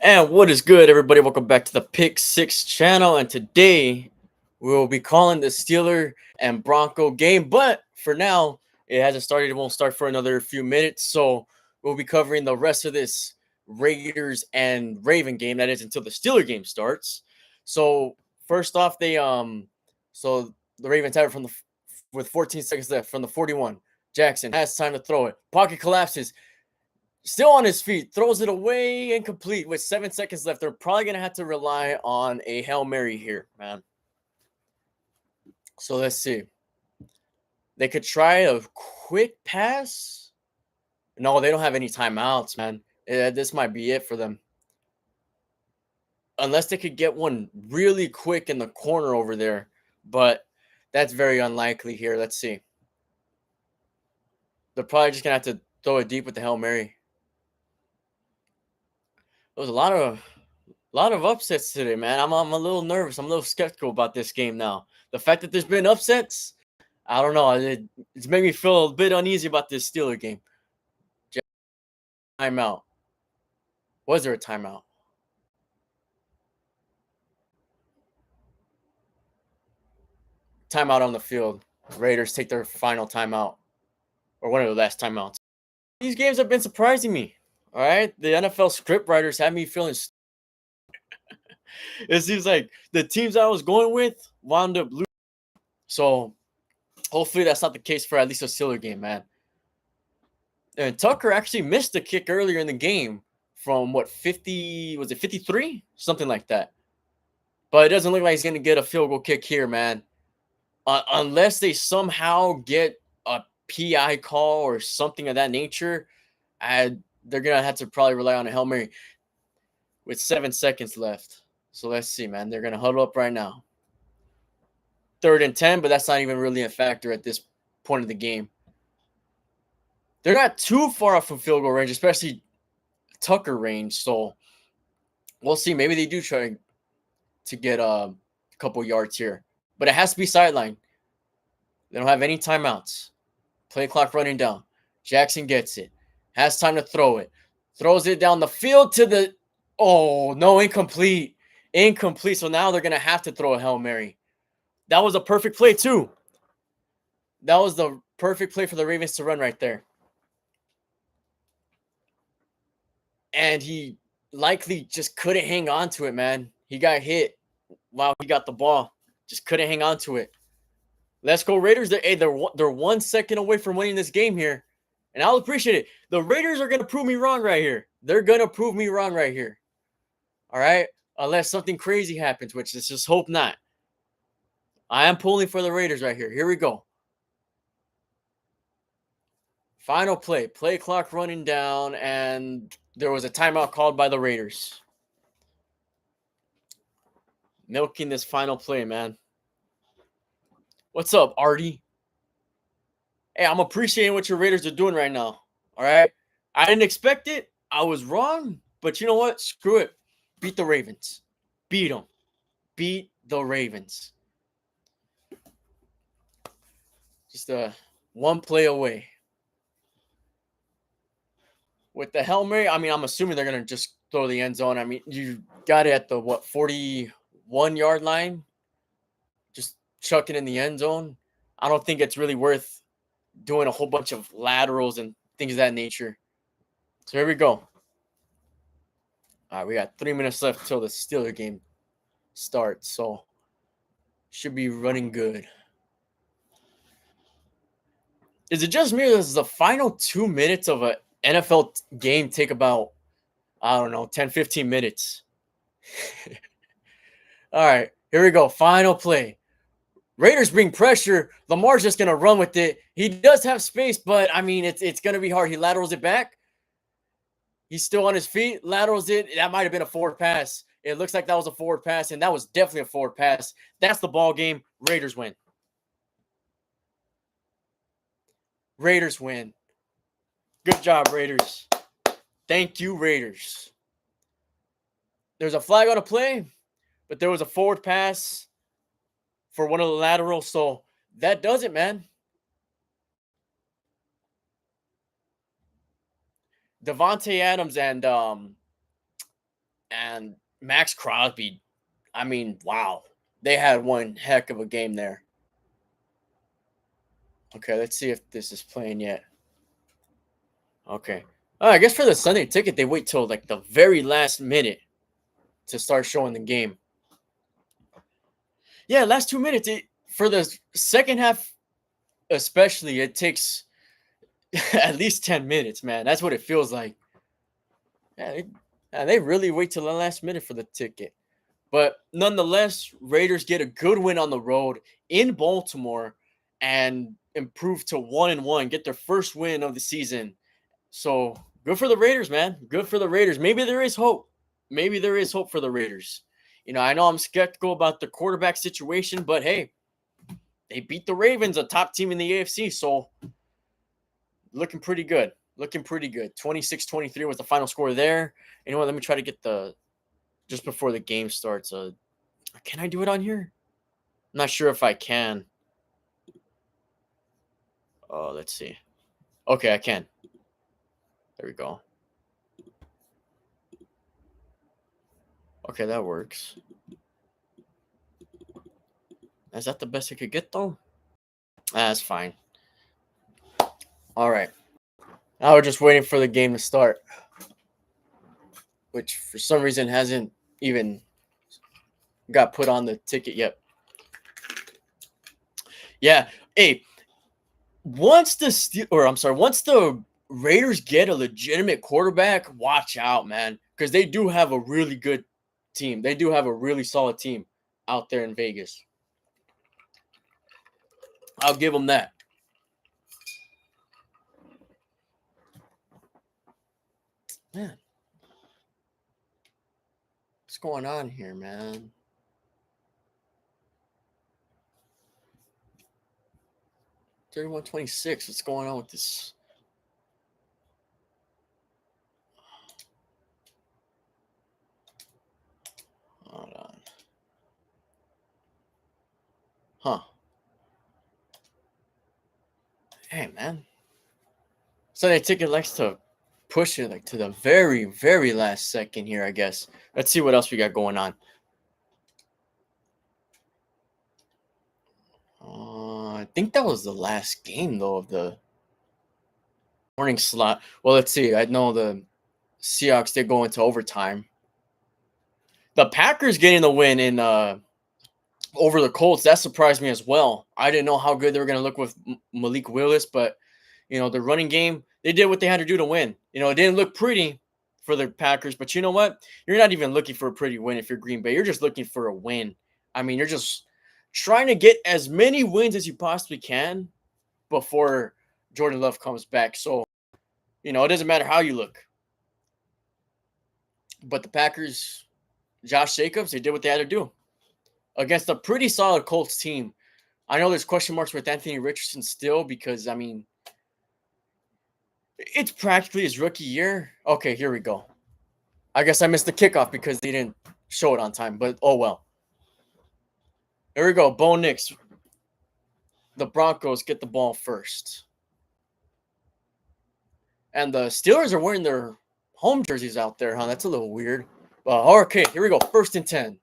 And what is good, everybody? Welcome back to the Pick Six channel. And today we will be calling the Steeler and Bronco game. But for now, it hasn't started. It won't start for another few minutes. So we'll be covering the rest of this Raiders and Raven game. That is until the Steeler game starts. So first off, so the Ravens have it with 14 seconds left from the 41. Jackson has time to throw it. Pocket collapses. Still on his feet, throws it away, incomplete with 7 seconds left. They're probably going to have to rely on a Hail Mary here, man. So let's see. They could try a quick pass. No, they don't have any timeouts, man. This might be it for them. Unless they could get one really quick in the corner over there. But that's very unlikely here. Let's see. They're probably just going to have to throw it deep with the Hail Mary. There was a lot of upsets today, man. I'm a little nervous. I'm a little skeptical about this game now. The fact that there's been upsets, I don't know. It's made me feel a bit uneasy about this Steeler game. Timeout. Was there a timeout? Timeout on the field. Raiders take their final timeout. Or one of the last timeouts. These games have been surprising me. All right? The NFL script writers have me feeling it seems like the teams I was going with wound up losing. So hopefully that's not the case for at least a Steeler game, man. And Tucker actually missed a kick earlier in the game from 50, was it 53? Something like that. But it doesn't look like he's going to get a field goal kick here, man. Unless they somehow get a PI call or something of that nature, they're going to have to probably rely on a Hail Mary with 7 seconds left. So let's see, man. They're going to huddle up right now. 3rd and 10, but that's not even really a factor at this point of the game. They're not too far off from field goal range, especially Tucker range. So we'll see. Maybe they do try to get a couple yards here. But it has to be sideline. They don't have any timeouts. Play clock running down. Jackson gets it. Has time to throw it. Throws it down the field to the... Oh, no, incomplete. Incomplete. So now they're going to have to throw a Hail Mary. That was a perfect play, too. That was the perfect play for the Ravens to run right there. And he likely just couldn't hang on to it, man. He got hit while he got the ball. Just couldn't hang on to it. Let's go Raiders. They're 1 second away from winning this game here. And I'll appreciate it. The Raiders are going to prove me wrong right here. They're going to prove me wrong right here. All right? Unless something crazy happens, which let's just hope not. I am pulling for the Raiders right here. Here we go. Final play. Play clock running down, and there was a timeout called by the Raiders. Milking this final play, man. What's up, Artie? Hey, I'm appreciating what your Raiders are doing right now. All right? I didn't expect it. I was wrong. But you know what? Screw it. Beat the Ravens. Beat them. Beat the Ravens. Just one play away. With the Hail Mary, I mean, I'm assuming they're going to just throw the end zone. I mean, you got it at the, 41-yard line? Just chuck it in the end zone. I don't think it's really worth doing a whole bunch of laterals and things of that nature. So here we go. All right, we got 3 minutes left until the Steeler game starts. So should be running good. Is it just me or does the final 2 minutes of an NFL game take about, I don't know, 10, 15 minutes? All right, here we go. Final play. Raiders bring pressure. Lamar's just going to run with it. He does have space, but, I mean, it's going to be hard. He laterals it back. He's still on his feet. Laterals it. That might have been a forward pass. It looks like that was a forward pass, and that was definitely a forward pass. That's the ball game. Raiders win. Raiders win. Good job, Raiders. Thank you, Raiders. There's a flag on a play, but there was a forward pass for one of the laterals, so that does it, man. Devontae Adams And Max Crosby, I mean, wow. They had one heck of a game there. Okay, let's see if this is playing yet. Okay. I guess for the Sunday ticket, they wait till like the very last minute to start showing the game. Yeah, last 2 minutes. For the second half, especially, it takes at least 10 minutes, man. That's what it feels like. Yeah, they really wait till the last minute for the ticket. But nonetheless, Raiders get a good win on the road in Baltimore and improve to 1-1, get their first win of the season. So good for the Raiders, man. Good for the Raiders. Maybe there is hope. Maybe there is hope for the Raiders. I know I'm skeptical about the quarterback situation, but hey, they beat the Ravens, a top team in the AFC. So looking pretty good. Looking pretty good. 26-23 was the final score there. You know what? Let me try to get just before the game starts. Can I do it on here? I'm not sure if I can. Let's see. Okay, I can. There we go. Okay, that works. Is that the best I could get, though? That's fine. All right. Now we're just waiting for the game to start, which for some reason hasn't even got put on the ticket yet. Yeah. Hey, once the Raiders get a legitimate quarterback, watch out, man, because they do have a really good team. They do have a really solid team out there in Vegas. I'll give them that. Man, what's going on here, man? $31.26. What's going on with this? Hold on. Huh. Hey, man. So that ticket likes to push it like to the very, very last second here, I guess. Let's see what else we got going on. I think that was the last game, though, of the morning slot. Well, let's see. I know the Seahawks did go into overtime. The Packers getting the win in over the Colts, that surprised me as well. I didn't know how good they were going to look with Malik Willis, but the running game, they did what they had to do to win. It didn't look pretty for the Packers, but you know what? You're not even looking for a pretty win if you're Green Bay. You're just looking for a win. I mean, you're just trying to get as many wins as you possibly can before Jordan Love comes back. So, it doesn't matter how you look. But the Packers, Josh Jacobs, they did what they had to do against a pretty solid Colts team. I know there's question marks with Anthony Richardson still because, I mean, it's practically his rookie year. Okay, here we go. I guess I missed the kickoff because they didn't show it on time, but oh well. Here we go. Bo Nix. The Broncos get the ball first. And the Steelers are wearing their home jerseys out there, huh? That's a little weird. Okay, here we go. 1st and 10.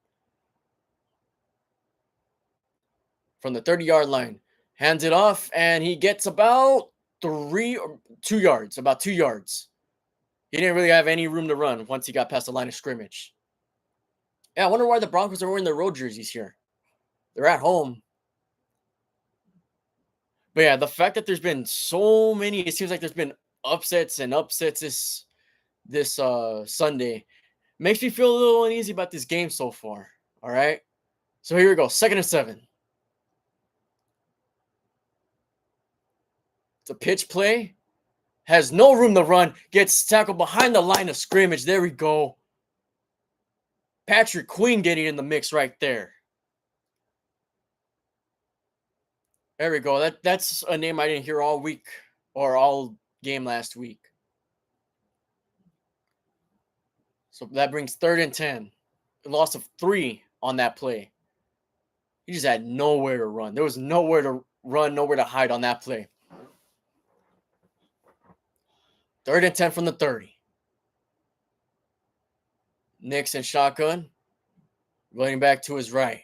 From the 30-yard line. Hands it off, and he gets about 2 yards. About 2 yards. He didn't really have any room to run once he got past the line of scrimmage. Yeah, I wonder why the Broncos are wearing their road jerseys here. They're at home. But yeah, the fact that there's been so many, it seems like there's been upsets this Sunday makes me feel a little uneasy about this game so far. All right. So here we go. 2nd and 7. It's a pitch play. Has no room to run. Gets tackled behind the line of scrimmage. There we go. Patrick Queen getting in the mix right there. There we go. That's a name I didn't hear all week or all game last week. So that brings 3rd and 10. A loss of 3 on that play. He just had nowhere to run. There was nowhere to run, nowhere to hide on that play. 3rd and 10 from the 30. Nixon shotgun. Running back to his right.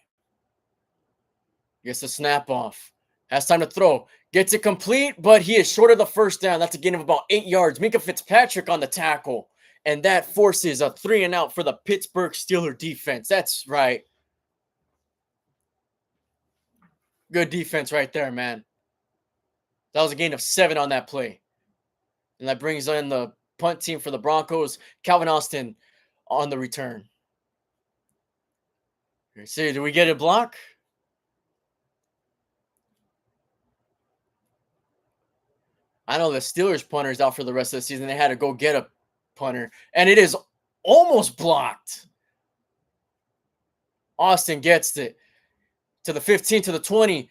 Gets the snap off. Has time to throw. Gets it complete, but he is short of the first down. That's a gain of about 8 yards. Minka Fitzpatrick on the tackle. And that forces a 3-and-out for the Pittsburgh Steelers defense. That's right. Good defense right there, man. That was a gain of 7 on that play. And that brings in the punt team for the Broncos. Calvin Austin on the return. Let's see, do we get a block? I know the Steelers punter is out for the rest of the season. They had to go get a punter. And it is almost blocked. Austin gets it to the 15, to the 20.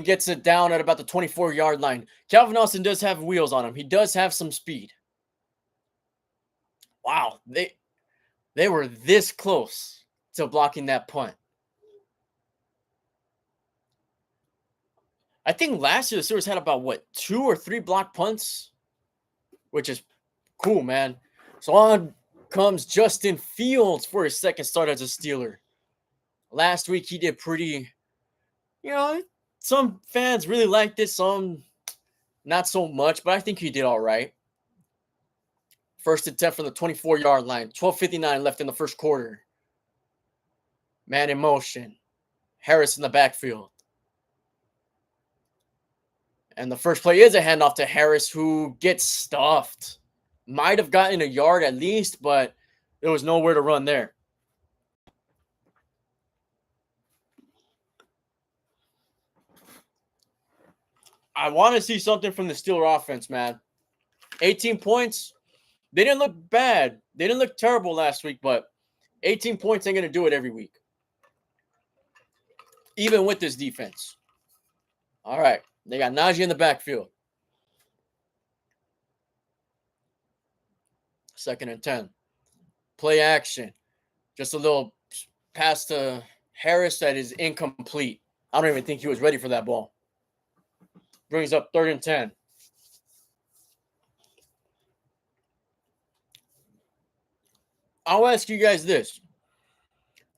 Gets it down at about the 24-yard line. Calvin Austin does have wheels on him. He does have some speed. Wow. They were this close to blocking that punt. I think last year the Steelers had about, 2 or 3 block punts? Which is cool, man. So on comes Justin Fields for his second start as a Steeler. Last week he did pretty, some fans really liked it, some not so much, but I think he did all right. First attempt from the 24-yard line. 12:59 left in the first quarter. Man in motion. Harris in the backfield. And the first play is a handoff to Harris, who gets stuffed. Might have gotten a yard at least, but there was nowhere to run there. I want to see something from the Steelers offense, man. 18 points. They didn't look bad. They didn't look terrible last week, but 18 points ain't going to do it every week. Even with this defense. All right. They got Najee in the backfield. 2nd and 10. Play action. Just a little pass to Harris that is incomplete. I don't even think he was ready for that ball. Brings up 3rd and 10. I'll ask you guys this.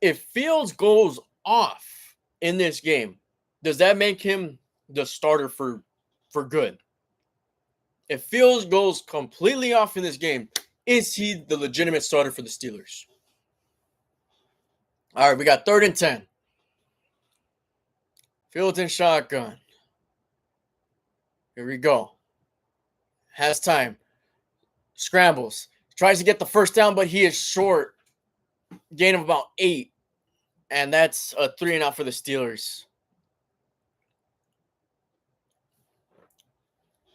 If Fields goes off in this game, does that make him the starter for good? If Fields goes completely off in this game, is he the legitimate starter for the Steelers? All right, we got 3rd and 10. Fields in shotgun. Here we go. Has time. Scrambles. Tries to get the first down, but he is short. Gain of about 8. And that's a 3-and-out for the Steelers.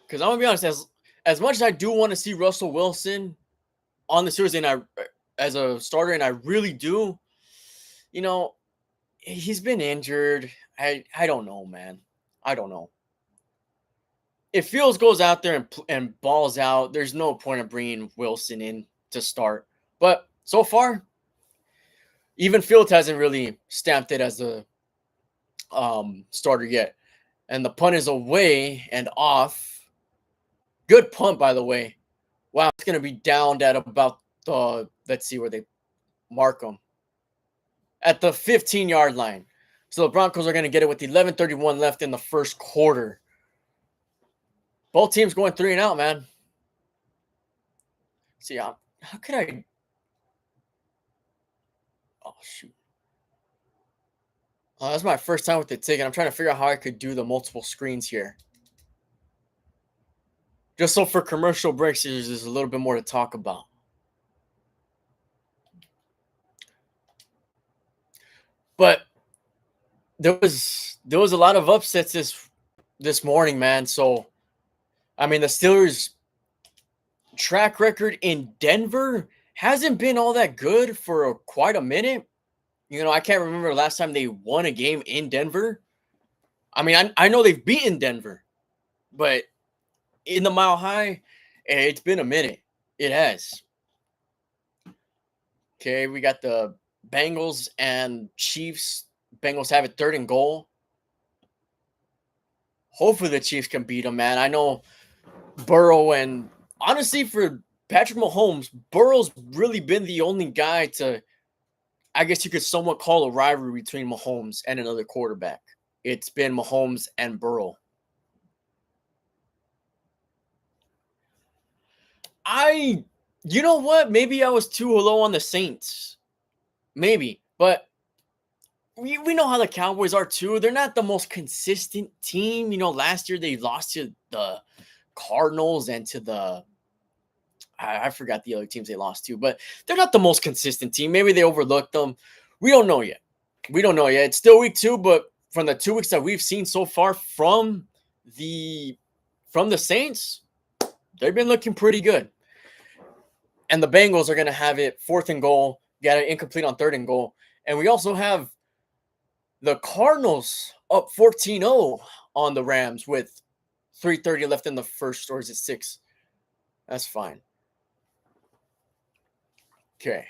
Because I'm going to be honest, as much as I do want to see Russell Wilson on the Steelers and as a starter, and I really do, he's been injured. I don't know, man. I don't know. If Fields goes out there and balls out, there's no point of bringing Wilson in to start. But so far, even Fields hasn't really stamped it as a starter yet. And the punt is away and off. Good punt, by the way. Wow, it's going to be downed at about the, let's see where they mark them. At the 15-yard line. So the Broncos are going to get it with 11:31 left in the first quarter. Both teams going 3-and-out, man. See, how could I? Oh, shoot. Oh, that's my first time with the ticket. I'm trying to figure out how I could do the multiple screens here. Just so for commercial breaks, there's a little bit more to talk about. But there was a lot of upsets this morning, man. So, I mean, the Steelers' track record in Denver hasn't been all that good for quite a minute. I can't remember the last time they won a game in Denver. I mean, I know they've beaten Denver, but in the Mile High, it's been a minute. It has. Okay, we got the Bengals and Chiefs. Bengals have it 3rd and goal. Hopefully the Chiefs can beat them, man. I know Burrow, and honestly for Patrick Mahomes, Burrow's really been the only guy to I guess you could somewhat call a rivalry between Mahomes and another quarterback. It's been Mahomes and Burrow. You know what? Maybe I was too low on the Saints. Maybe. But we know how the Cowboys are too. They're not the most consistent team. Last year they lost to the Cardinals and to I forgot the other teams they lost to, but they're not the most consistent team. Maybe they overlooked them. We don't know yet. It's still week 2, but from the 2 weeks that we've seen so far from the Saints, they've been looking pretty good. And the Bengals are going to have it 4th and goal, got it incomplete on 3rd and goal. And we also have the Cardinals up 14-0 on the Rams with 3:30 left in the first, or is it 6? That's fine. Okay.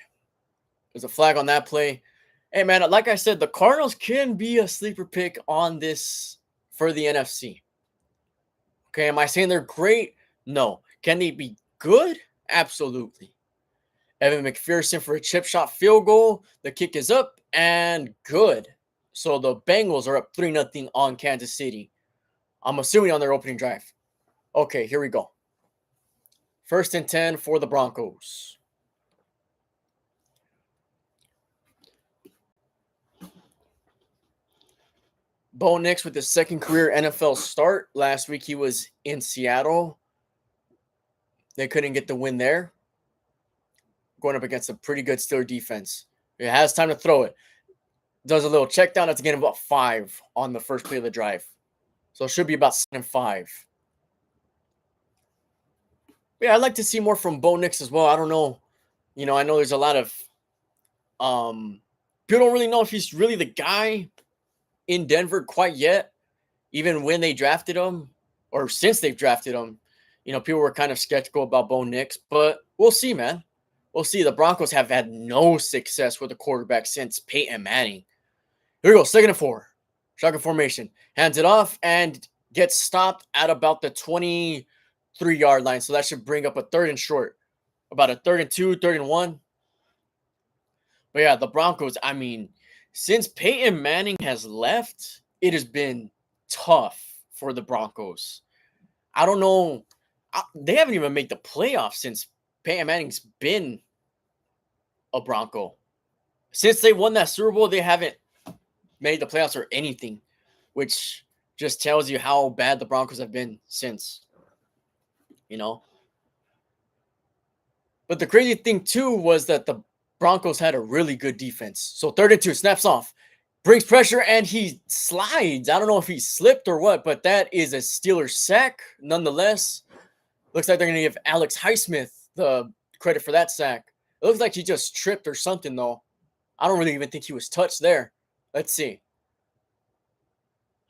There's a flag on that play. Hey, man, like I said, the Cardinals can be a sleeper pick on this for the NFC. Okay, am I saying they're great? No. Can they be good? Absolutely. Evan McPherson for a chip shot field goal. The kick is up and good. So the Bengals are up 3-0 on Kansas City. I'm assuming on their opening drive. Okay, here we go. 1st and 10 for the Broncos. Bo Nix with his 2nd career NFL start. Last week he was in Seattle. They couldn't get the win there. Going up against a pretty good Steelers defense. It has time to throw it. Does a little check down. That's again about 5 on the first play of the drive. So it should be about 7-5. Yeah, I'd like to see more from Bo Nix as well. I don't know. I know there's a lot of people don't really know if he's really the guy in Denver quite yet. Even when they drafted him, or since they've drafted him, people were kind of skeptical about Bo Nix. But we'll see, man. We'll see. The Broncos have had no success with a quarterback since Peyton Manning. Here we go. 2nd and 4. Shotgun formation. Hands it off and gets stopped at about the 23-yard line. So that should bring up a 3rd and short. About a 3rd and 2, 3rd and 1. But yeah, the Broncos, since Peyton Manning has left, it has been tough for the Broncos. I don't know. They haven't even made the playoffs since Peyton Manning's been a Bronco. Since they won that Super Bowl, they haven't made the playoffs or anything, which just tells you how bad the Broncos have been since. But the crazy thing, too, was that the Broncos had a really good defense. So 3rd and 2, snaps off, brings pressure, and he slides. I don't know if he slipped or what, but that is a Steelers sack nonetheless. Looks like they're going to give Alex Highsmith the credit for that sack. It looks like he just tripped or something, though. I don't really even think he was touched there. Let's see.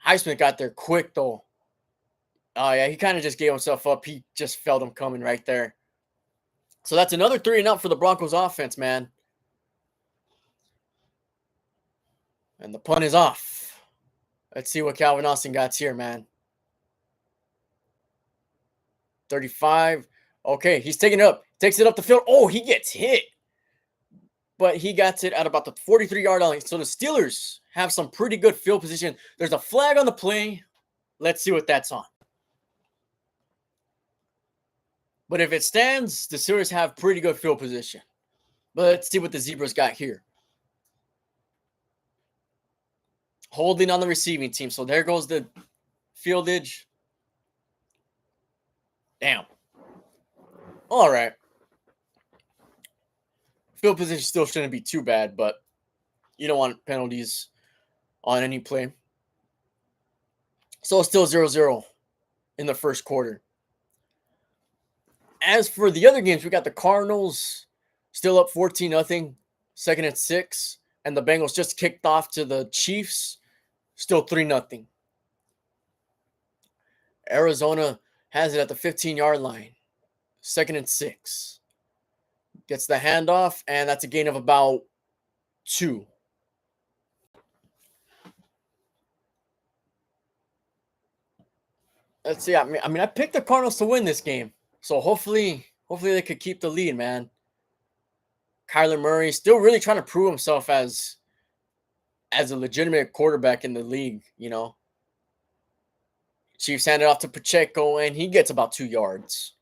Highsmith got there quick, though. Oh, yeah, he kind of just gave himself up. He just felt him coming right there. So that's another 3-and-out for the Broncos offense, man. And the punt is off. Let's see what Calvin Austin got here, man. 35. Okay, he's taking it up. Takes it up the field. Oh, he gets hit. But he got it at about the 43-yard line. So the Steelers have some pretty good field position. There's a flag on the play. Let's see what that's on. But if it stands, the Steelers have pretty good field position. But let's see what the Zebras got here. Holding on the receiving team. So there goes the fieldage. Damn. All right. Field position still shouldn't be too bad, but you don't want penalties on any play. So it's still 0-0 in the first quarter. As for the other games, we got the Cardinals still up 14-0, 2nd and 6. And the Bengals just kicked off to the Chiefs, still 3-0. Arizona has it at the 15-yard line, 2nd and 6. Gets the handoff, and that's a gain of about 2. Let's see. I picked the Cardinals to win this game. So hopefully they could keep the lead, man. Kyler Murray still really trying to prove himself as a legitimate quarterback in the league, you know. Chiefs hand it off to Pacheco, and he gets about 2 yards.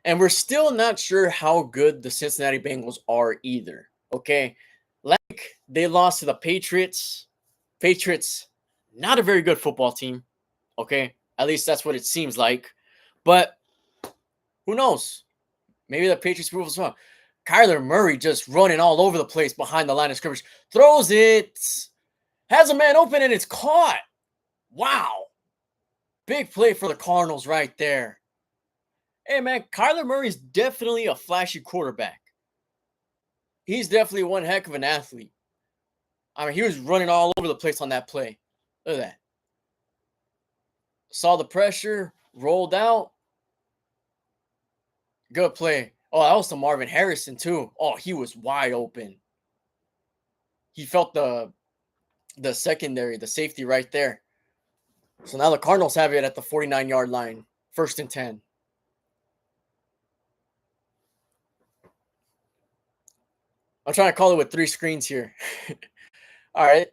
And we're still not sure how good the Cincinnati Bengals are either. Okay. Like they lost to the Patriots. Patriots, not a very good football team. Okay. At least that's what it seems like. But who knows? Maybe the Patriots prove us wrong. Kyler Murray just running all over the place behind the line of scrimmage. Throws it. Has a man open and it's caught. Wow. Big play for the Cardinals right there. Hey, man, Kyler Murray's definitely a flashy quarterback. He's definitely one heck of an athlete. I mean, he was running all over the place on that play. Look at that. Saw the pressure, rolled out. Good play. Oh, that was to Marvin Harrison, too. Oh, he was wide open. He felt the secondary, the safety right there. So now the Cardinals have it at the 49-yard line. 1st and 10. I'm trying to call it with 3 screens here. All right.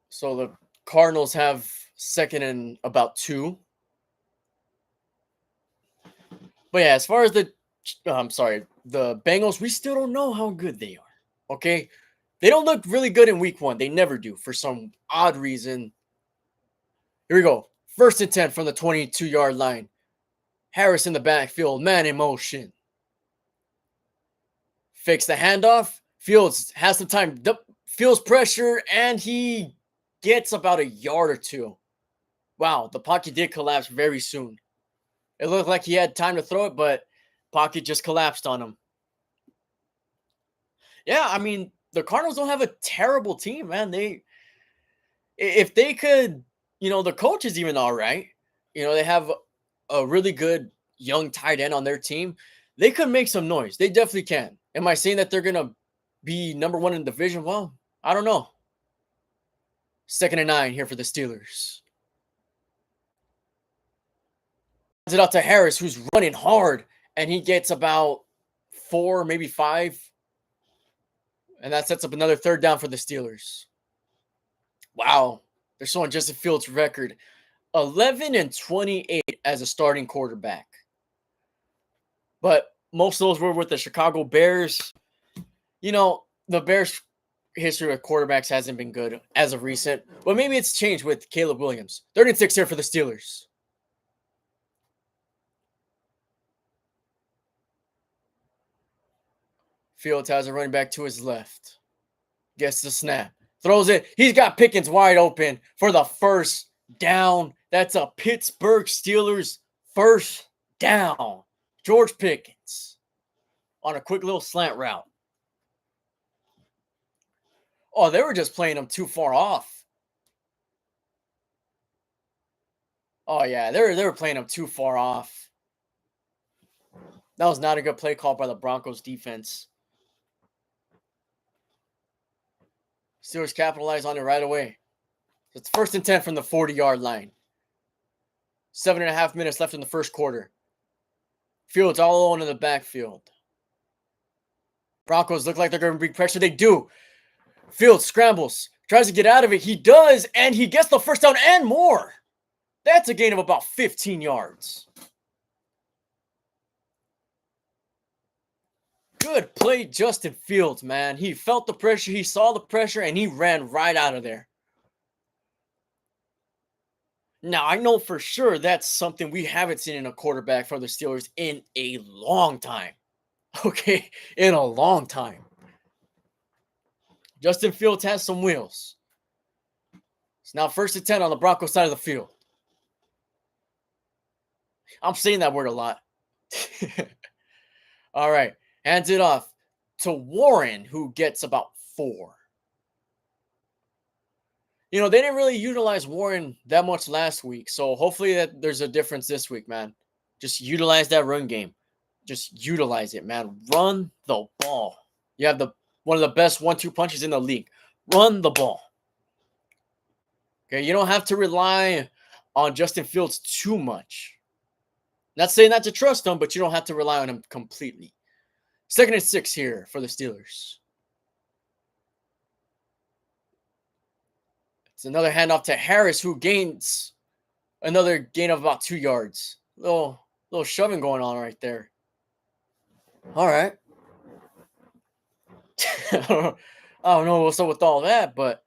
So the Cardinals have 2nd and about 2. But yeah, as far as the Bengals, we still don't know how good they are. Okay. They don't look really good in week 1. They never do for some odd reason. Here we go. 1st and 10 from the 22-yard line. Harris in the backfield. Man in motion. Fakes the handoff. Fields has some time. Feels pressure, and he gets about a yard or 2. Wow, the pocket did collapse very soon. It looked like he had time to throw it, but pocket just collapsed on him. Yeah, I mean, the Cardinals don't have a terrible team, man. If they could, the coach is even all right. They have a really good young tight end on their team. They could make some noise. They definitely can. Am I saying that they're going to be number 1 in the division? Well, I don't know. 2nd and 9 here for the Steelers. It out to Harris, who's running hard, and he gets about 4, maybe 5. And that sets up another 3rd down for the Steelers. Wow. They're showing Justin Fields' record. 11 and 28 as a starting quarterback. But most of those were with the Chicago Bears. The Bears' history with quarterbacks hasn't been good as of recent. But maybe it's changed with Caleb Williams. 3rd and 6 here for the Steelers. Fields has a running back to his left. Gets the snap. Throws it. He's got Pickens wide open for the 1st down. That's a Pittsburgh Steelers 1st down. George Pickens on a quick little slant route. Oh, they were just playing him too far off. Oh, yeah, they were playing him too far off. That was not a good play call by the Broncos defense. Steelers capitalize on it right away. So it's 1st and 10 from the 40-yard line. 7.5 minutes left in the 1st quarter. Fields all alone in the backfield. Broncos look like they're going to bring pressure. They do. Fields scrambles. Tries to get out of it. He does, and he gets the 1st down and more. That's a gain of about 15 yards. Good play, Justin Fields, man. He felt the pressure, he saw the pressure, and he ran right out of there. Now, I know for sure that's something we haven't seen in a quarterback for the Steelers in a long time. Okay, in a long time. Justin Fields has some wheels. It's now 1st and 10 on the Broncos side of the field. I'm saying that word a lot. All right. Hands it off to Warren, who gets about 4. They didn't really utilize Warren that much last week. So hopefully that there's a difference this week, man. Just utilize that run game. Just utilize it, man. Run the ball. You have one of the best 1-2 punches in the league. Run the ball. Okay, you don't have to rely on Justin Fields too much. Not saying not to trust him, but you don't have to rely on him completely. 2nd and 6 here for the Steelers. It's another handoff to Harris, who gains another gain of about 2 yards. Little shoving going on right there. All right. I don't know what's up with all that, but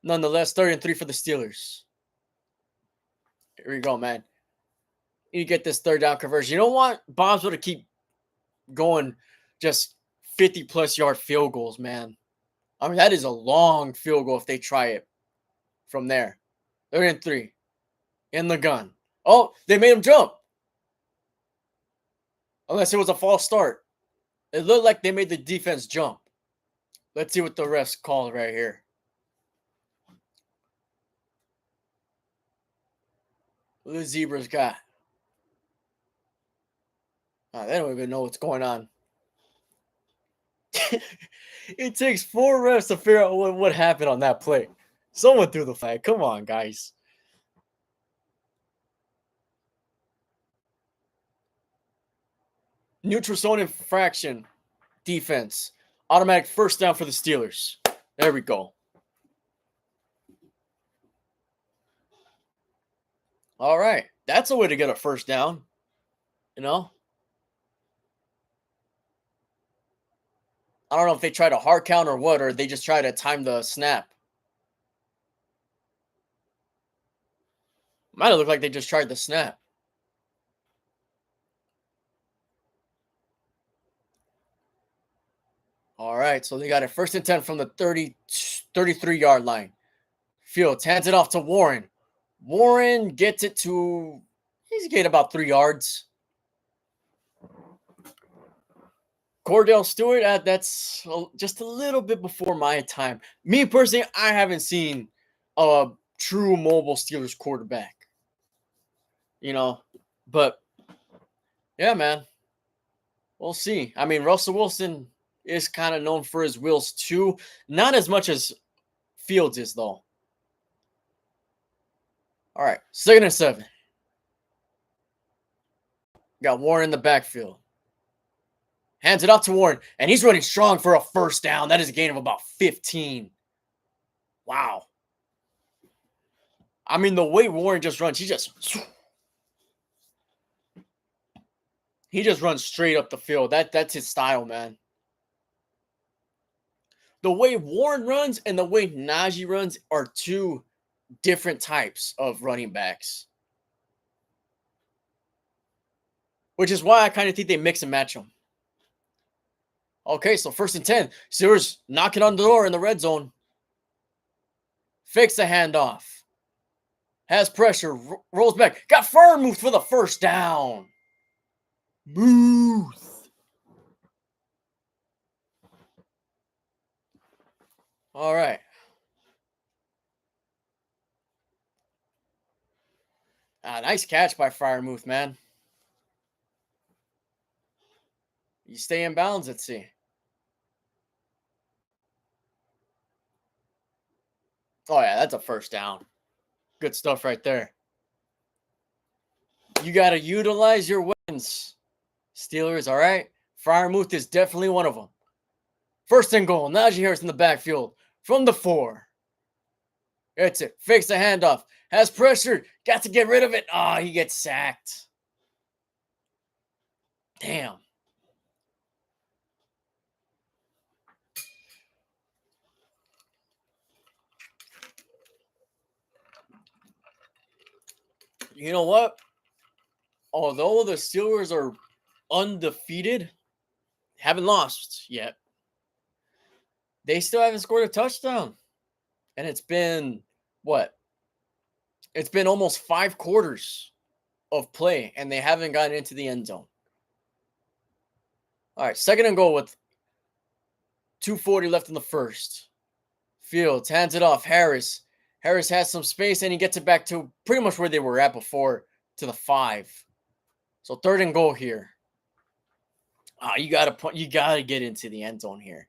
nonetheless, 3rd and 3 for the Steelers. Here we go, man. You get this 3rd down conversion. You don't want Boswell to keep going just 50-plus yard field goals, man. I mean, that is a long field goal if they try it from there. 3rd and 3. In the gun. Oh, they made him jump. Unless it was a false start. It looked like they made the defense jump. Let's see what the refs call right here. What the Zebras got? Oh, they don't even know what's going on. It takes 4 refs to figure out what happened on that play. Someone threw the flag. Come on, guys. Neutral zone infraction. Defense. Automatic 1st down for the Steelers. There we go. All right. That's a way to get a 1st down. You know? I don't know if they try to hard count or what, or they just try to time the snap. Might have looked like they just tried the snap. All right, so they got a 1st and 10 from the 33-yard line. Fields hands it off to Warren. Warren gets it to, he's getting about 3 yards. Cordell Stewart, that's just a little bit before my time. Me personally, I haven't seen a true mobile Steelers quarterback. You know, but yeah, man, we'll see. I mean, Russell Wilson is kind of known for his wheels too. Not as much as Fields is, though. All right, 2nd and 7. Got Warren in the backfield. Hands it off to Warren, and he's running strong for a 1st down. That is a gain of about 15. Wow. I mean, the way Warren just runs, he just runs straight up the field. That's his style, man. The way Warren runs and the way Najee runs are 2 different types of running backs. Which is why I kind of think they mix and match them. Okay, so 1st and 10. Steelers knocking on the door in the red zone. Fakes the handoff. Has pressure. Rolls back. Got Freiermuth for the 1st down. Muth. All right. Nice catch by Freiermuth, man. You stay in bounds, let's see. Oh, yeah, that's a 1st down. Good stuff right there. You got to utilize your weapons, Steelers, all right? Freiermuth is definitely one of them. 1st and goal. Najee Harris in the backfield from the 4. That's it. Fakes the handoff. Has pressure. Got to get rid of it. Oh, he gets sacked. Damn. You know what? Although the Steelers are undefeated, haven't lost yet, they still haven't scored a touchdown. And it's been, what? It's been almost 5 quarters of play, and they haven't gotten into the end zone. All right, 2nd and goal with 2:40 left in the 1st. Fields hands it off. Harris. Harris has some space, and he gets it back to pretty much where they were at before, to the 5. So 3rd and goal here. You gotta get into the end zone here.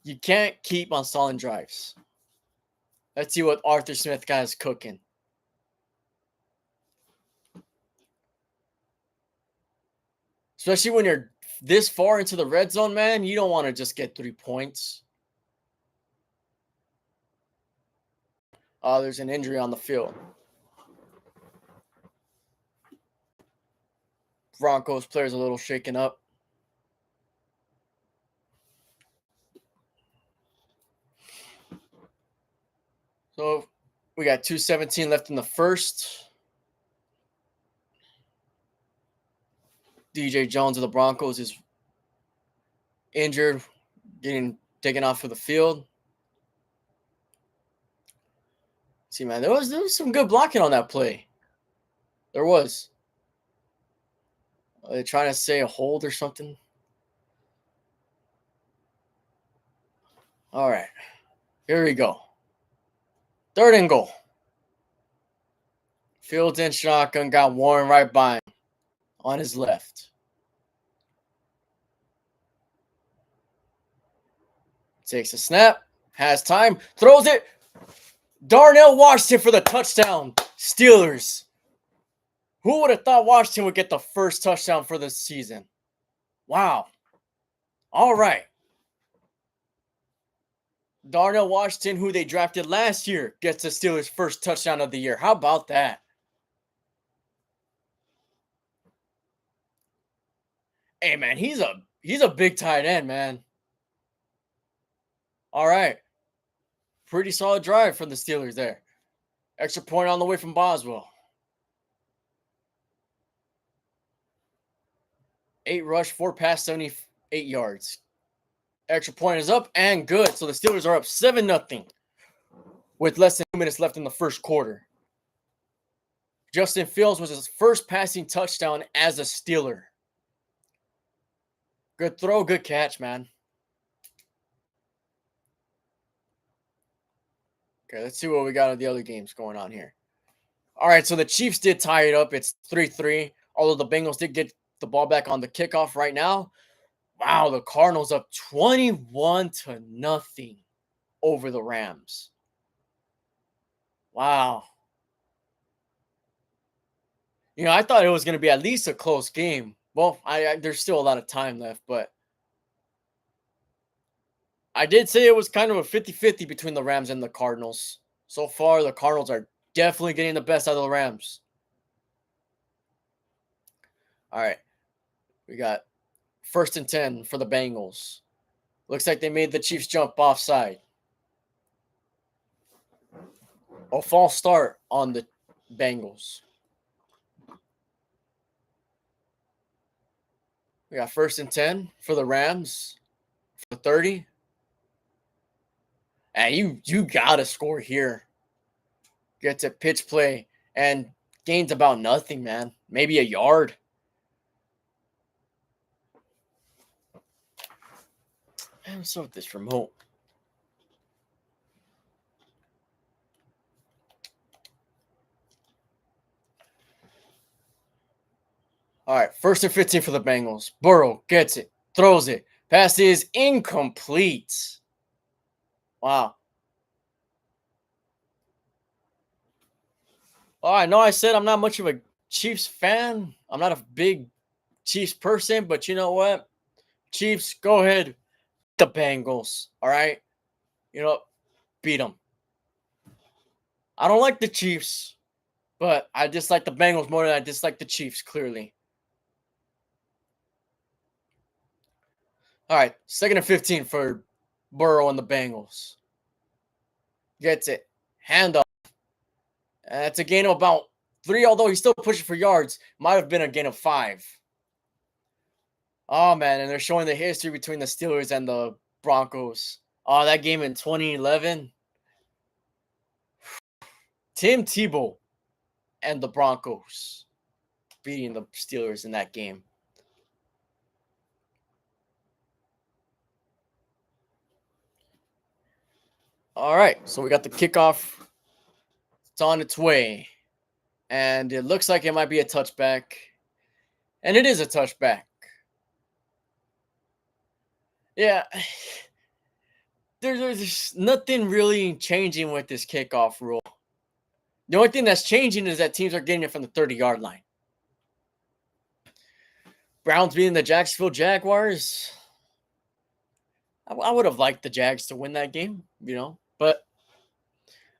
You can't keep on stalling drives. Let's see what Arthur Smith guys cooking. Especially when you're this far into the red zone, man, you don't want to just get 3 points. Oh, there's an injury on the field. Broncos players a little shaken up. So we got 2:17 left in the first. DJ Jones of the Broncos is injured, getting taken off of the field. See, man, there was some good blocking on that play. There was. Are they trying to say a hold or something? All right. Here we go. 3rd and goal. Fields in shotgun, got Warren right by him on his left. Takes a snap, has time, throws it. Darnell Washington for the touchdown. Steelers. Who would have thought Washington would get the first touchdown for the season? Wow. All right. Darnell Washington, who they drafted last year, gets the Steelers' first touchdown of the year. How about that? Hey, man, he's a big tight end, man. All right. Pretty solid drive from the Steelers there. Extra point on the way from Boswell. 8 rush, 4 pass, 78 yards. Extra point is up and good. So the Steelers are up 7-0 with less than 2 minutes left in the first quarter. Justin Fields was his first passing touchdown as a Steeler. Good throw, good catch, man. Okay, let's see what we got in the other games going on here. All right, so the Chiefs did tie it up. It's 3-3, although the Bengals did get the ball back on the kickoff right now. Wow, the Cardinals up 21-0 over the Rams. Wow. You know, I thought it was going to be at least a close game. Well, there's still a lot of time left, but I did say it was kind of a 50-50 between the Rams and the Cardinals. So far, the Cardinals are definitely getting the best out of the Rams. All right. We got 1st and 10 for the Bengals. Looks like they made the Chiefs jump offside. A false start on the Bengals. We got 1st and 10 for the Rams. For 30. And you gotta score here. Gets a pitch play and gains about nothing, man. Maybe a yard. Man, what's up with this remote? All right, 1st and 15 for the Bengals. Burrow gets it, throws it. Pass is incomplete. Wow. Oh, I know I said I'm not much of a Chiefs fan. I'm not a big Chiefs person, but you know what? Chiefs, go ahead. The Bengals, all right? You know, beat them. I don't like the Chiefs, but I dislike the Bengals more than I dislike the Chiefs, clearly. All right, 2nd and 15 for Burrow and the Bengals. Gets it. Handoff. That's a gain of about 3, although he's still pushing for yards. Might have been a gain of 5. Oh, man, and they're showing the history between the Steelers and the Broncos. Oh, that game in 2011. Tim Tebow and the Broncos beating the Steelers in that game. All right, so we got the kickoff. It's on its way. And it looks like it might be a touchback. And it is a touchback. Yeah. There's nothing really changing with this kickoff rule. The only thing that's changing is that teams are getting it from the 30-yard line. Browns beating the Jacksonville Jaguars. I would have liked the Jags to win that game, but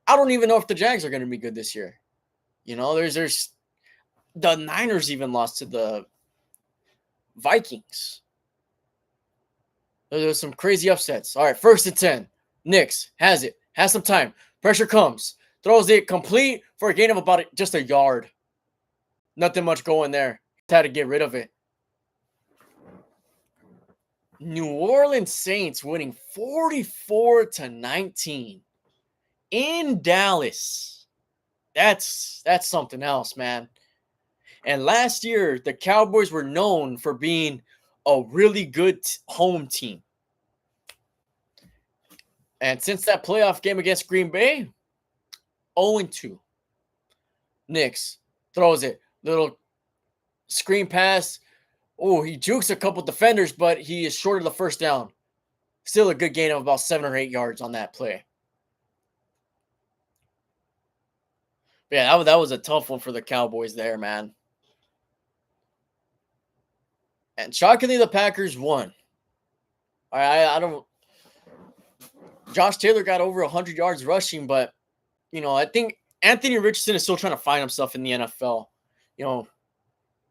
I don't even know if the Jags are going to be good this year. There's the Niners even lost to the Vikings. There's some crazy upsets. All right, 1st and 10. Knicks has it. Has some time. Pressure comes. Throws it complete for a gain of about just a yard. Nothing much going there. Had to get rid of it. New Orleans Saints winning 44-19 in Dallas. That's something else, man. And last year, the Cowboys were known for being a really good home team. And since that playoff game against Green Bay, 0-2. Knicks throws it. Little screen pass. Oh, he jukes a couple defenders, but he is short of the first down. Still a good gain of about 7 or 8 yards on that play. But yeah, that was a tough one for the Cowboys there, man. And shockingly, the Packers won. I don't. Josh Taylor got over 100 yards rushing, but I think Anthony Richardson is still trying to find himself in the NFL. He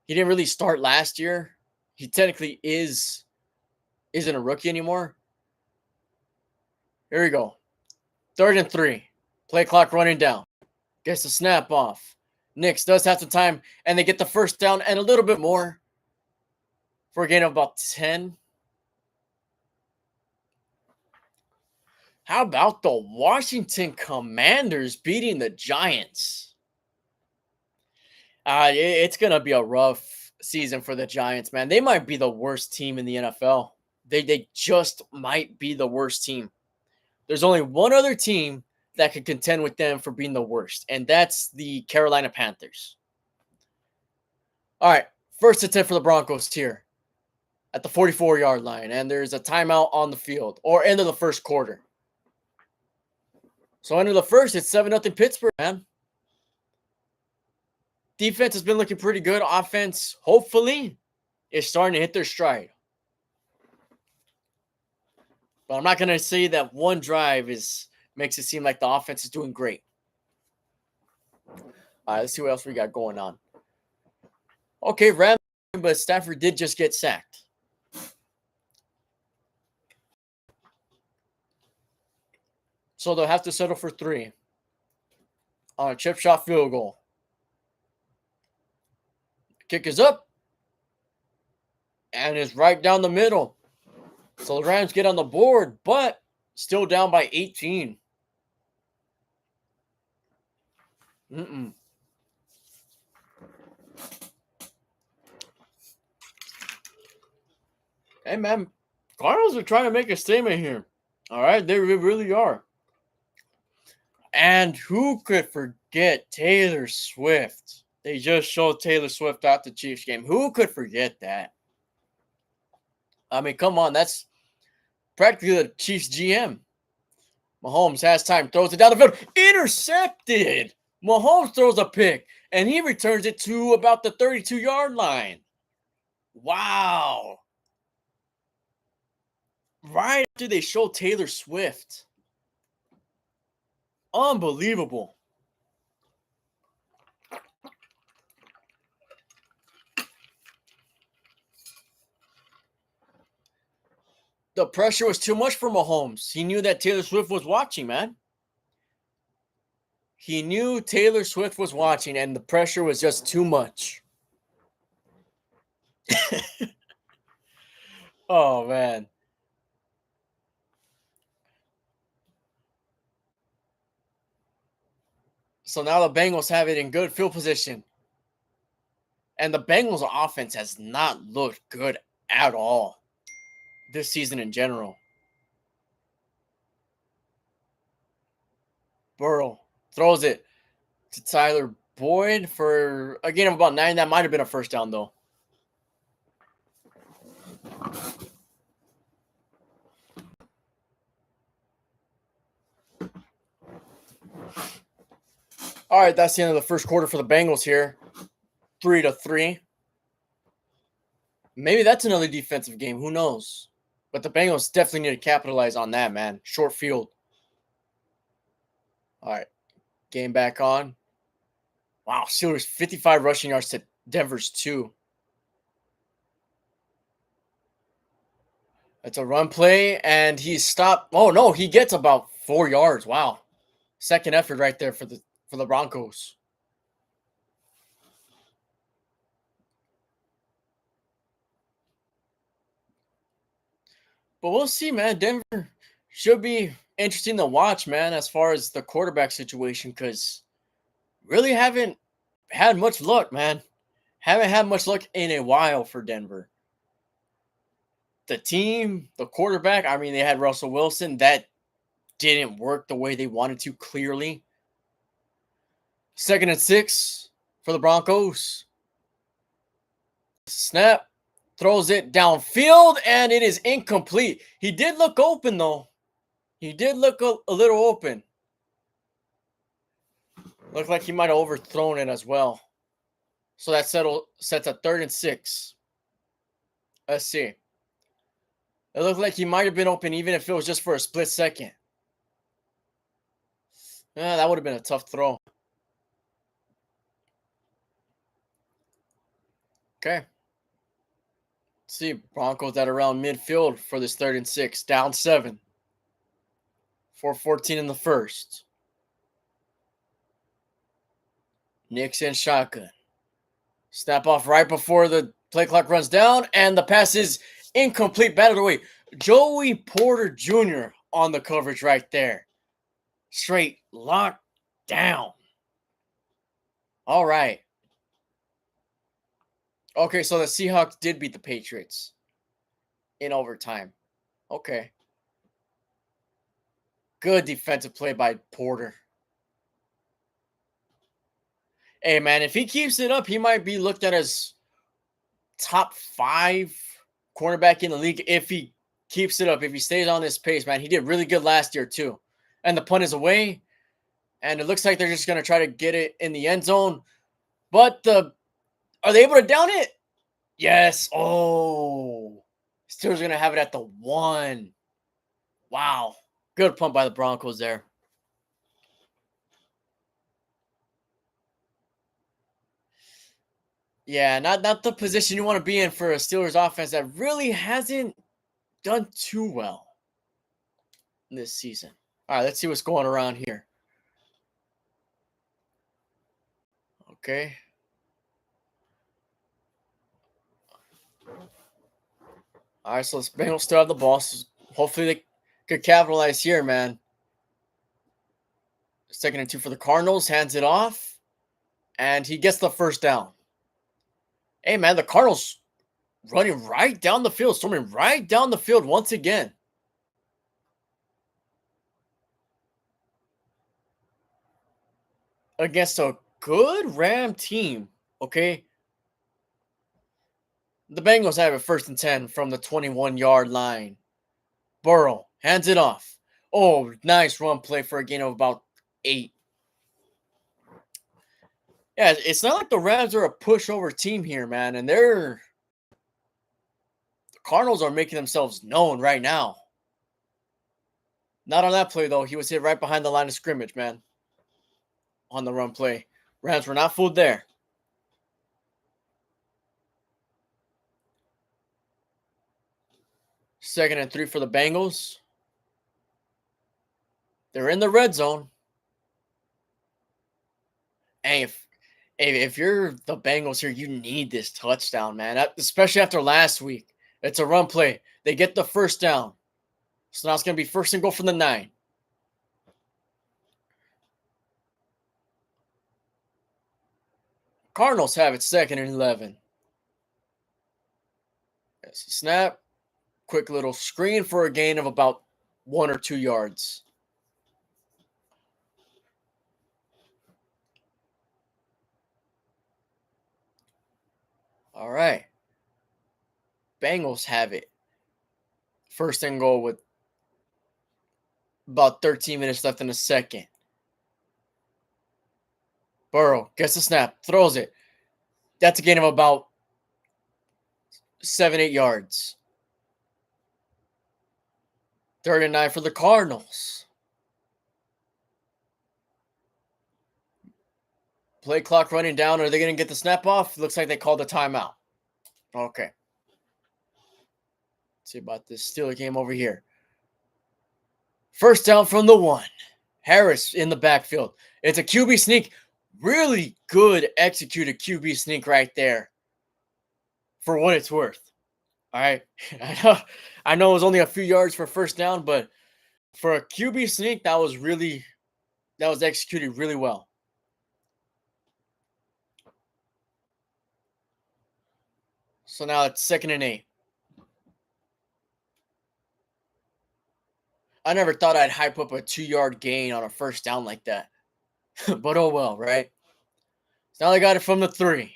didn't really start last year. He technically isn't a rookie anymore. Here we go. 3rd and 3. Play clock running down. Gets the snap off. Knicks does have some time, and they get the first down and a little bit more for a gain of about 10. How about the Washington Commanders beating the Giants? It's going to be a rough season for the Giants, man. They might be the worst team in the NFL. They just might be the worst team. There's only one other team that could contend with them for being the worst, and that's the Carolina Panthers. All right, 1st and 10 for the Broncos here at the 44-yard line, and there's a timeout on the field, or end of the first quarter. So end of the first, it's 7-0 Pittsburgh, man. Defense has been looking pretty good. Offense, hopefully, is starting to hit their stride. But I'm not going to say that one drive makes it seem like the offense is doing great. All right, let's see what else we got going on. Okay, Rams, but Stafford did just get sacked. So they'll have to settle for 3 on a chip shot field goal. Kick is up and is right down the middle. So the Rams get on the board, but still down by 18. Hey, man, Cardinals are trying to make a statement here. All right, they really are. And who could forget Taylor Swift? They just showed Taylor Swift at the Chiefs game. Who could forget that? I mean, come on. That's practically the Chiefs GM. Mahomes has time, throws it down the field. Intercepted. Mahomes throws a pick, and he returns it to about the 32-yard line. Wow. Right after they show Taylor Swift. Unbelievable. The pressure was too much for Mahomes. He knew that Taylor Swift was watching, man. He knew Taylor Swift was watching, and the pressure was just too much. Oh, man. So now the Bengals have it in good field position. And the Bengals' offense has not looked good at all this season in general. Burrow throws it to Tyler Boyd for a gain of about 9. That might have been a first down, though. All right, that's the end of the first quarter for the Bengals here. 3-3. Maybe that's another defensive game. Who knows? But the Bengals definitely need to capitalize on that, man. Short field. All right. Game back on. Wow. Steelers 55 rushing yards to Denver's 2. It's a run play, and he's stopped. Oh, no. He gets about 4 yards. Wow. Second effort right there for the Broncos. But we'll see, man. Denver should be interesting to watch, man, as far as the quarterback situation, because really haven't had much luck, man. Haven't had much luck in a while for Denver. The team, the quarterback, I mean, they had Russell Wilson. That didn't work the way they wanted to, clearly. 2nd and 6 for the Broncos. Snap. Throws it downfield, and it is incomplete. He did look open, though. He did look a little open. Looked like he might have overthrown it as well. So that sets a 3rd and 6. Let's see. It looked like he might have been open even if it was just for a split second. That would have been a tough throw. Okay. Let's see. Broncos at around midfield for this 3rd and 6. Down 7. 4:14 in the first. Nixon shotgun. Snap off right before the play clock runs down, and the pass is incomplete. Batted away. Joey Porter Jr. on the coverage right there. Straight locked down. All right. Okay, so the Seahawks did beat the Patriots in overtime. Okay. Good defensive play by Porter. Hey, man, if he keeps it up, he might be looked at as top 5 cornerback in the league if he keeps it up, if he stays on this pace, man. He did really good last year, too. And the punt is away, and it looks like they're just going to try to get it in the end zone. But are they able to down it? Yes. Oh. Steelers going to have it at the 1. Wow. Good punt by the Broncos there. Yeah, not the position you want to be in for a Steelers offense that really hasn't done too well this season. All right, let's see what's going around here. Okay. All right, so the Bengals still have the ball. So hopefully they could capitalize here, man. 2nd and 2 for the Cardinals. Hands it off. And he gets the first down. Hey, man, the Cardinals running right down the field. Storming right down the field once again. Against a good Ram team. Okay. The Bengals have it 1st and 10 from the 21-yard line. Burrow hands it off. Oh, nice run play for a gain of about 8. Yeah, it's not like the Rams are a pushover team here, man. And the Cardinals are making themselves known right now. Not on that play, though. He was hit right behind the line of scrimmage, man. On the run play. Rams were not fooled there. 2nd and 3 for the Bengals. They're in the red zone. And if you're the Bengals here, you need this touchdown, man. Especially after last week. It's a run play. They get the first down. So now it's going to be 1st and goal from the 9. Cardinals have it 2nd and 11. Snap. Quick little screen for a gain of about 1 or 2 yards. All right. Bengals have it. 1st and goal with about 13 minutes left in the second. Burrow gets the snap, throws it. That's a gain of about 7-8 yards. 3rd and 9 for the Cardinals. Play clock running down. Are they going to get the snap off? Looks like they called a timeout. Okay. Let's see about this Steeler game over here. 1st down from the 1. Harris in the backfield. It's a QB sneak. Really good executed QB sneak right there. For what it's worth. All right. I know it was only a few yards for 1st down, but for a QB sneak, that was executed really well. So now it's 2nd and 8. I never thought I'd hype up a 2-yard gain on a 1st down like that. But oh well, right? So now they got it from the 3.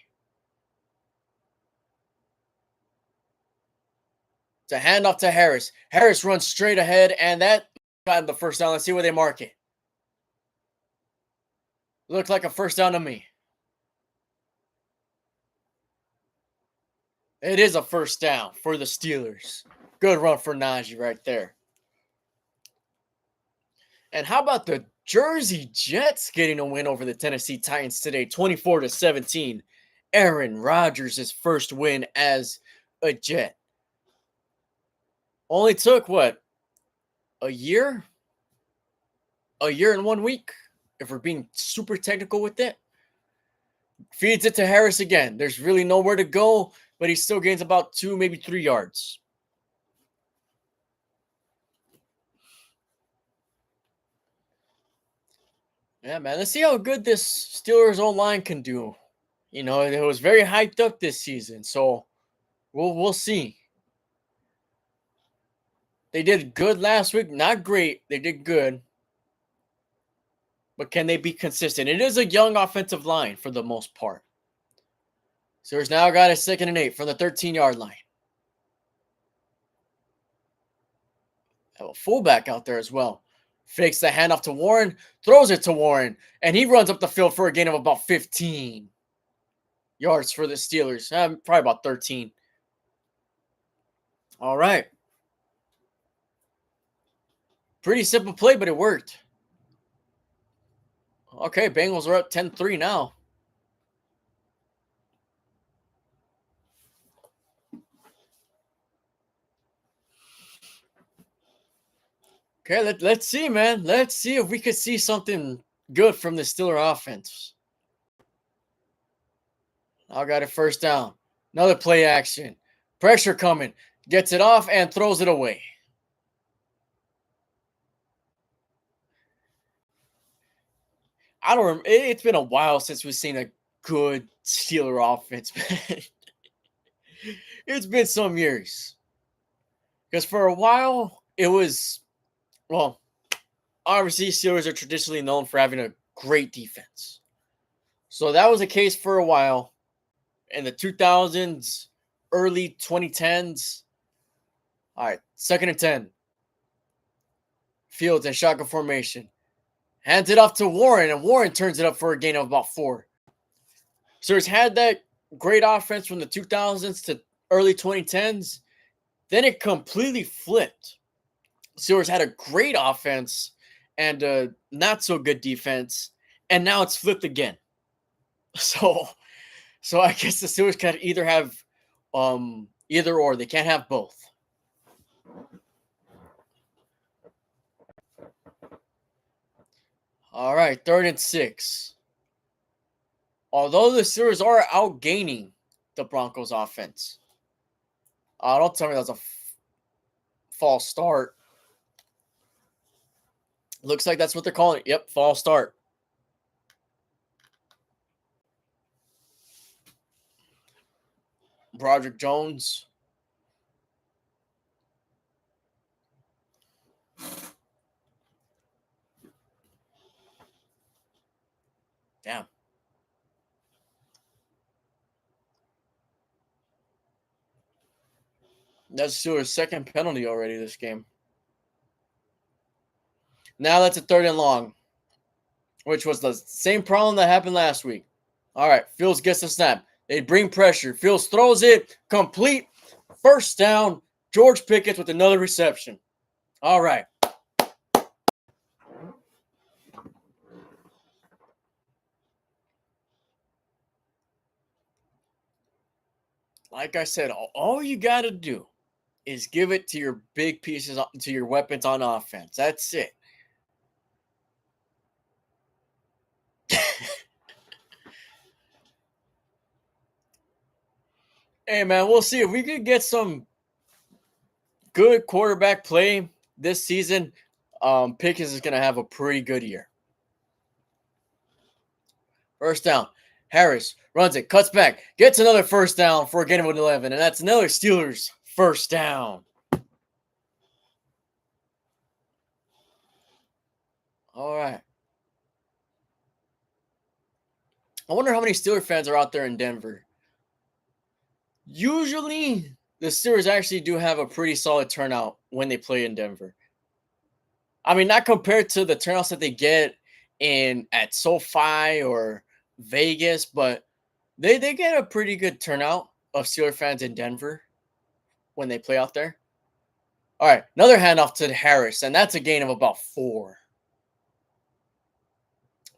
It's a handoff to Harris. Harris runs straight ahead, and that got the 1st down. Let's see where they mark it. Looked like a 1st down to me. It is a 1st down for the Steelers. Good run for Najee right there. And how about the Jersey Jets getting a win over the Tennessee Titans today, 24-17. Aaron Rodgers' first win as a Jet. Only took, what, a year? A year and 1 week, if we're being super technical with it. Feeds it to Harris again. There's really nowhere to go, but he still gains about 2, maybe 3 yards. Yeah, man. Let's see how good this Steelers O-line can do. You know, it was very hyped up this season, so we'll see. They did good last week. Not great. They did good. But can they be consistent? It is a young offensive line for the most part. Steelers now got a 2nd and 8 from the 13-yard line. Have a fullback out there as well. Fakes the handoff to Warren, throws it to Warren, and he runs up the field for a gain of about 15 yards for the Steelers. Probably about 13. All right. Pretty simple play, but it worked. Okay, Bengals are up 10-3 now. Okay, let's see, man. Let's see if we could see something good from the Steeler offense. I got it 1st down. Another play action. Pressure coming. Gets it off and throws it away. I don't remember. It's been a while since we've seen a good Steeler offense, man. It's been some years. Because for a while, it was, well, obviously Steelers are traditionally known for having a great defense. So that was the case for a while. In the 2000s, early 2010s. All right, 2nd and 10. Fields in shotgun formation. Hands it off to Warren, and Warren turns it up for a gain of about 4. So he's had that great offense from the 2000s to early 2010s. Then it completely flipped. Steelers had a great offense and a not so good defense, and now it's flipped again. So I guess the Steelers can either have either or. They can't have both. All right, 3rd and 6. Although the Steelers are outgaining the Broncos offense. Don't tell me that's a false start. Looks like that's what they're calling it. Yep, false start. Broderick Jones. Damn. That's Steelers' 2nd penalty already this game. Now that's a 3rd and long, which was the same problem that happened last week. All right, Fields gets the snap. They bring pressure. Fields throws it complete. First down, George Pickens with another reception. All right. Like I said, all you got to do is give it to your big pieces, to your weapons on offense. That's it. Hey, man, we'll see if we could get some good quarterback play this season. Pickens is going to have a pretty good year. First down. Harris runs it, cuts back, gets another first down for a gain of 11, and that's another Steelers first down. All right. I wonder how many Steelers fans are out there in Denver. Usually, the Steelers actually do have a pretty solid turnout when they play in Denver. I mean, not compared to the turnouts that they get at SoFi or Vegas, but they get a pretty good turnout of Steelers fans in Denver when they play out there. All right, another handoff to Harris, and that's a gain of about 4.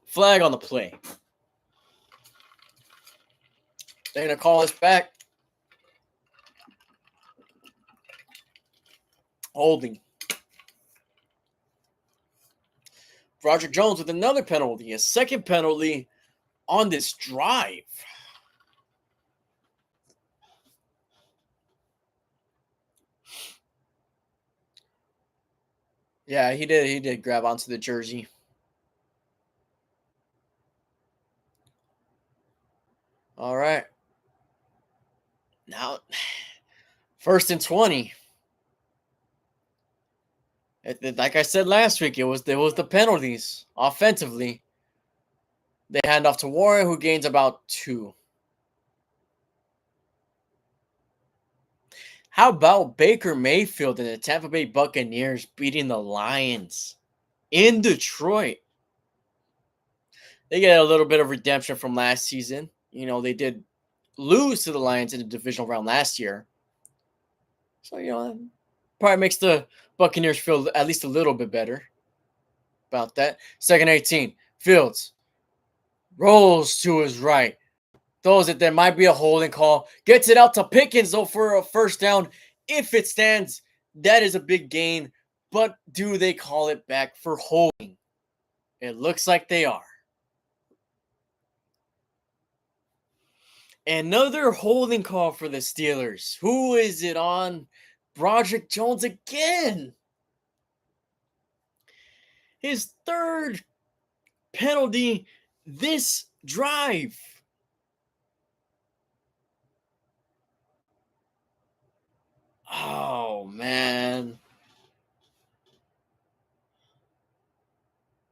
Flag on the play. They're going to call us back. Holding. Roger Jones with another penalty, a second penalty on this drive. Yeah, he did. He did grab onto the jersey. All right. Now, 1st and 20. Like I said last week, it was the penalties offensively. They hand off to Warren, who gains about 2. How about Baker Mayfield and the Tampa Bay Buccaneers beating the Lions in Detroit? They get a little bit of redemption from last season. You know, they did lose to the Lions in the divisional round last year. So, you know, probably makes the Buccaneers feel at least a little bit better about that. 2nd 18. Fields rolls to his right. Throws it. There might be a holding call. Gets it out to Pickens, though, for a first down. If it stands, that is a big gain. But do they call it back for holding? It looks like they are. Another holding call for the Steelers. Who is it on? Broderick Jones again. His 3rd penalty this drive. Oh, man.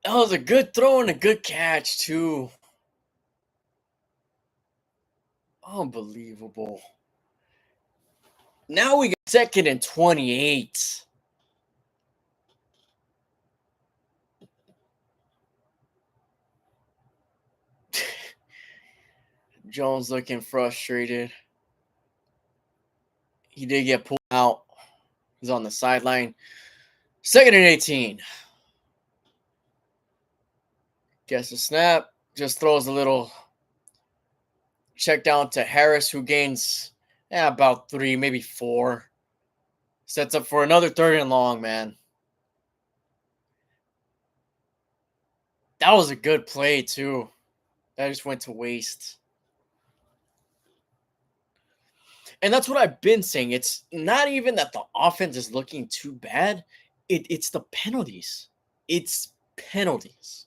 That was a good throw and a good catch, too. Unbelievable. Now we got 2nd and 28. Jones looking frustrated. He did get pulled out. He's on the sideline. 2nd and 18. Gets a snap. Just throws a little check down to Harris, who gains about 3, maybe 4. Sets up for another 3rd and long, man. That was a good play, too. That just went to waste. And that's what I've been saying. It's not even that the offense is looking too bad. It's the penalties. It's penalties.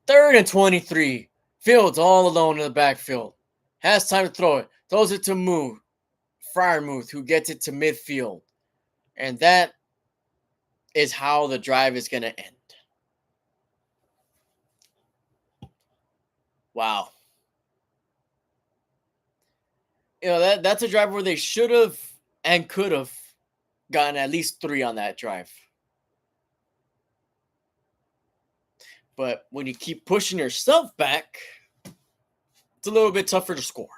3rd and 23. Fields all alone in the backfield. Has time to throw it. Throws it to Freiermuth, who gets it to midfield. And that is how the drive is going to end. Wow. You know, that's a drive where they should have and could have gotten at least 3 on that drive. But when you keep pushing yourself back, it's a little bit tougher to score.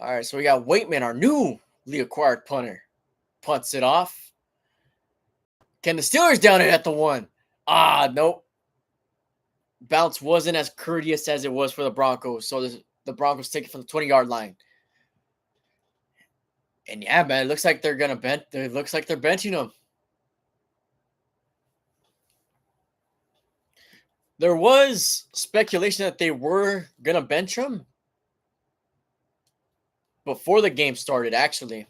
All right, so we got Waitman, our newly acquired punter. Punts it off. Can the Steelers down it at the 1? Nope. Bounce wasn't as courteous as it was for the Broncos. So the Broncos take it from the 20-yard line. And yeah, man, it looks like they're gonna bench. It looks like they're benching him. There was speculation that they were gonna bench him before the game started, actually.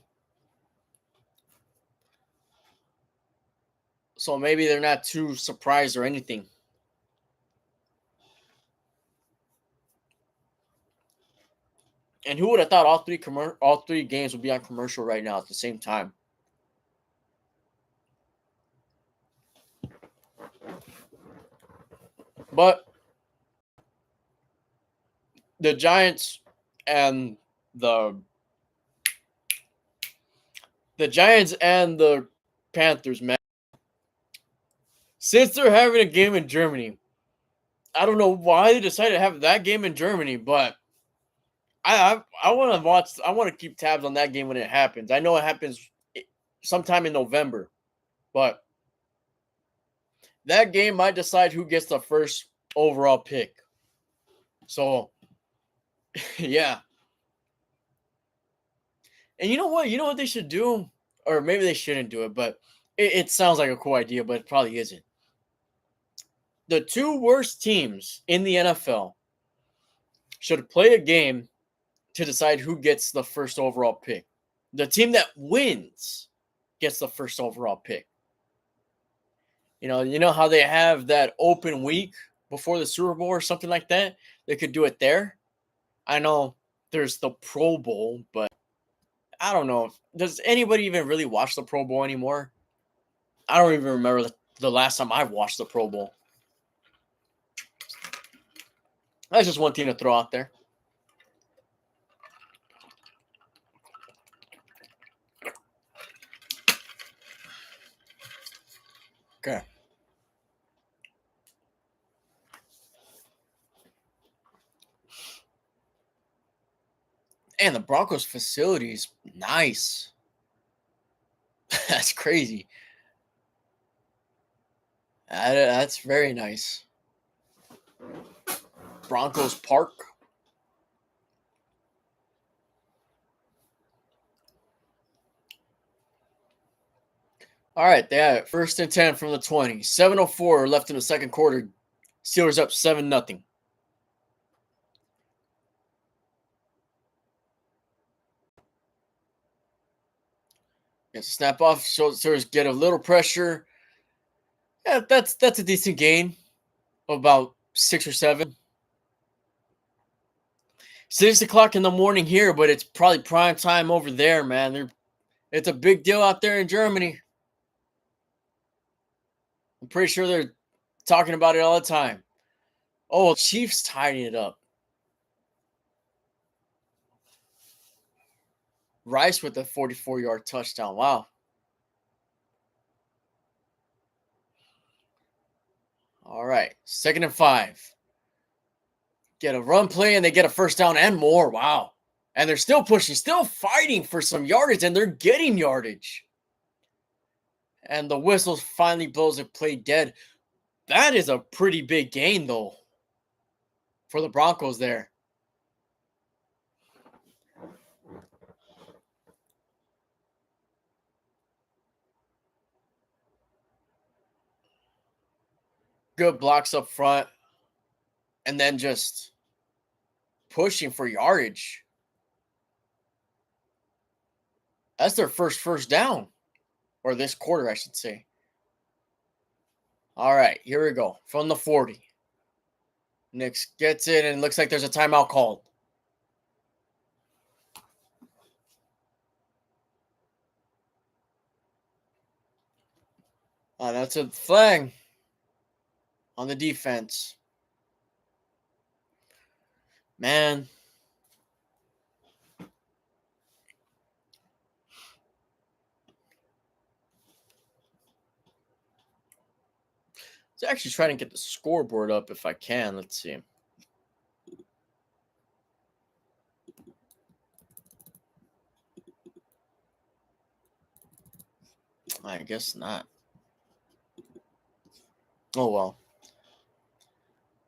So maybe they're not too surprised or anything. And who would have thought all three games would be on commercial right now at the same time? But the Giants and the Giants and the Panthers, man. Since they're having a game in Germany, I don't know why they decided to have that game in Germany, but I want to watch. I want to keep tabs on that game when it happens. I know it happens sometime in November, but that game might decide who gets the first overall pick. So, yeah. And you know what? You know what they should do? Or maybe they shouldn't do it, but it sounds like a cool idea, but it probably isn't. The two worst teams in the NFL should play a game to decide who gets the first overall pick. The team that wins gets the first overall pick. You know how they have that open week before the Super Bowl or something like that? They could do it there. I know there's the Pro Bowl, but I don't know. Does anybody even really watch the Pro Bowl anymore? I don't even remember the last time I watched the Pro Bowl. That's just one thing to throw out there. Okay. And the Broncos facilities, nice. That's crazy. That's very nice. Broncos Park. All right, they have it. 1st and 10 from the 20. 7:04 left in the second quarter. Steelers up 7-0. Gets a snap off. So Steelers get a little pressure. Yeah, that's a decent gain. About 6 or 7. 6 o'clock in the morning here, but it's probably prime time over there, man. It's a big deal out there in Germany. I'm pretty sure they're talking about it all the time. Oh, Chiefs tying it up. Rice with a 44-yard touchdown. Wow. All right. 2nd and 5. Get a run play and they get a first down and more. Wow. And they're still pushing, still fighting for some yardage, and they're getting yardage. And the whistle finally blows the play dead. That is a pretty big gain, though, for the Broncos there. Good blocks up front. And then just pushing for yardage. That's their first down. Or this quarter, I should say. All right, here we go. From the 40. Nix gets it, and it looks like there's a timeout called. That's a flag on the defense. Man. Let's actually try to get the scoreboard up if I can. Let's see. I guess not. Oh, well.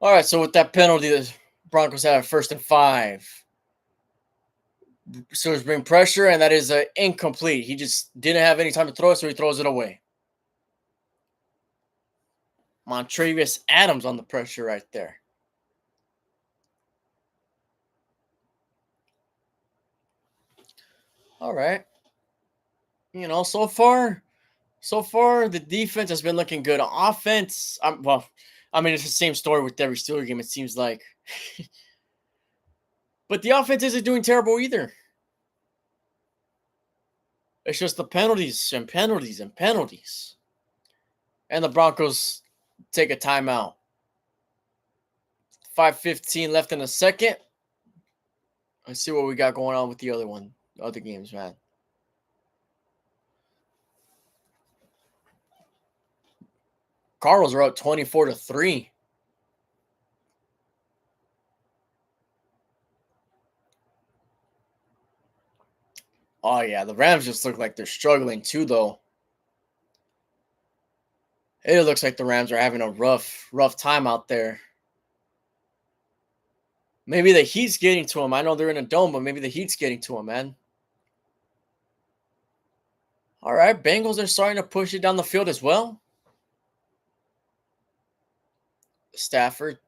All right, so with that penalty, the Broncos have 1st and 5. Steelers bring pressure, and that is incomplete. He just didn't have any time to throw it, so he throws it away. Montravius Adams on the pressure right there. All right. So far the defense has been looking good. Offense, it's the same story with every Steeler game, it seems like. But the offense isn't doing terrible either. It's just the penalties and penalties and penalties. And the Broncos take a timeout. 5:15 left in the second. Let's see what we got going on with the other games, man. Cardinals are up 24-3. Oh yeah, the Rams just look like they're struggling too, though. It looks like the Rams are having a rough time out there. Maybe the heat's getting to them. I know they're in a dome, but maybe the heat's getting to them, man. All right, Bengals are starting to push it down the field as well. Stafford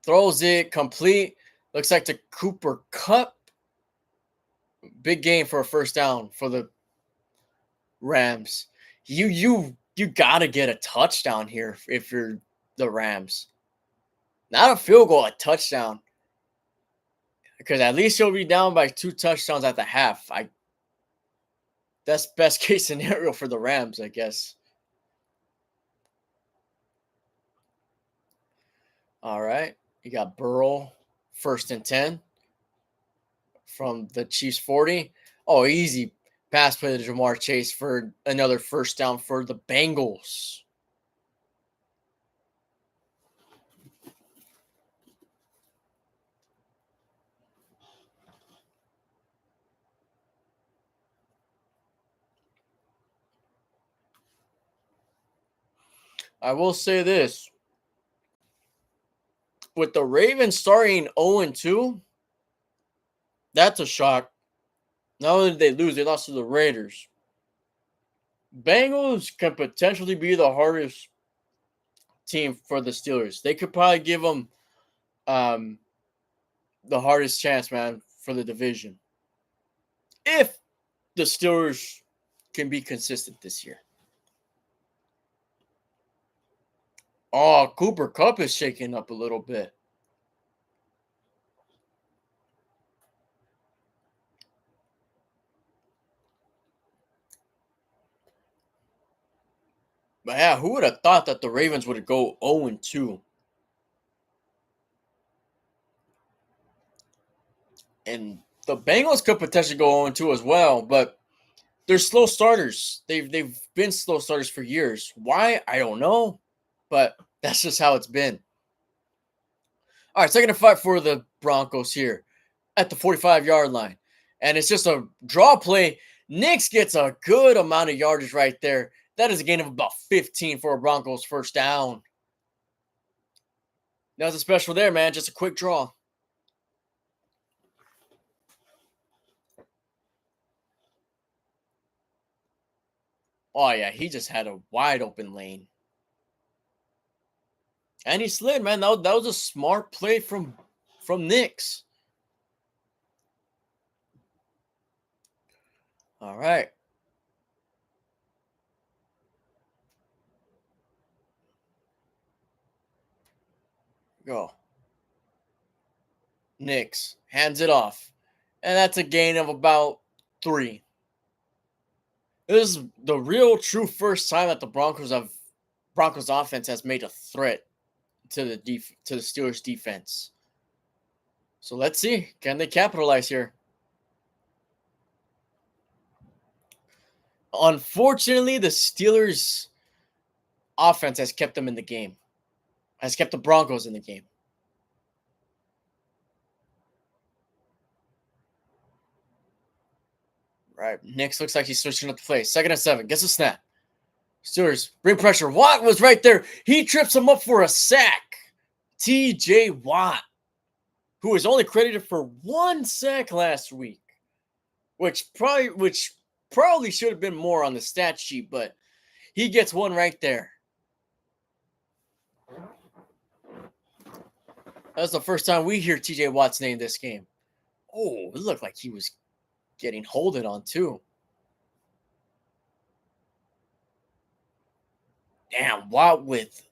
throws it complete. Looks like to Cooper Kupp. Big game for a first down for the Rams. You gotta get a touchdown here if you're the Rams. Not a field goal, a touchdown. Because at least you'll be down by 2 touchdowns at the half. That's best case scenario for the Rams, I guess. All right. You got Burrow, 1st and 10 from the Chiefs 40. Oh, easy pass play to Jamar Chase for another first down for the Bengals. I will say this. With the Ravens starting 0-2, that's a shock. Not only did they lose, they lost to the Raiders. Bengals can potentially be the hardest team for the Steelers. They could probably give them the hardest chance, man, for the division. If the Steelers can be consistent this year. Oh, Cooper Kupp is shaking up a little bit. But yeah, who would have thought that the Ravens would go 0-2? And the Bengals could potentially go 0-2 as well, but they're slow starters. They've been slow starters for years. Why? I don't know, but that's just how it's been. All right, second and 5 for the Broncos here at the 45-yard line. And it's just a draw play. Nix gets a good amount of yardage right there. That is a gain of about 15 for a Broncos first down. That was a special there, man. Just a quick draw. Oh, yeah, he just had a wide open lane. And he slid, man. That was a smart play from Nix. All right. Go. Nix hands it off. And that's a gain of about 3. This is the real true first time that the Broncos offense has made a threat to the Steelers defense. So let's see, can they capitalize here? Unfortunately, the Steelers offense has kept them in the game. Has kept the Broncos in the game. Right. Nix looks like he's switching up the play. 2nd and 7. Gets a snap. Steelers bring pressure. Watt was right there. He trips him up for a sack. TJ Watt, who was only credited for 1 sack last week, which probably should have been more on the stat sheet, but he gets one right there. That's the first time we hear TJ Watt's name this game. Oh, it looked like he was getting holded on too. Damn, Watt with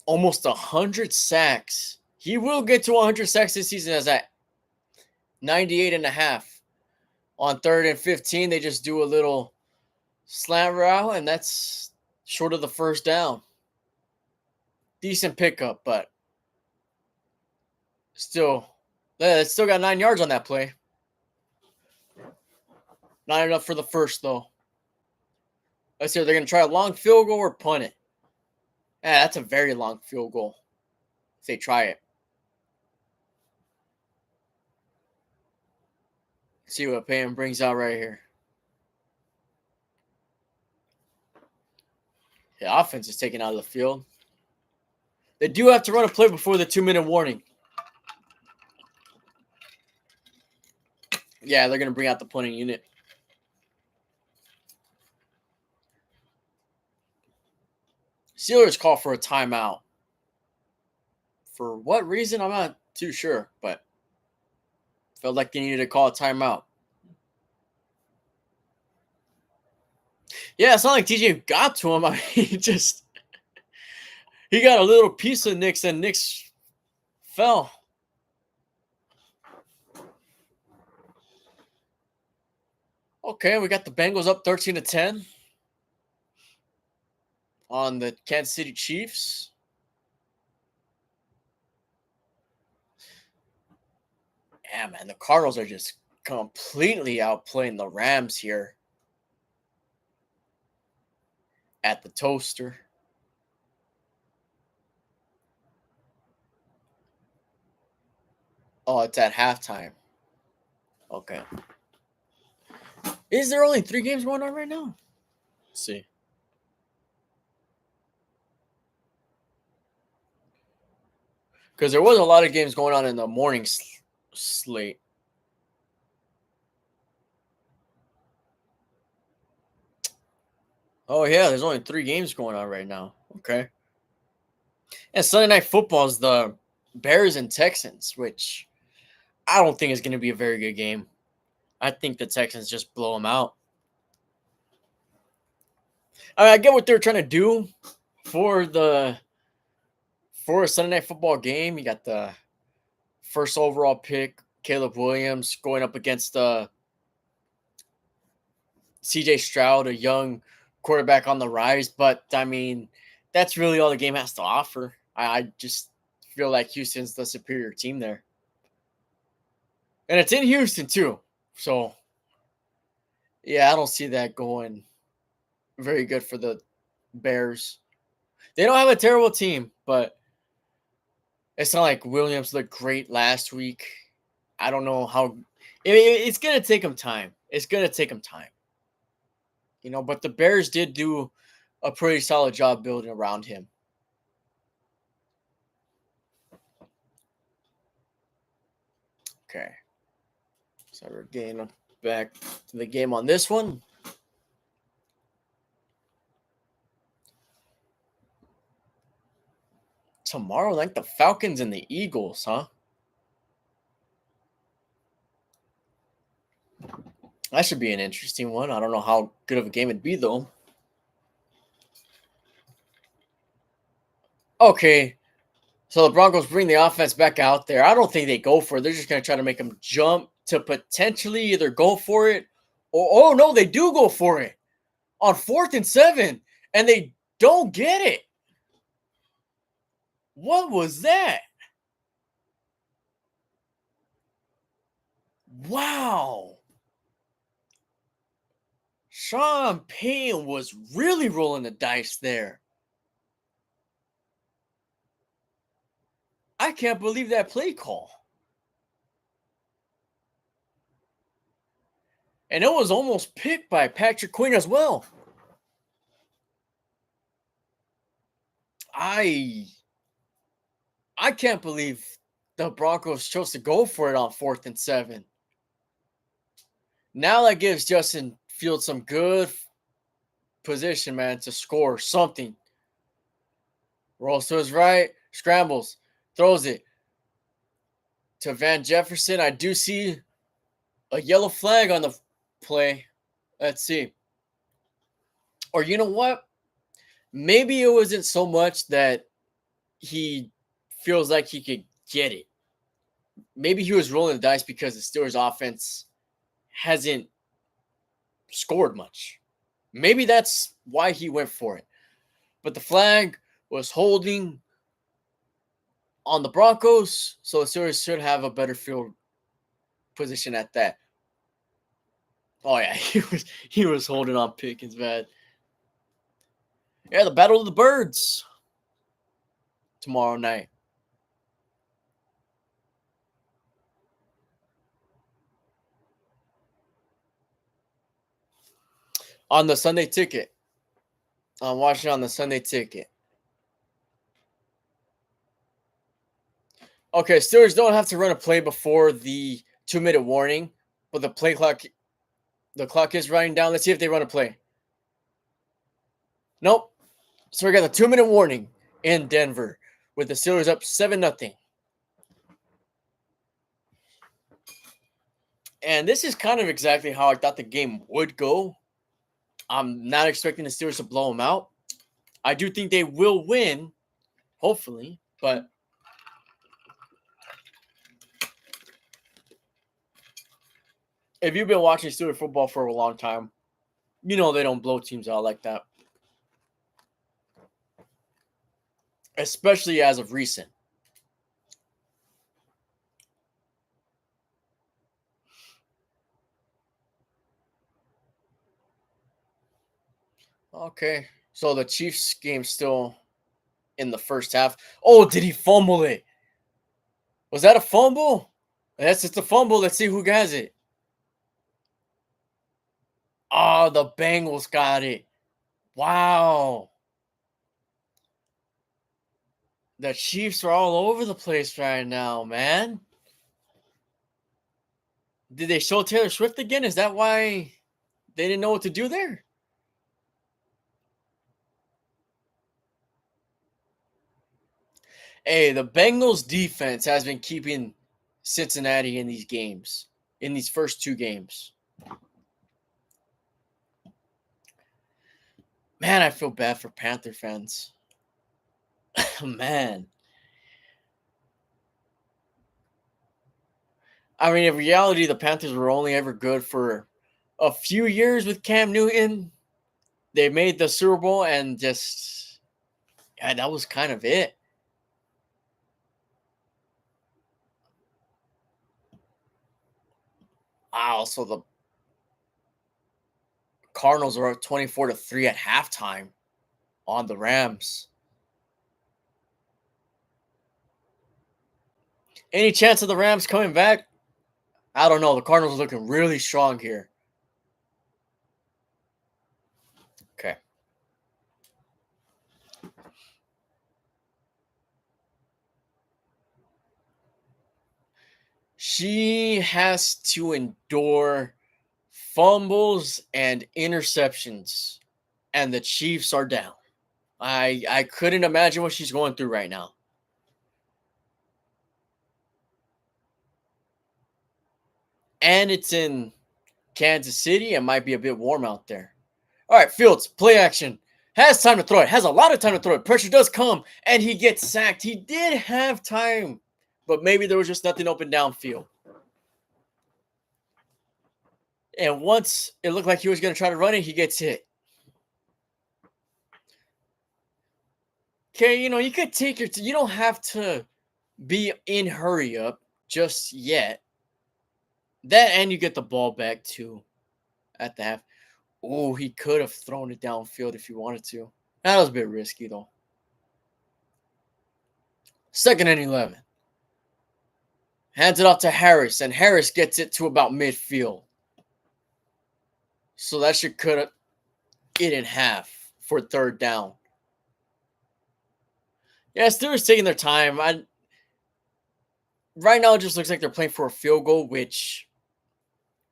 almost 100 sacks. He will get to 100 sacks this season as at 98 and a half. On 3rd and 15, they just do a little slant route, and that's short of the first down. Decent pickup, but still got 9 yards on that play. Not enough for the first, though. Let's see if they're going to try a long field goal or punt it. Yeah, that's a very long field goal. If they try it. Let's see what Payne brings out right here. The offense is taken out of the field. They do have to run a play before the 2-minute warning. Yeah, they're going to bring out the punting unit. Steelers call for a timeout. For what reason? I'm not too sure, but felt like they needed to call a timeout. Yeah, it's not like TJ got to him. I mean, he got a little piece of Knicks, and Knicks fell. Okay, we got the Bengals up 13-10 on the Kansas City Chiefs. Yeah, man, the Cardinals are just completely outplaying the Rams here at the toaster. Oh, it's at halftime. Okay. Is there only 3 games going on right now? Let's see. Because there was a lot of games going on in the morning slate. Oh, yeah, there's only 3 games going on right now. Okay. And Sunday Night Football is the Bears and Texans, which I don't think is going to be a very good game. I think the Texans just blow them out. I get what they're trying to do for a Sunday Night Football game. You got the first overall pick, Caleb Williams, going up against CJ Stroud, a young quarterback on the rise. But, I mean, that's really all the game has to offer. I just feel like Houston's the superior team there. And it's in Houston, too. So, yeah, I don't see that going very good for the Bears. They don't have a terrible team, but it's not like Williams looked great last week. I don't know how. It's going to take him time. It's going to take him time. But the Bears did do a pretty solid job building around him. Okay. So we're getting back to the game on this one. Tomorrow night, the Falcons and the Eagles, huh? That should be an interesting one. I don't know how good of a game it'd be, though. Okay. So the Broncos bring the offense back out there. I don't think they go for it. They're just going to try to make them jump to potentially either go for it or, oh, no, they do go for it on 4th and 7, and they don't get it. What was that? Wow. Sean Payne was really rolling the dice there. I can't believe that play call. And it was almost picked by Patrick Queen as well. I can't believe the Broncos chose to go for it on 4th and 7. Now that gives Justin Fields some good position, man, to score something. Rolls to his right, scrambles, throws it to Van Jefferson. I do see a yellow flag on the play. Let's see. Or you know what? Maybe it wasn't so much that he feels like he could get it. Maybe he was rolling the dice because the Steelers offense hasn't scored much. Maybe that's why he went for it. But the flag was holding on the Broncos, so the Steelers should have a better field position at that. Oh yeah, he was holding on Pickens, man. Yeah, the Battle of the Birds tomorrow night. On the Sunday ticket. I'm watching on the Sunday ticket. Okay, Steelers don't have to run a play before the 2-minute warning, but the clock is running down. Let's see if they run a play. Nope. So we got the 2-minute warning in Denver with the Steelers up 7-0. And this is kind of exactly how I thought the game would go. I'm not expecting the Steelers to blow them out. I do think they will win, hopefully, but if you've been watching Steelers football for a long time, you know they don't blow teams out like that. Especially as of recent. Okay. So the Chiefs game still in the first half. Oh, did he fumble it? Was that a fumble? Yes, it's a fumble. Let's see who has it. Oh, the Bengals got it. Wow. The Chiefs are all over the place right now, man. Did they show Taylor Swift again? Is that why they didn't know what to do there? Hey, the Bengals defense has been keeping Cincinnati in these games, in these first 2 games. Man, I feel bad for Panther fans. Man. I mean, in reality, the Panthers were only ever good for a few years with Cam Newton. They made the Super Bowl and just, yeah, that was kind of it. Wow, so the Cardinals are up 24-3 at halftime on the Rams. Any chance of the Rams coming back? I don't know. The Cardinals are looking really strong here. Okay. She has to endure fumbles and interceptions, and the Chiefs are down. I couldn't imagine what she's going through right now. And it's in Kansas City. It might be a bit warm out there. All right, Fields, play action. Has time to throw it. Has a lot of time to throw it. Pressure does come, and he gets sacked. He did have time, but maybe there was just nothing open downfield. And once it looked like he was going to try to run it, he gets hit. Okay, you could take you don't have to be in hurry up just yet. That, and you get the ball back too at the half. Oh, he could have thrown it downfield if he wanted to. That was a bit risky though. 2nd and 11. Hands it off to Harris, and Harris gets it to about midfield. So that should cut it in half for 3rd down. Yeah, Steelers taking their time. Right now, it just looks like they're playing for a field goal, which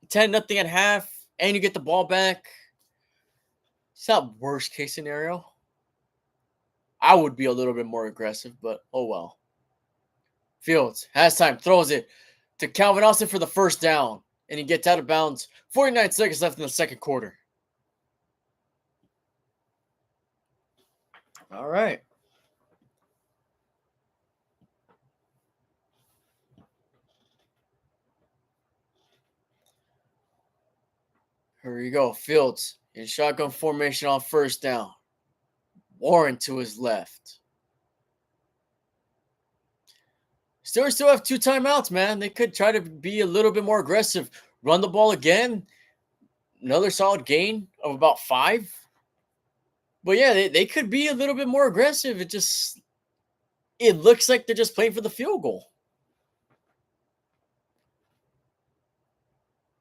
10-0 at half, and you get the ball back. It's not worst case scenario. I would be a little bit more aggressive, but oh well. Fields has time, throws it to Calvin Austin for the first down, and he gets out of bounds. 49 seconds left in the second quarter. All right. Here we go. Fields in shotgun formation on first down. Warren to his left. Steelers still have 2 timeouts, man. They could try to be a little bit more aggressive. Run the ball again. Another solid gain of about 5. But yeah, they could be a little bit more aggressive. It looks like they're just playing for the field goal.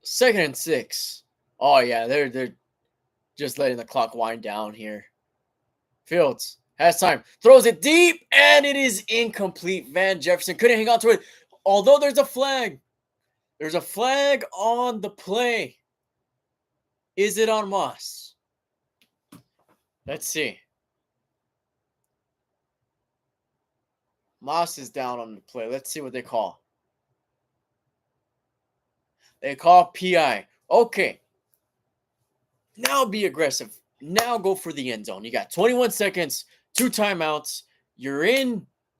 2nd and 6. Oh yeah, they're just letting the clock wind down here. Fields has time, throws it deep, and it is incomplete. Van Jefferson couldn't hang on to it. Although there's a flag. There's a flag on the play. Is it on Moss? Let's see. Moss is down on the play. Let's see what they call. They call PI. Okay. Now be aggressive. Now go for the end zone. You got 21 seconds, 2 timeouts. You're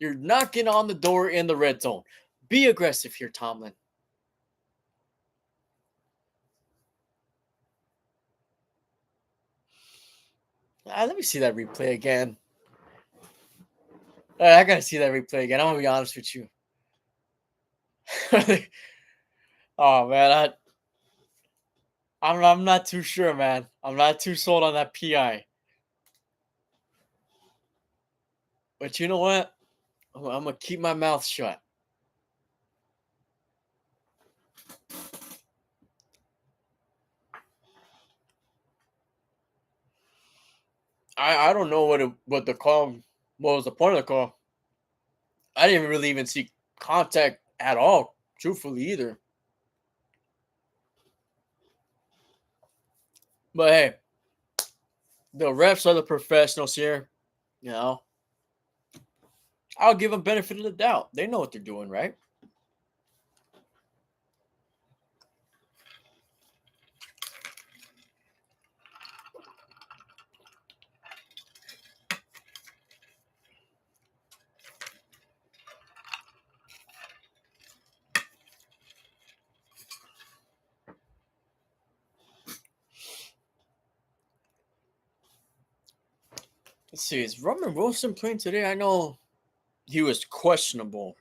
knocking on the door in the red zone. Be aggressive here, Tomlin. Let me see that replay again. I gotta see that replay again. I'm gonna be honest with you. Oh man, I'm not too sure, man. I'm not too sold on that PI. But you know what? I'm gonna keep my mouth shut. I don't know what the call. What was the point of the call? I didn't really even see contact at all, truthfully either. But hey, the refs are the professionals here. You know, I'll give them benefit of the doubt. They know what they're doing, right? Let's see. Is Roman Wilson playing today? I know he was questionable.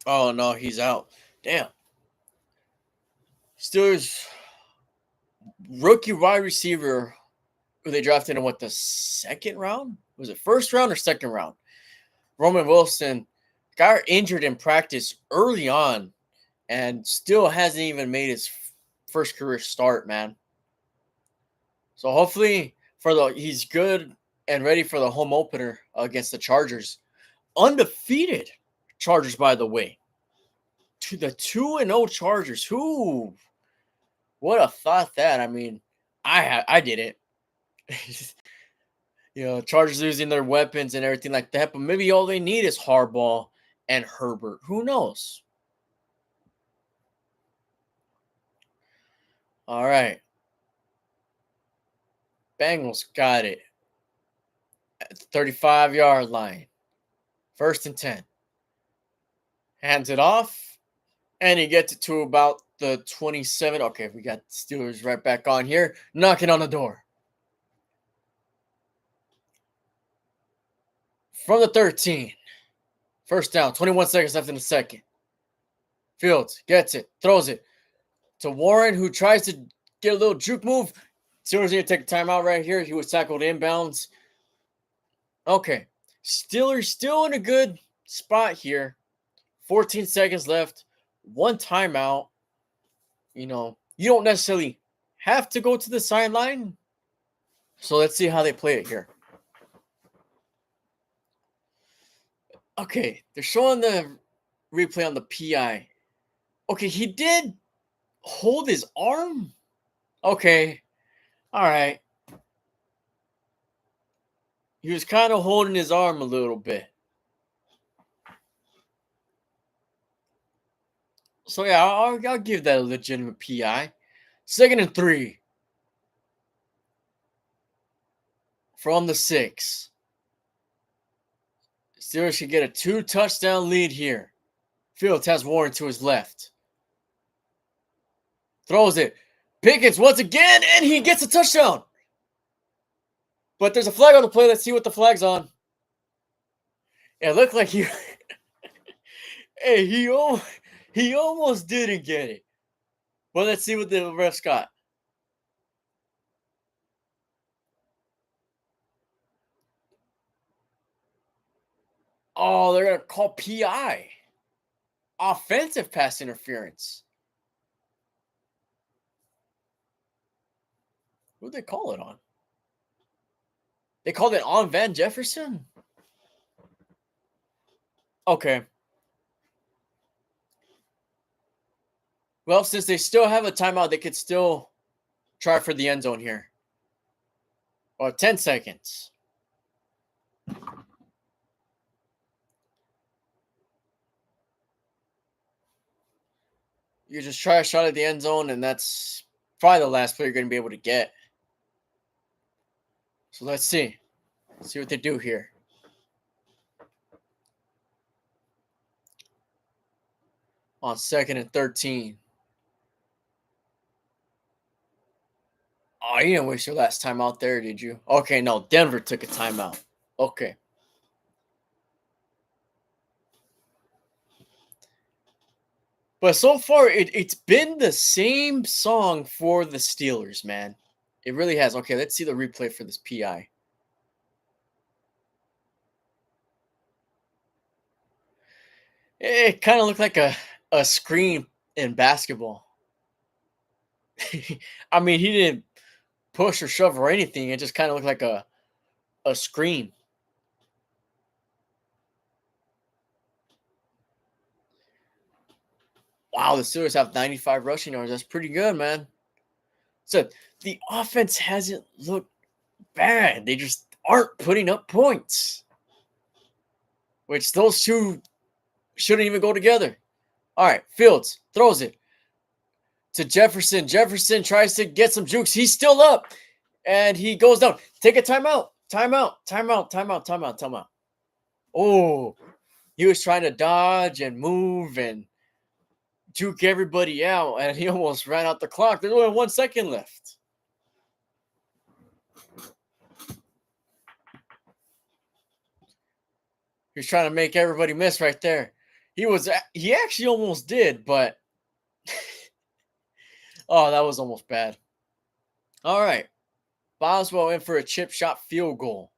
Oh no, he's out. Damn. Steelers rookie wide receiver who they drafted in what, the second round? Was it first round or second round? Roman Wilson got injured in practice early on and still hasn't even made his first career start, man. So hopefully he's good and ready for the home opener against the Chargers. Undefeated Chargers, by the way. To the 2-0 Chargers. Who would have thought that? I mean, I didn't. Chargers losing their weapons and everything like that, but maybe all they need is Harbaugh and Herbert. Who knows? All right. Bengals got it at the 35-yard line. 1st and 10. Hands it off, and he gets it to about the 27. Okay, we got Steelers right back on here, knocking on the door. From the 13. 1st down, 21 seconds left in the second. Fields gets it, throws it to Warren, who tries to get a little juke move. Steelers need to take a timeout right here. He was tackled inbounds. Okay. Steelers still in a good spot here. 14 seconds left. 1 timeout. You don't necessarily have to go to the sideline. So let's see how they play it here. Okay, they're showing the replay on the PI. Okay, he did hold his arm. Okay, all right. He was kind of holding his arm a little bit. So yeah, I'll give that a legitimate PI. 2nd and 3 from the 6. Steelers should get a 2-touchdown lead here. Fields has Warren to his left. Throws it. Pickens once again, and he gets a touchdown. But there's a flag on the play. Let's see what the flag's on. It looked like he... hey, he almost didn't get it. But let's see what the refs got. Oh, they're going to call PI. Offensive pass interference. Who'd they call it on? They called it on Van Jefferson? Okay. Well, since they still have a timeout, they could still try for the end zone here. Or 10 seconds. You just try a shot at the end zone, and that's probably the last play you're going to be able to get. So let's see. Let's see what they do here. On 2nd and 13. Oh, you didn't waste your last time out there, did you? Okay, no. Denver took a timeout. Okay. But so far, it's been the same song for the Steelers, man. It really has. Okay, let's see the replay for this PI. It kind of looked like a screen in basketball. I mean, he didn't push or shove or anything. It just kind of looked like a screen. Wow, the Steelers have 95 rushing yards. That's pretty good, man. So the offense hasn't looked bad. They just aren't putting up points. Which those two shouldn't even go together. All right, Fields throws it to Jefferson. Jefferson tries to get some jukes. He's still up. And he goes down. Take a timeout. Timeout. Oh, he was trying to dodge and move and juke everybody out, and he almost ran out the clock. There's only 1 second left. He was trying to make everybody miss right there. He actually almost did, but oh, that was almost bad. All right. Boswell in for a chip shot field goal.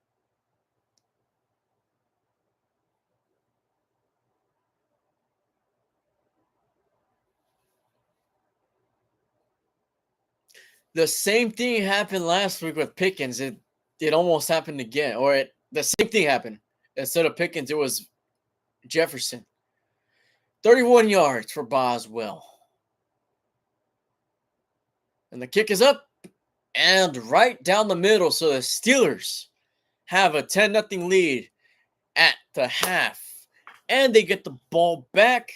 The same thing happened last week with Pickens. It almost happened again. The same thing happened. Instead of Pickens, it was Jefferson. 31 yards for Boswell. And the kick is up and right down the middle. So the Steelers have a 10-0 lead at the half. And they get the ball back.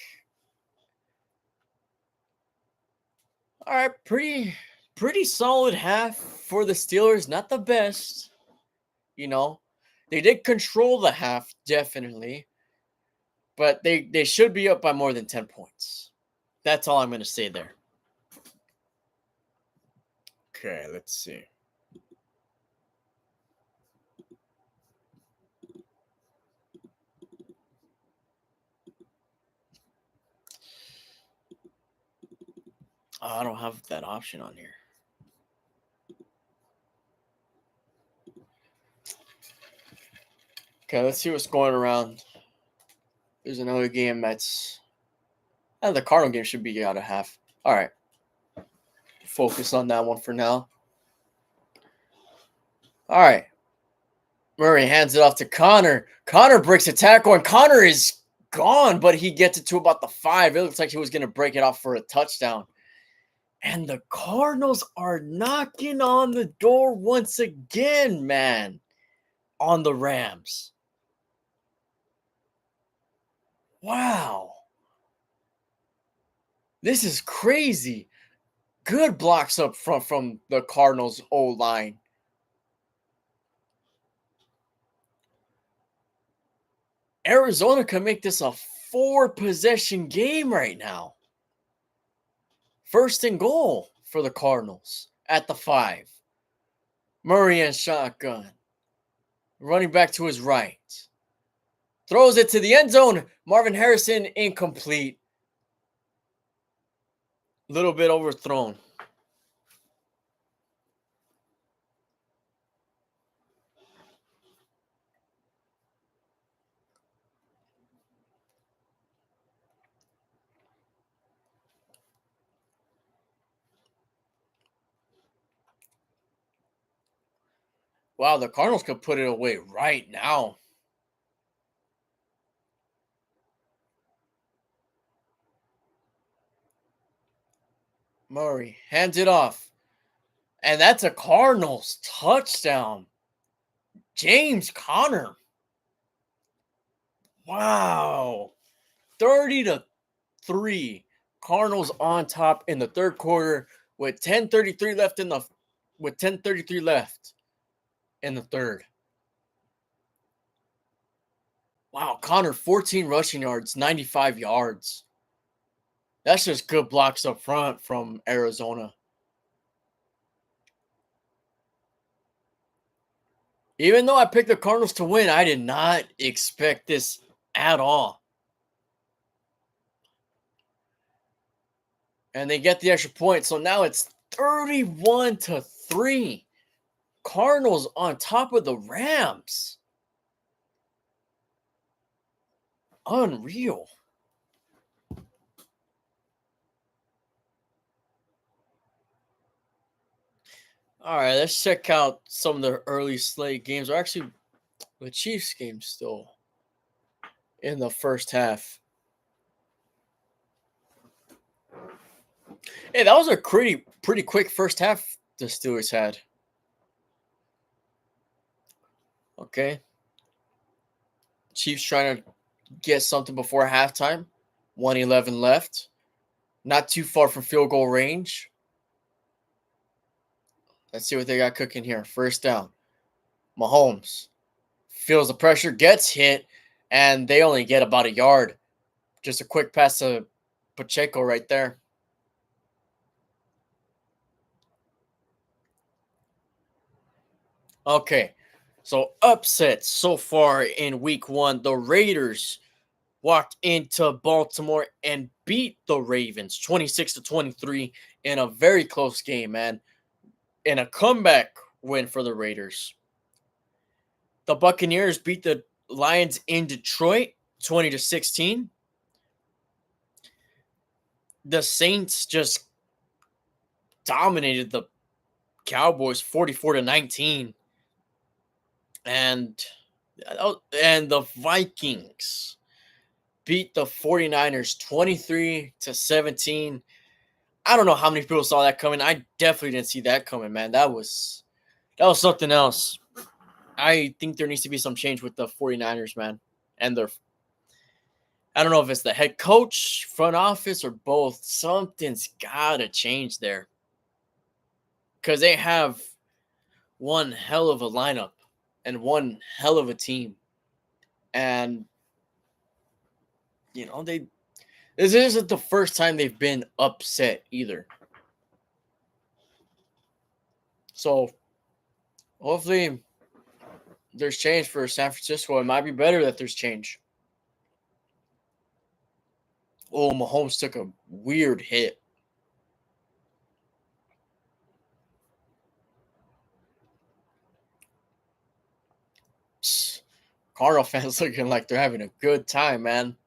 All right, pretty solid half for the Steelers. Not the best. You know, they did control the half, definitely. But they should be up by more than 10 points. That's all I'm going to say there. Okay, let's see. Oh, I don't have that option on here. Okay, let's see what's going around. There's another game that's... the Cardinal game should be out of half. All right. focus on that one for now. All right. Murray hands it off to Connor. Connor breaks a tackle, and Connor is gone, but he gets it to about the 5. It looks like he was going to break it off for a touchdown. And the Cardinals are knocking on the door once again, man, on the Rams. Wow. This is crazy. Good blocks up front from the Cardinals' O-line. Arizona can make this a 4-possession game right now. First and goal for the Cardinals at the 5. Murray and shotgun. Running back to his right. Throws it to the end zone. Marvin Harrison incomplete. Little bit overthrown. Wow, the Cardinals could put it away right now. Murray hands it off. And that's a Cardinals touchdown. James Conner. Wow. 30-3. Cardinals on top in the third quarter with 10:33 left in the third. Wow, Conner 14 rushing yards, 95 yards. That's just good blocks up front from Arizona. Even though I picked the Cardinals to win, I did not expect this at all. And they get the extra point. So now it's 31-3. Cardinals on top of the Rams. Unreal. All right, let's check out some of the early slate games. Or actually, the Chiefs game still in the first half. Hey, that was a pretty quick first half the Steelers had. Okay. Chiefs trying to get something before halftime. 1:11 left. Not too far from field goal range. Let's see what they got cooking here. First down. Mahomes feels the pressure, gets hit, and they only get about a yard. Just a quick pass to Pacheco right there. Okay, so upsets so far in week 1. The Raiders walked into Baltimore and beat the Ravens 26-23 in a very close game, man. In a comeback win for the Raiders. The Buccaneers beat the Lions in Detroit 20-16. The Saints just dominated the Cowboys 44-19. And the Vikings beat the 49ers 23-17. I don't know how many people saw that coming. I definitely didn't see that coming, man. That was something else. I think there needs to be some change with the 49ers, man. And I don't know if it's the head coach, front office, or both. Something's got to change there. Because they have one hell of a lineup and one hell of a team. And, this isn't the first time they've been upset either. So, hopefully, there's change for San Francisco. It might be better that there's change. Oh, Mahomes took a weird hit. Cardinal fans looking like they're having a good time, man.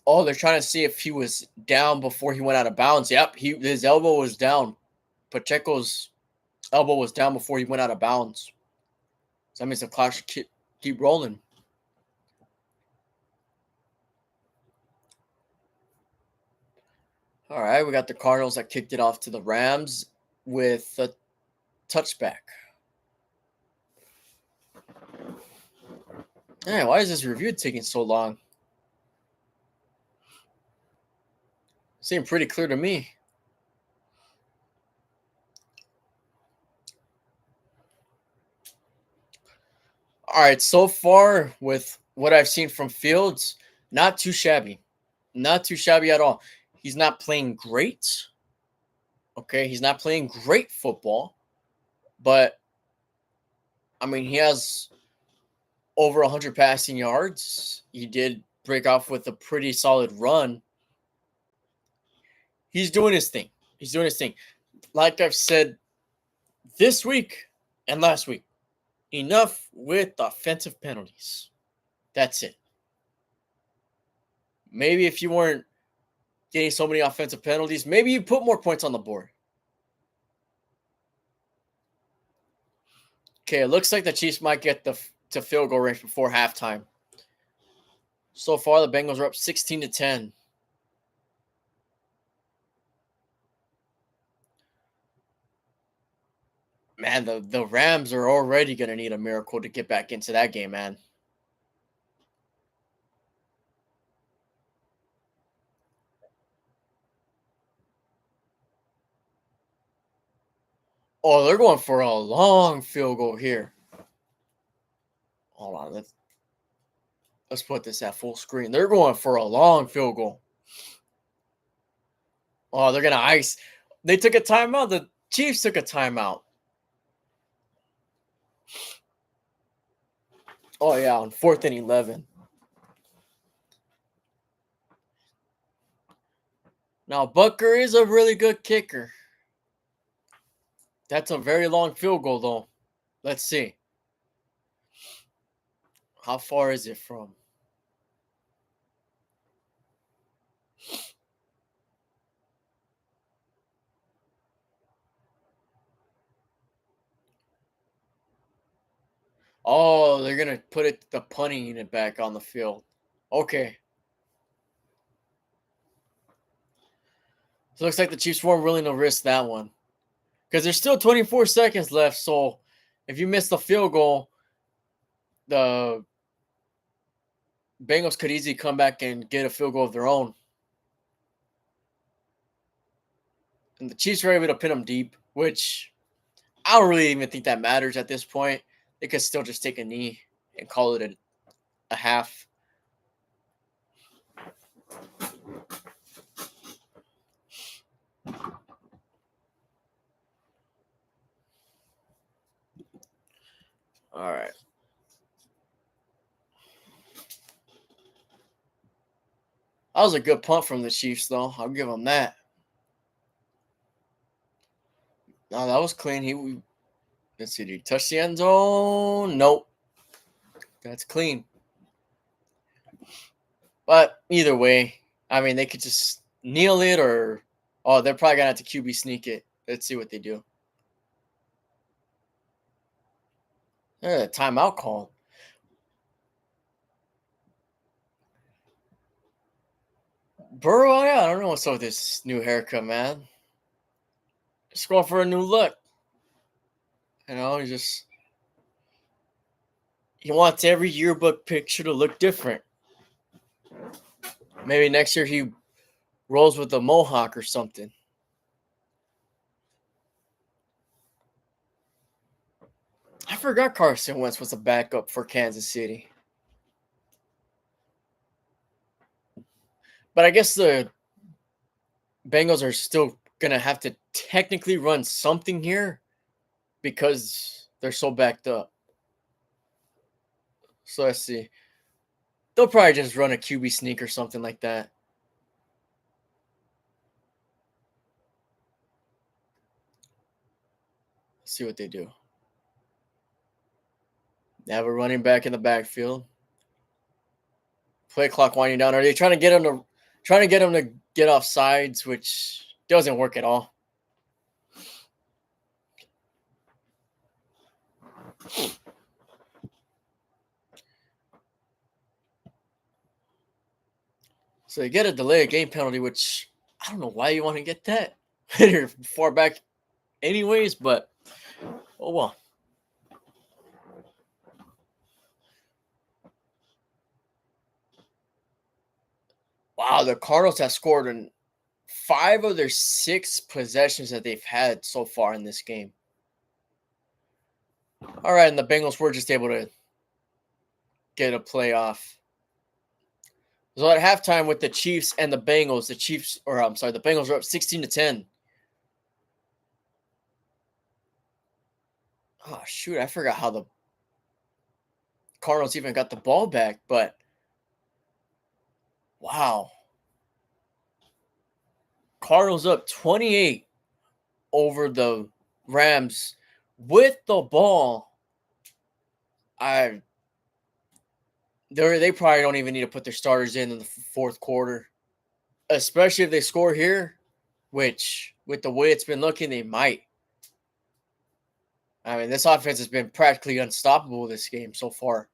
Oh, they're trying to see if he was down before he went out of bounds. Yep, his elbow was down. Pacheco's elbow was down before he went out of bounds. So that means the clock should keep rolling. All right, we got the Cardinals that kicked it off to the Rams with a touchback. Hey, why is this review taking so long? Seemed pretty clear to me. All right, so far with what I've seen from Fields, not too shabby. Not too shabby at all. He's not playing great. Okay, he's not playing great football, but I mean, he has over 100 passing yards. He did break off with a pretty solid run. He's doing his thing. He's doing his thing. Like I've said this week and last week, enough with offensive penalties. That's it. Maybe if you weren't getting so many offensive penalties, maybe you put more points on the board. Okay, it looks like the Chiefs might get to field goal range before halftime. So far, the Bengals are up 16-10. Man, the Rams are already going to need a miracle to get back into that game, man. Oh, they're going for a long field goal here. Hold on, let's put this at full screen. They're going for a long field goal. Oh, they're going to ice. They took a timeout. The Chiefs took a timeout. Oh, yeah, on 4th and 11. Now, Butker is a really good kicker. That's a very long field goal, though. Let's see. How far is it from? Oh, they're going to put the punting unit back on the field. Okay. So it looks like the Chiefs weren't willing to risk that one. Because there's still 24 seconds left. So if you miss the field goal, the Bengals could easily come back and get a field goal of their own. And the Chiefs were able to pin them deep, which I don't really even think that matters at this point. They could still just take a knee and call it a half. All right. That was a good punt from the Chiefs, though. I'll give them that. No, that was clean. Let's see. Did he touch the end zone? Nope. That's clean. But either way, I mean, they could just kneel it or, oh, they're probably going to have to QB sneak it. Let's see what they do. Timeout call. Burrow, yeah, I don't know what's up with this new haircut, man. Just going for a new look. You know, he wants every yearbook picture to look different. Maybe next year he rolls with a mohawk or something. I forgot Carson Wentz was a backup for Kansas City. But I guess the Bengals are still going to have to technically run something here because they're so backed up. So let's see. They'll probably just run a QB sneak or something like that. Let's see what they do. They have a running back in the backfield. Play clock winding down. Are they trying to get him to trying to get him to get off sides, which doesn't work at all. So you get a delay of game penalty, which I don't know why you want to get that. You're far back anyways, but oh well. Wow, the Cardinals have scored in 5 of their 6 possessions that they've had so far in this game. All right, and the Bengals were just able to get a playoff. So at halftime with the Chiefs and the Bengals, the Bengals are up 16-10. Oh shoot, I forgot how the Cardinals even got the ball back, but wow. Cardinals up 28 over the Rams with the ball. They probably don't even need to put their starters in the fourth quarter, especially if they score here, which with the way it's been looking, they might. I mean, this offense has been practically unstoppable this game so far.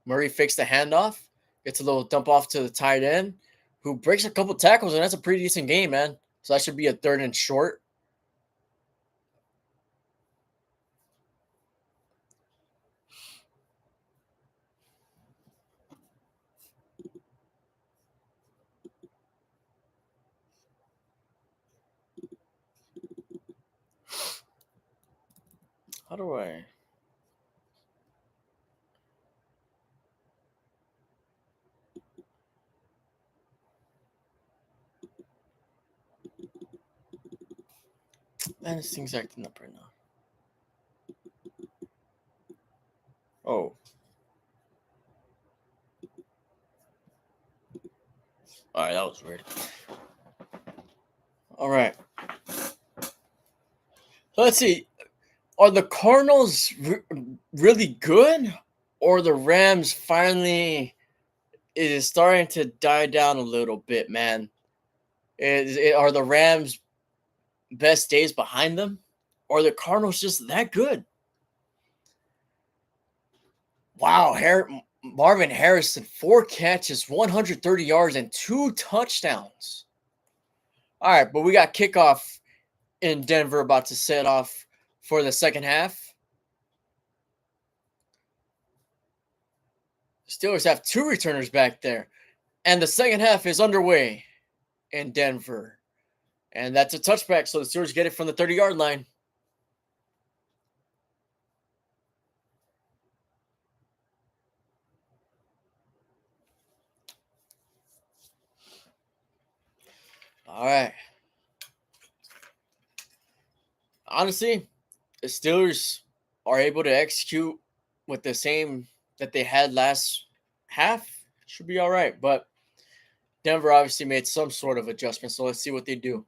Murray fakes the handoff, gets a little dump off to the tight end, who breaks a couple tackles, and that's a pretty decent game, man. So that should be a 3rd and short. How do I? Man, this thing's acting up right now. Oh. All right, that was weird. All right. So let's see. Are the Cardinals really good, or the Rams finally it is starting to die down a little bit, man? Are the Rams' best days behind them, or are the Cardinals just that good? Wow, Marvin Harrison, 4 catches, 130 yards, and 2 touchdowns. All right, but we got kickoff in Denver about to set off for the second half. Steelers have 2 returners back there, and the second half is underway in Denver. And that's a touchback, so the Steelers get it from the 30-yard line. All right. Honestly, the Steelers are able to execute with the same that they had last half. Should be all right. But Denver obviously made some sort of adjustment, so let's see what they do.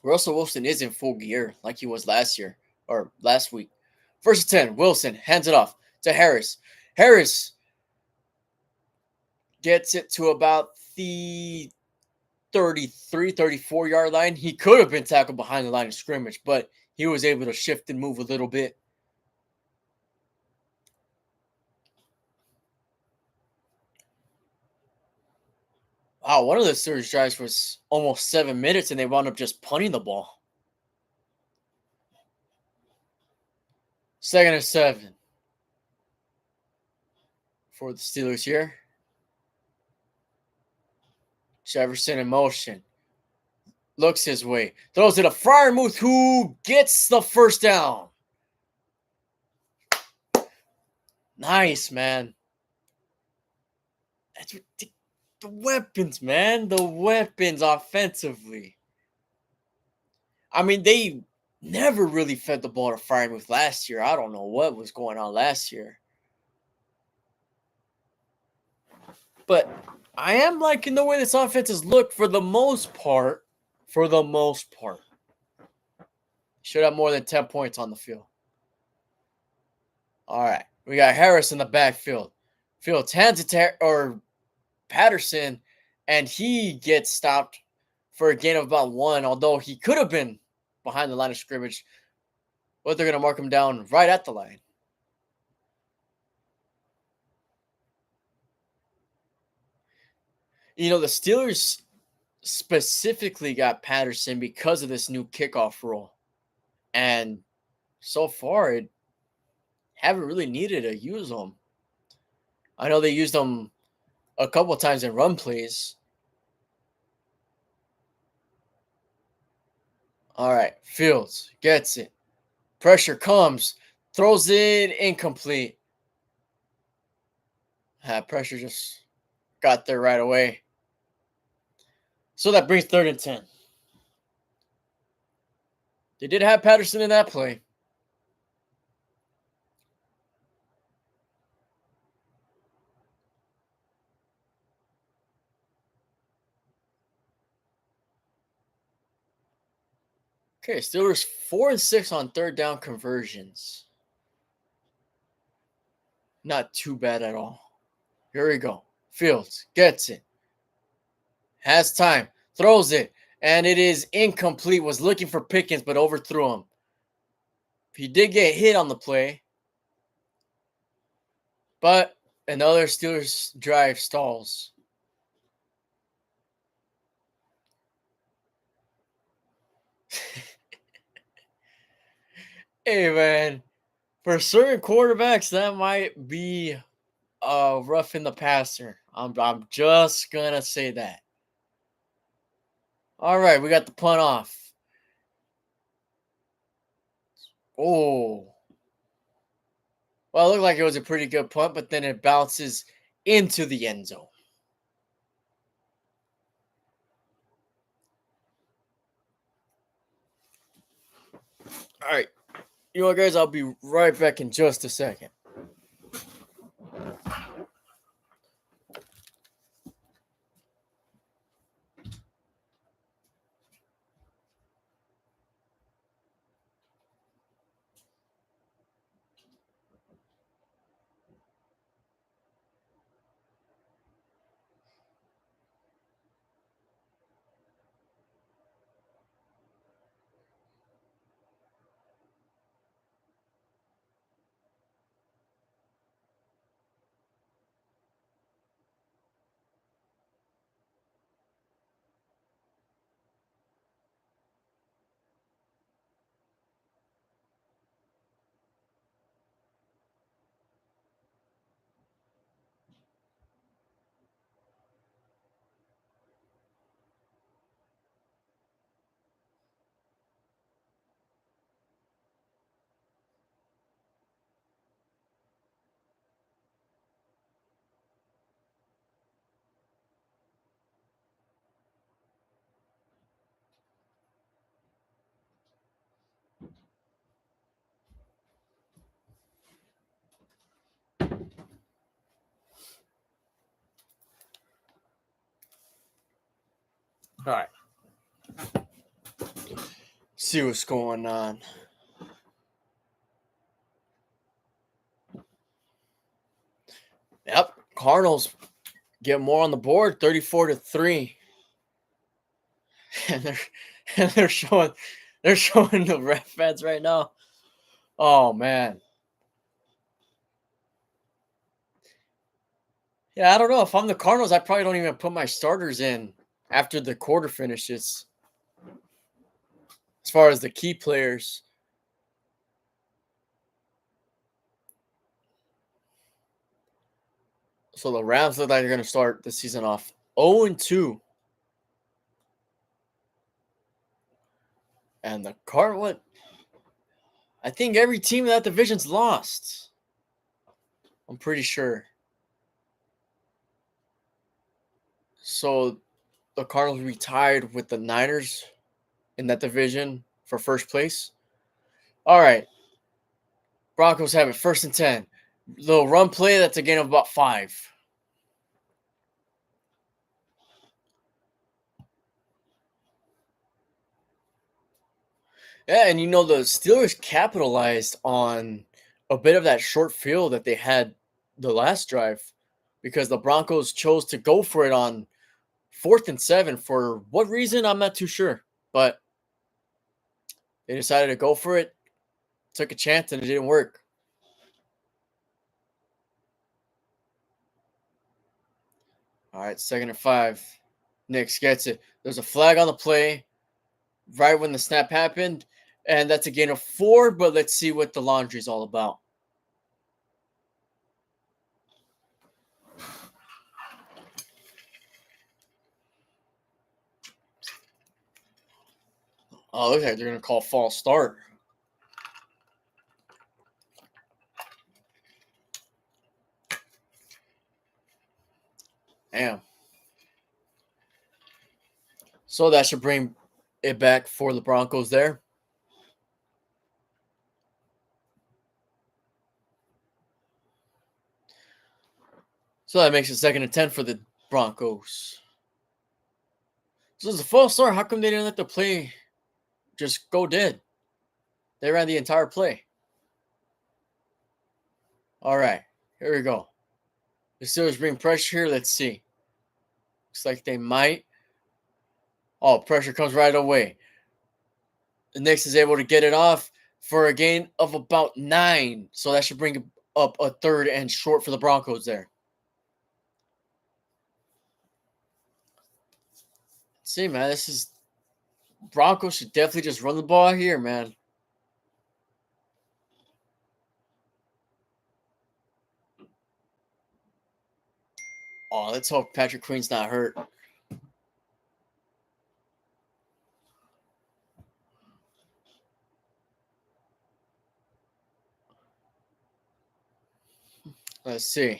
Russell Wilson is in full gear like he was last year or last week. First and 10, Wilson hands it off to Harris. Harris gets it to about the 33, 34-yard line. He could have been tackled behind the line of scrimmage, but he was able to shift and move a little bit. Wow, one of the series drives was almost 7 minutes, and they wound up just punting the ball. 2nd and 7 for the Steelers here. Jefferson in motion. Looks his way. Throws it to Freiermuth, who gets the first down. Nice, man. That's ridiculous. The weapons, man. The weapons offensively. I mean, they never really fed the ball to Freiermuth last year. I don't know what was going on last year. But I am liking the way this offense has looked for the most part. For the most part. Should have more than 10 points on the field. All right. We got Harris in the backfield. Fields hands it to Patterson, and he gets stopped for a gain of about 1, although he could have been behind the line of scrimmage. But they're going to mark him down right at the line. The Steelers specifically got Patterson because of this new kickoff rule. And so far, it haven't really needed to use them. I know they used them a couple of times in run plays. All right, Fields gets it. Pressure comes, throws it incomplete. Pressure just got there right away. So that brings 3rd and 10. They did have Patterson in that play. Okay, Steelers 4 and 6 on 3rd down conversions. Not too bad at all. Here we go. Fields gets it. Has time. Throws it. And it is incomplete. Was looking for Pickens, but overthrew him. He did get hit on the play. But another Steelers drive stalls. Hey, man. For certain quarterbacks, that might be rough in the passer. I'm just going to say that. All right, we got the punt off. Oh. Well, it looked like it was a pretty good punt, but then it bounces into the end zone. All right. You know what, guys? I'll be right back in just a second. All right. See what's going on. Yep. Cardinals get more on the board, 34-3. And they're showing the ref fans right now. Oh, man. Yeah, I don't know. If I'm the Cardinals, I probably don't even put my starters in after the quarter finishes. As far as the key players. So the Rams look like they're going to start the season off 0-2. And the Cardinals, I think every team in that division's lost. I'm pretty sure. So the Cardinals retired with the Niners in that division for first place. All right. Broncos have it 1st and 10. Little run play, that's a gain of about 5. Yeah, and the Steelers capitalized on a bit of that short field that they had the last drive because the Broncos chose to go for it on 4th and 7. For what reason, I'm not too sure. But they decided to go for it, took a chance, and it didn't work. All right, 2nd and 5. Knicks gets it. There's a flag on the play right when the snap happened, and that's a gain of 4, but let's see what the laundry's all about. Oh, looks like they're going to call false start. Damn. So that should bring it back for the Broncos there. So that makes it 2nd and 10 for the Broncos. So it's a false start. How come they didn't let the play just go dead? They ran the entire play. All right, here we go. The Steelers bring pressure here. Let's see. Looks like they might. Oh, pressure comes right away. The Knicks is able to get it off for a gain of about 9. So that should bring up a 3rd and short for the Broncos there. Let's see, man. This is Broncos should definitely just run the ball here, man. Oh, let's hope Patrick Queen's not hurt. Let's see.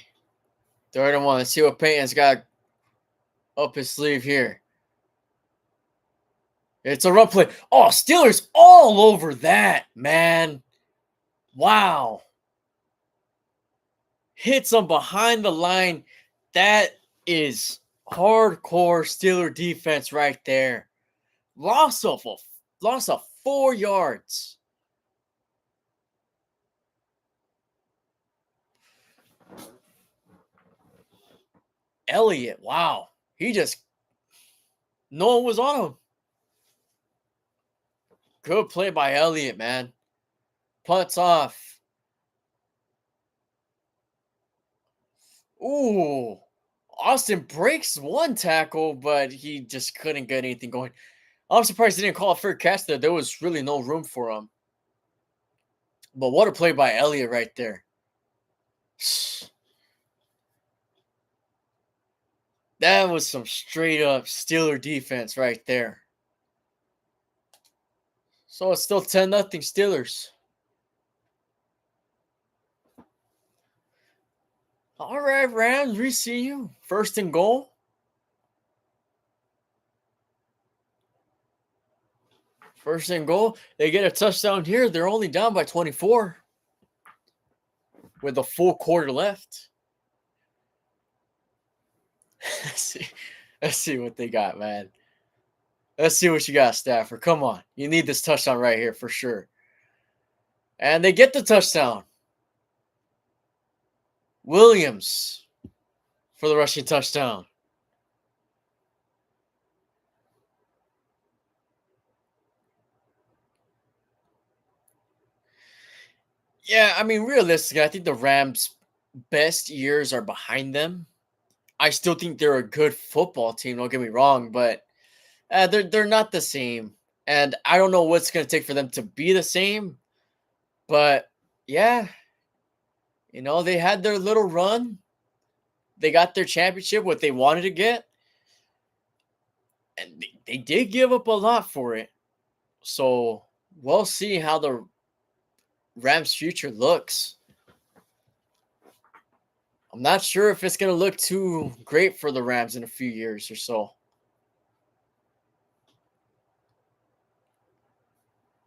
3rd and 1. Let's see what Peyton's got up his sleeve here. It's a run play. Oh, Steelers all over that, man. Wow. Hits them behind the line. That is hardcore Steeler defense right there. Loss of 4 yards. Elliott, wow. No one was on him. Good play by Elliott, man. Punts off. Ooh. Austin breaks one tackle, but he just couldn't get anything going. I'm surprised they didn't call a fair catch there. There was really no room for him. But what a play by Elliott right there. That was some straight up Steeler defense right there. So it's still 10-0 Steelers. All right, Rams, we see you. 1st and goal. First and goal. They get a touchdown here. They're only down by 24 with a full quarter left. Let's see what they got, man. Let's see what you got, Stafford. Come on. You need this touchdown right here for sure. And they get the touchdown. Williams for the rushing touchdown. Yeah, I mean, realistically, I think the Rams' best years are behind them. I still think they're a good football team. Don't get me wrong, but they're not the same, and I don't know what's going to take for them to be the same. But yeah, they had their little run. They got their championship, what they wanted to get, and they did give up a lot for it. So we'll see how the Rams' future looks. I'm not sure if it's going to look too great for the Rams in a few years or so.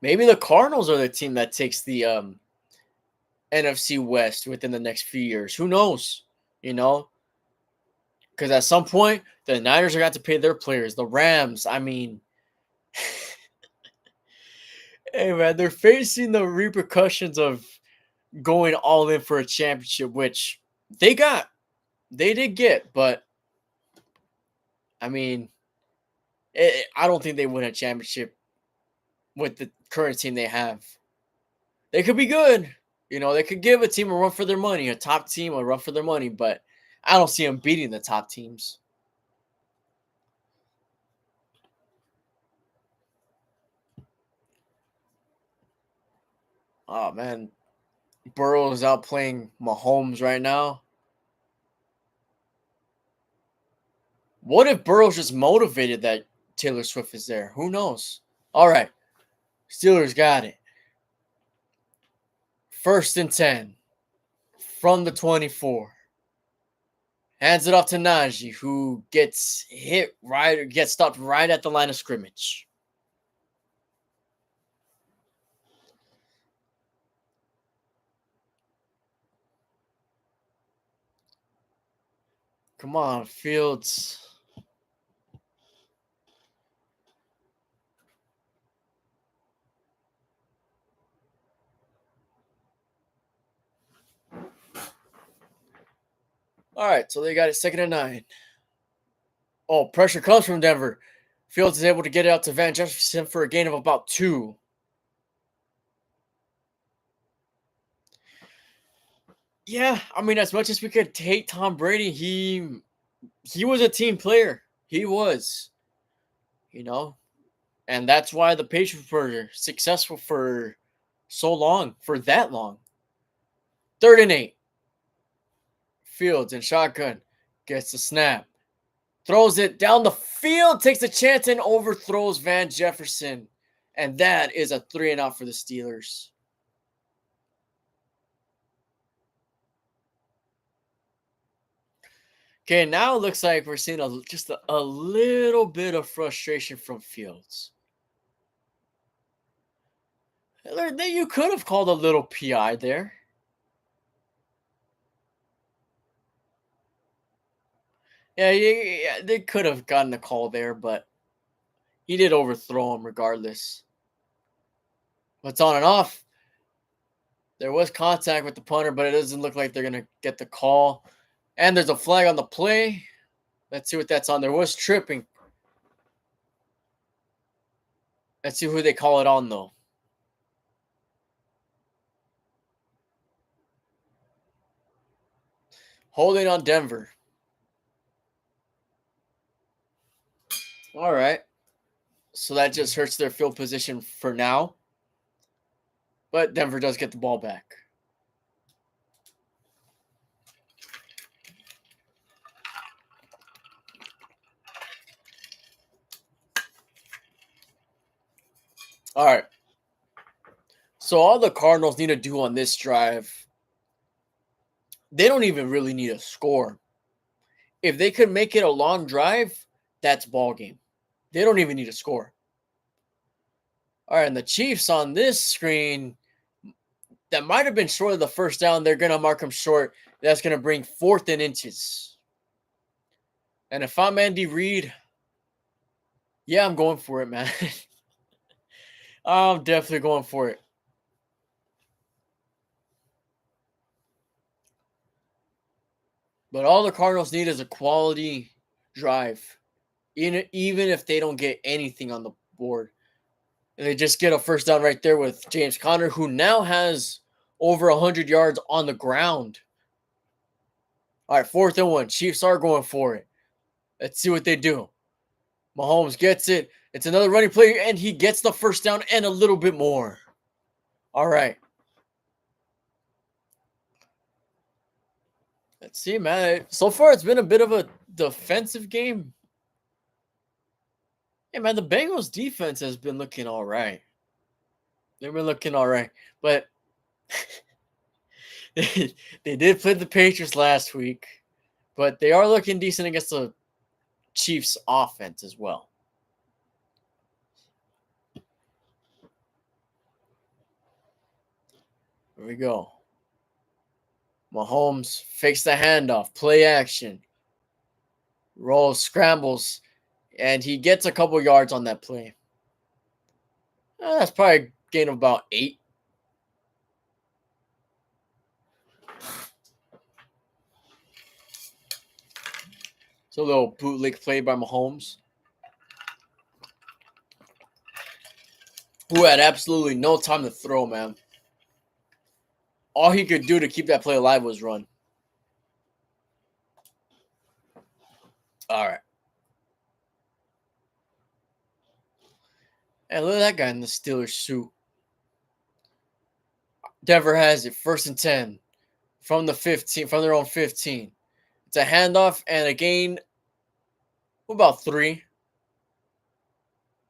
Maybe the Cardinals are the team that takes the NFC West within the next few years. Who knows? Because at some point, the Niners are going to pay their players. The Rams, I mean, Hey, man, they're facing the repercussions of going all in for a championship, which they got. They did get, but I mean, I don't think they win a championship with the current team they have. They could be good. They could give a team a run for their money, a top team a run for their money, but I don't see them beating the top teams. Oh, man. Burrow is out playing Mahomes right now. What if Burrow's just motivated that Taylor Swift is there? Who knows? All right. Steelers got it. 1st and 10 from the 24. Hands it off to Najee, who gets stopped right at the line of scrimmage. Come on, Fields. All right, so they got it 2nd and 9. Oh, pressure comes from Denver. Fields is able to get it out to Van Jefferson for a gain of about 2. Yeah, I mean, as much as we could hate Tom Brady, he was a team player. He was, and that's why the Patriots were successful for so long, for that long. 3rd and 8. Fields in shotgun gets the snap. Throws it down the field, takes a chance, and overthrows Van Jefferson. And that is a 3-and-out for the Steelers. Okay, now it looks like we're seeing just a little bit of frustration from Fields. You could have called a little PI there. Yeah, they could have gotten a call there, but he did overthrow him regardless. What's on and off? There was contact with the punter, but it doesn't look like they're going to get the call. And there's a flag on the play. Let's see what that's on. There was tripping. Let's see who they call it on, though. Holding on Denver. All right. So that just hurts their field position for now. But Denver does get the ball back. All right. So all the Cardinals need to do on this drive, they don't even really need a score. If they could make it a long drive, that's ball game. They don't even need a score. All right, and the Chiefs on this screen, that might have been short of the first down. They're going to mark them short. That's going to bring 4th and inches. And if I'm Andy Reid, yeah, I'm going for it, man. I'm definitely going for it. But all the Cardinals need is a quality drive, even if they don't get anything on the board. And they just get a first down right there with James Conner, who now has over 100 yards on the ground. All right, 4th and 1. Chiefs are going for it. Let's see what they do. Mahomes gets it. It's another running play, and he gets the first down and a little bit more. All right. Let's see, man. So far, it's been a bit of a defensive game. Hey, man, the Bengals defense has been looking all right. They've been looking all right. But they did play the Patriots last week. But they are looking decent against the Chiefs offense as well. Here we go. Mahomes fakes the handoff. Play action. Rolls, scrambles. And he gets a couple yards on that play. That's probably Gain of about 8. So a little bootleg play by Mahomes, who had absolutely no time to throw, man. All he could do to keep that play alive was run. All right. And look at that guy in the Steelers suit. Denver has it 1st and 10 from the 15, from their own 15. It's a handoff and a gain of about 3.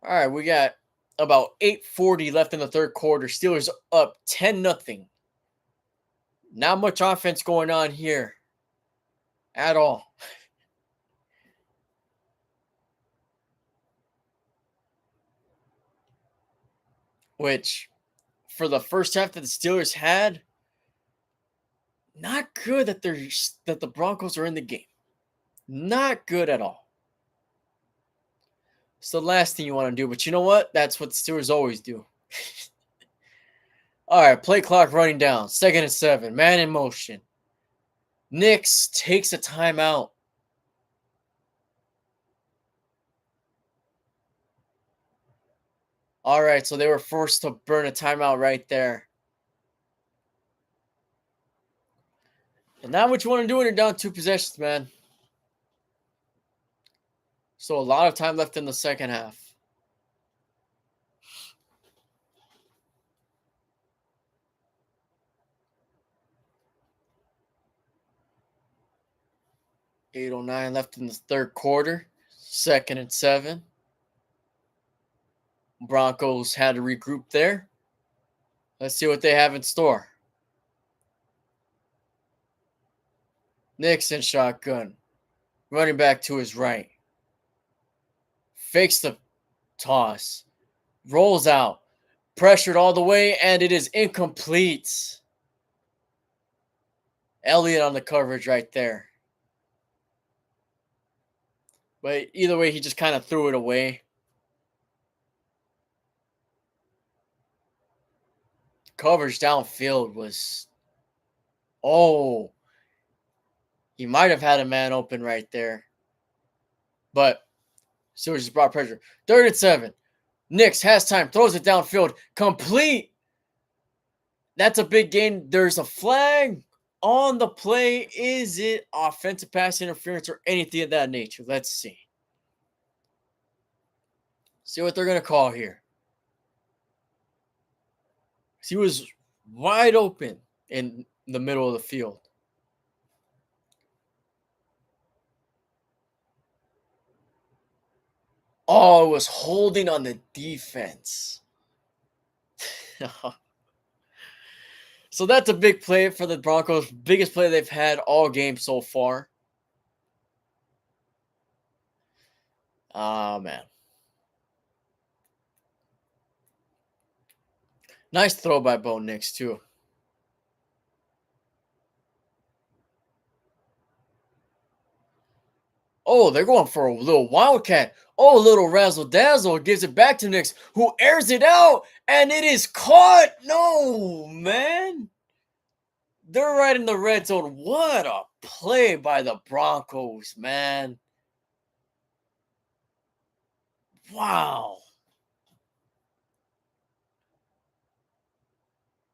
All right, we got about 8:40 left in the third quarter. Steelers up 10-0. Not much offense going on here at all. Which, for the first half that the Steelers had, not good that the Broncos are in the game. Not good at all. It's the last thing you want to do, but you know what? That's what the Steelers always do. All right, play clock running down. 2nd and 7. Man in motion. Nix takes a timeout. All right, so they were forced to burn a timeout right there. And not what you want to do when you're down 2 possessions, man. So a lot of time left in the second half. .809 left in the third quarter. 2nd and 7. Broncos had to regroup there. Let's see what they have in store. Nixon shotgun. Running back to his right. Fakes the toss. Rolls out. Pressured all the way, and it is incomplete. Elliott on the coverage right there. But either way, he just kind of threw it away. Coverage downfield was... Oh. He might have had a man open right there. But Steelers just brought pressure. 3rd and 7. Nix has time. Throws it downfield. Complete. That's a big gain. There's a flag on the play. Is it offensive pass interference or anything of that nature? Let's see. See what they're going to call here. He was wide open in the middle of the field. Oh, it was holding on the defense. So that's a big play for the Broncos. Biggest play they've had all game so far. Oh, man. Nice throw by Bo Nix, too. Oh, they're going for a little wildcat. Oh, a little razzle-dazzle. Gives it back to Nix, who airs it out, and it is caught. No, man. They're right in the red zone. What a play by the Broncos, man. Wow.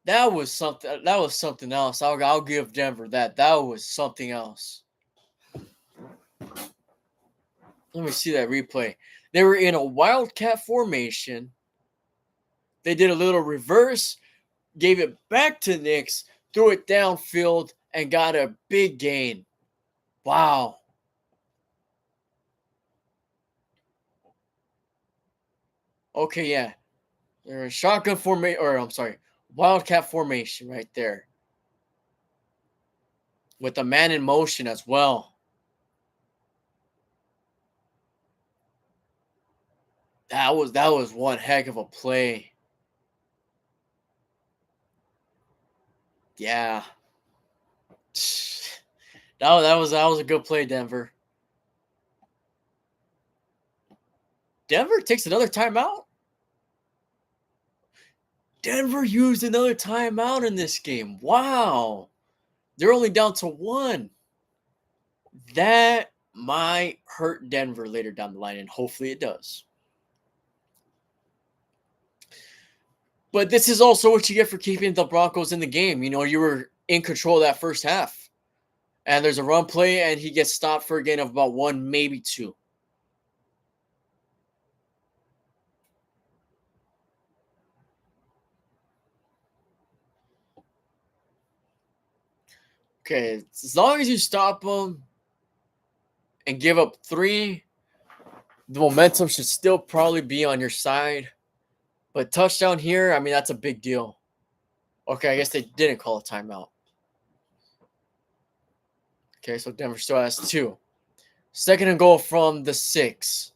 That was something else. I'll give Denver that. That was something else. Let me see that replay. They were in a wildcat formation. They did a little reverse, gave it back to Nix, threw it downfield, and got a big gain. Wow. Okay, yeah. They're a shotgun formation, or I'm sorry, wildcat formation right there. With a man in motion as well. That was one heck of a play. Yeah. That was a good play, Denver. Denver takes another timeout. Denver used another timeout in this game. Wow. They're only down to 1. That might hurt Denver later down the line, and hopefully it does. But this is also what you get for keeping the Broncos in the game. You were in control of that first half. And there's a run play, and he gets stopped for a gain of about 1, maybe 2. Okay, as long as you stop him and give up 3, the momentum should still probably be on your side. But touchdown here, I mean, that's a big deal. Okay, I guess they didn't call a timeout. Okay, so Denver still has 2. Second and goal from the 6.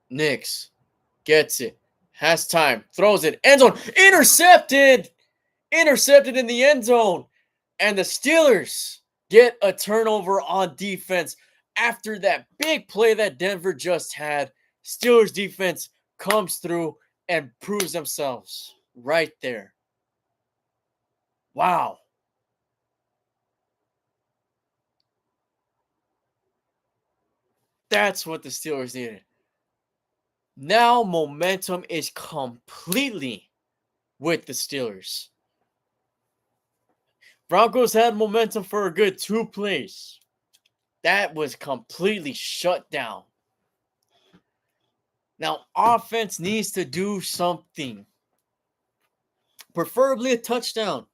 Nix gets it. Has time. Throws it. End zone. Intercepted. Intercepted in the end zone. And the Steelers get a turnover on defense after that big play that Denver just had. Steelers defense comes through and proves themselves right there. Wow. That's what the Steelers needed. Now momentum is completely with the Steelers. Broncos had momentum for a good 2 plays. That was completely shut down. Now, offense needs to do something. Preferably a touchdown,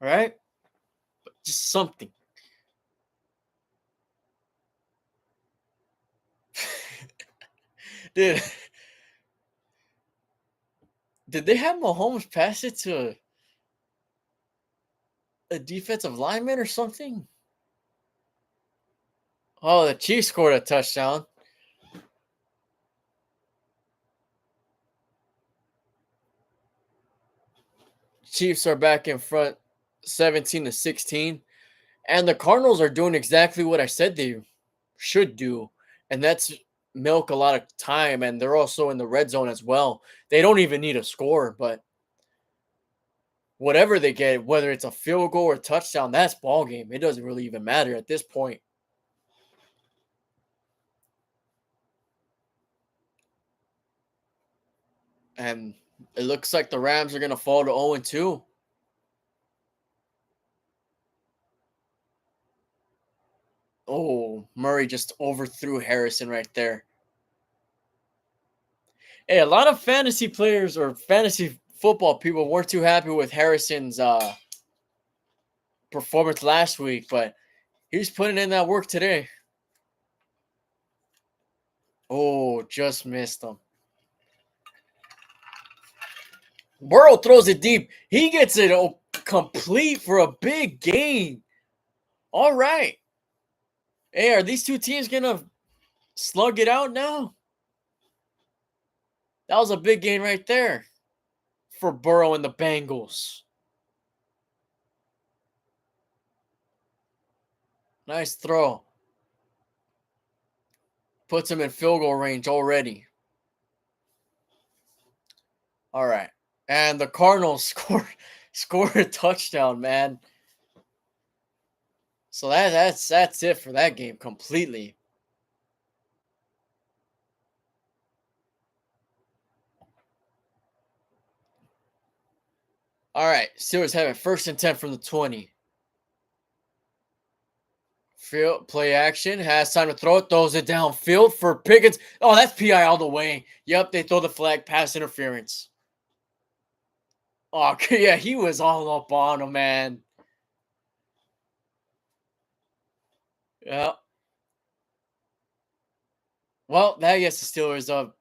all right? But just something. Dude, did they have Mahomes pass it to a defensive lineman or something? Oh, the Chiefs scored a touchdown. Chiefs are back in front 17-16. And the Cardinals are doing exactly what I said they should do. And that's milk a lot of time. And they're also in the red zone as well. They don't even need a score, but whatever they get, whether it's a field goal or a touchdown, that's ball game. It doesn't really even matter at this point. And it looks like the Rams are going to fall to 0-2. Oh, Murray just overthrew Harrison right there. Hey, a lot of fantasy players or fantasy football people weren't too happy with Harrison's performance last week, but he's putting in that work today. Oh, just missed him. Burrow throws it deep. He gets it complete for a big gain. All right. Hey, are these two teams going to slug it out now? That was a big gain right there for Burrow and the Bengals. Nice throw. Puts him in field goal range already. All right. And the Cardinals scored a touchdown, man. So that's it for that game completely. All right, Steelers have it 1st and 10 from the 20. Field play action, has time to throw it, throws it downfield for Pickens. Oh, that's PI all the way. Yep, they throw the flag, pass interference. Oh, yeah, he was all up on him, man. Yeah. Well, that gets the Steelers up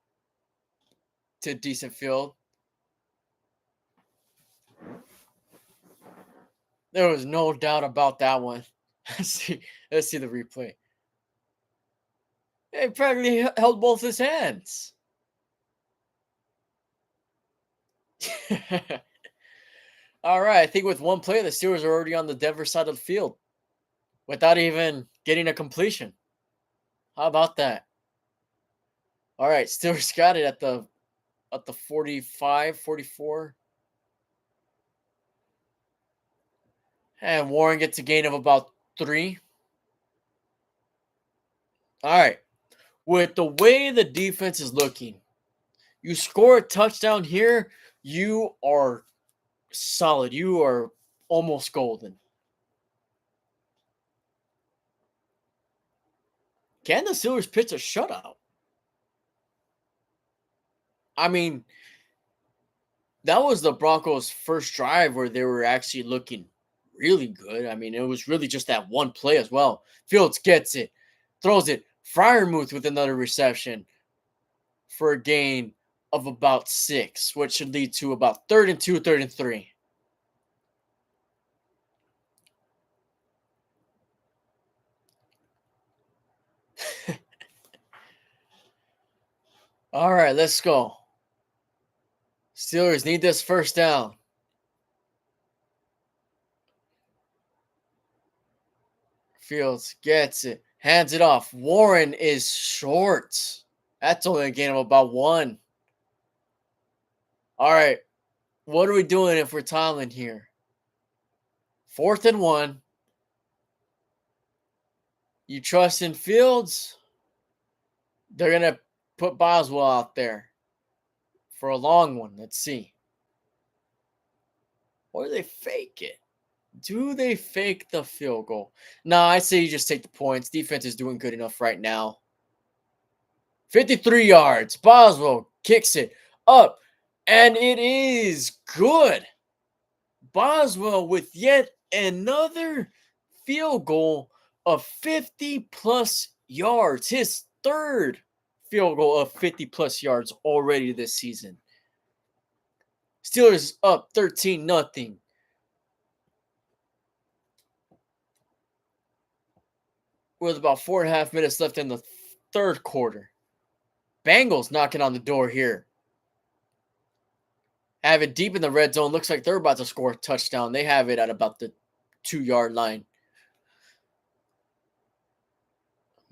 to a decent field. There was no doubt about that one. Let's see the replay. He practically held both his hands. All right, I think with one play, the Steelers are already on the Denver side of the field without even getting a completion. How about that? All right, Steelers got it at the at the 45, 44. And Warren gets a gain of about 3. All right. With the way the defense is looking, you score a touchdown here, you are solid. You are almost golden. Can the Steelers pitch a shutout? I mean, that was the Broncos' first drive where they were actually looking really good. I mean, it was really just that one play as well. Fields gets it, throws it. Freiermuth with another reception for a gain of about 6, which should lead to about 3rd and 2, 3rd and 3. All right, let's go. Steelers need this first down. Fields gets it, hands it off. Warren is short. That's only a gain of about 1. All right, what are we doing if we're Tomlin here? 4th and 1. You trust in Fields? They're going to put Boswell out there for a long one. Let's see. Or do they fake it? Do they fake the field goal? No, I say you just take the points. Defense is doing good enough right now. 53 yards. Boswell kicks it up, and it is good. Boswell with yet another field goal of 50-plus yards. His 3rd field goal of 50-plus yards already this season. Steelers up 13-0. With about 4.5 minutes left in the 3rd quarter. Bengals knocking on the door here. Have it deep in the red zone. Looks like they're about to score a touchdown. They have it at about the 2-yard line.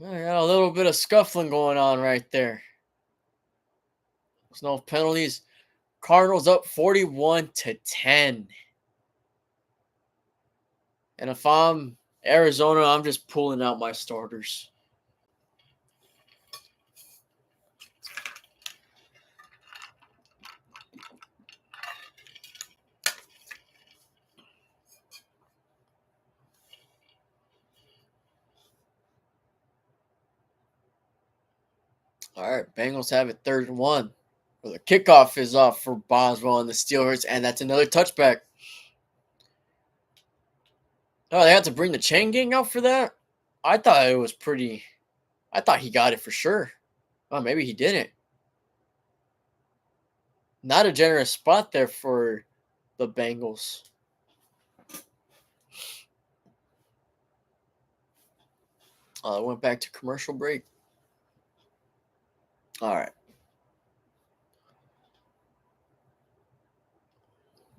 I got a little bit of scuffling going on right there. There's no penalties. Cardinals up 41-10. And if I'm Arizona, I'm just pulling out my starters. All right, Bengals have it 3rd and 1. Well, the kickoff is off for Boswell and the Steelers, and that's another touchback. Oh, they had to bring the chain gang out for that? I thought it was pretty. I thought he got it for sure. Oh, maybe he didn't. Not a generous spot there for the Bengals. Went back to commercial break. All right.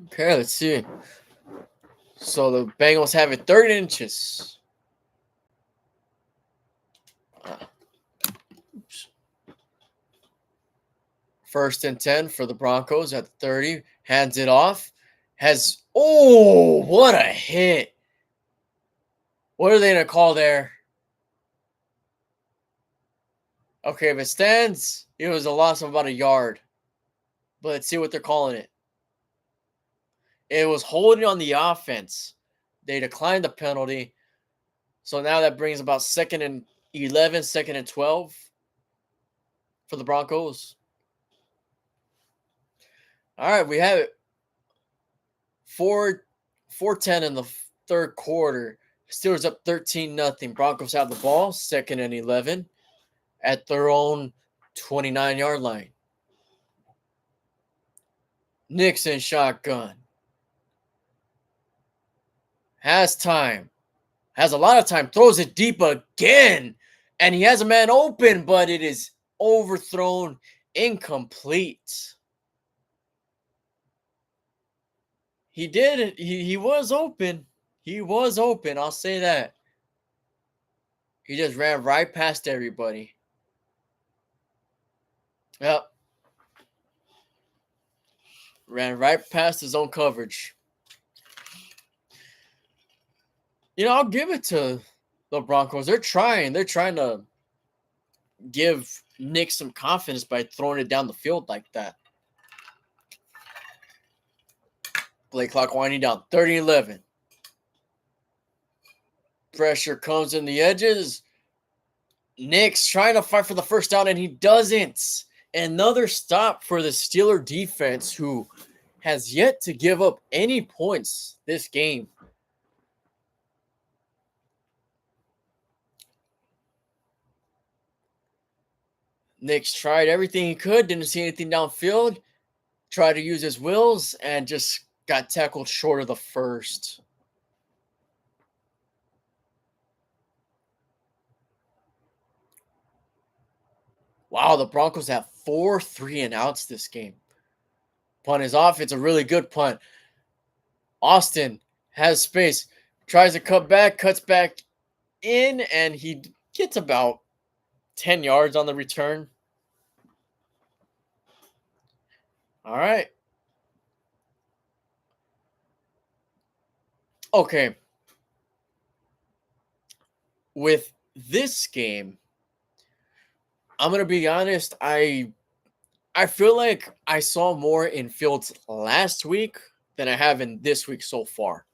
Okay, let's see. So the Bengals have it 3rd inches. Oops. 1st and 10 for the Broncos at the 30. Hands it off. What a hit. What are they going to call there? Okay, if it stands, it was a loss of about a yard. But let's see what they're calling it. It was holding on the offense. They declined the penalty. So now that brings about 2nd and 11, 2nd and 12 for the Broncos. All right, we have it. 4-10 in the 3rd quarter. Steelers up 13-0. Broncos have the ball, 2nd and 11 at their own 29-yard line. Nixon shotgun. Has time. Has a lot of time. Throws it deep again. And he has a man open, but it is overthrown, incomplete. He did it. He was open. He was open. I'll say that. He just ran right past everybody. Yep. Ran right past his own coverage. I'll give it to the Broncos. They're trying. They're trying to give Nick some confidence by throwing it down the field like that. Play clock winding down. 30-11. Pressure comes in the edges. Nick's trying to fight for the first down, and he doesn't. Another stop for the Steeler defense, who has yet to give up any points this game. Nick's tried everything he could, didn't see anything downfield, tried to use his wills, and just got tackled short of the first. Wow, the Broncos have 4 3-and-outs this game. Punt is off. It's a really good punt. Austin has space, tries to cut back, cuts back in, and he gets about 10 yards on the return. All right. Okay. With this game, I'm going to be honest, I feel like I saw more in Fields last week than I have in this week so far.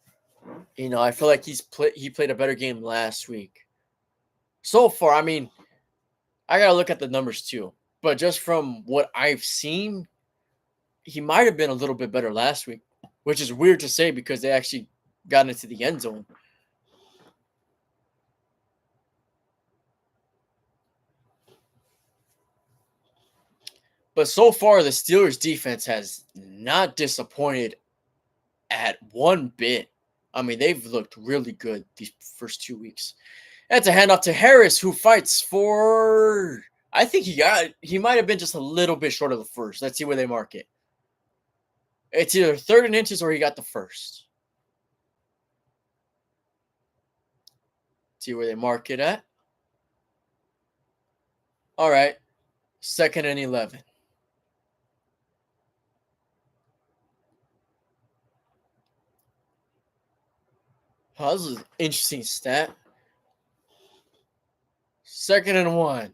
I feel like he played a better game last week. So far, I mean, I got to look at the numbers too. But just from what I've seen, he might have been a little bit better last week, which is weird to say because they actually got into the end zone. But so far, the Steelers' defense has not disappointed at one bit. I mean, they've looked really good these first 2 weeks. That's a handoff to Harris, who fights for... I think he might have been just a little bit short of the first. Let's see where they mark it. It's either 3rd and inches or he got the first. See where they mark it at. All right. 2nd and 11. Oh, this is an interesting stat. 2nd and 1.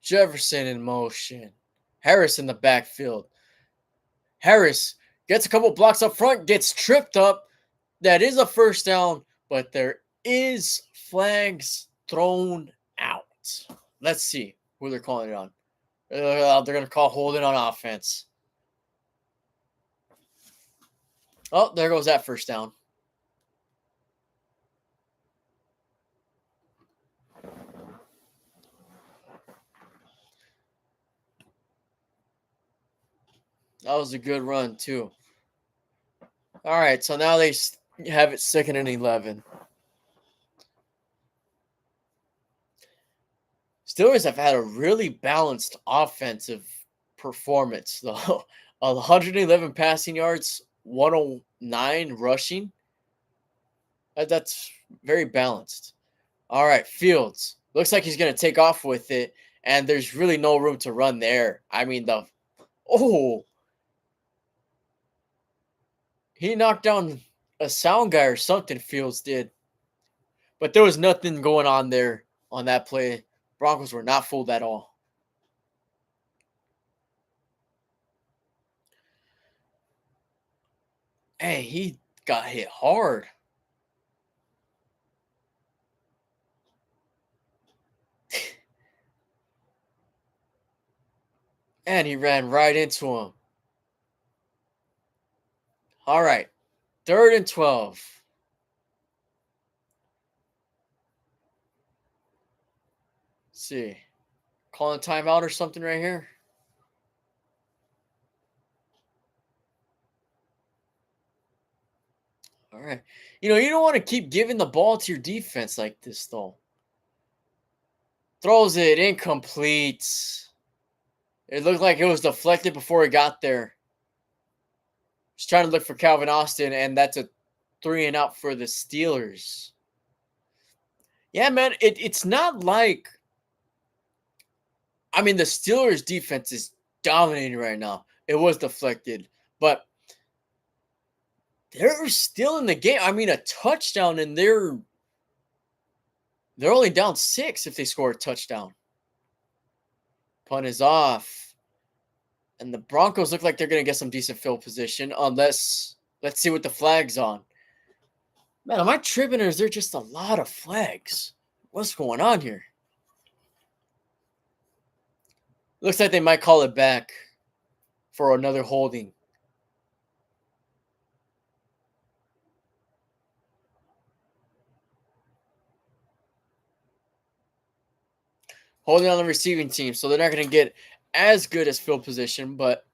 Jefferson in motion. Harris in the backfield. Harris gets a couple blocks up front, gets tripped up. That is a first down, but there is flags thrown out. Let's see who they're calling it on. They're going to call holding on offense. Oh, there goes that first down. That was a good run, too. All right, so now they have it 2nd and 11. Steelers have had a really balanced offensive performance, though. 111 passing yards, 109 rushing. That's very balanced. All right, Fields. Looks like he's going to take off with it, and there's really no room to run there. I mean, he knocked down a sound guy or something, Fields did. But there was nothing going on there on that play. Broncos were not fooled at all. Hey, he got hit hard. And he ran right into him. All right. 3rd and 12. Let's see. Calling timeout or something right here. All right. You don't want to keep giving the ball to your defense like this, though. Throws it incomplete. It looked like it was deflected before it got there. Just trying to look for Calvin Austin, and that's a 3-and-out for the Steelers. Yeah, man, it's not like... I mean, the Steelers' defense is dominating right now. It was deflected. but they're still in the game. I mean, a touchdown, and they're only down 6 if they score a touchdown. Punt is off. And the Broncos look like they're going to get some decent field position unless, let's see what the flag's on. Man, am I tripping or is there just a lot of flags? What's going on here? Looks like they might call it back for another holding. Holding on the receiving team, so they're not going to get as good as field position, but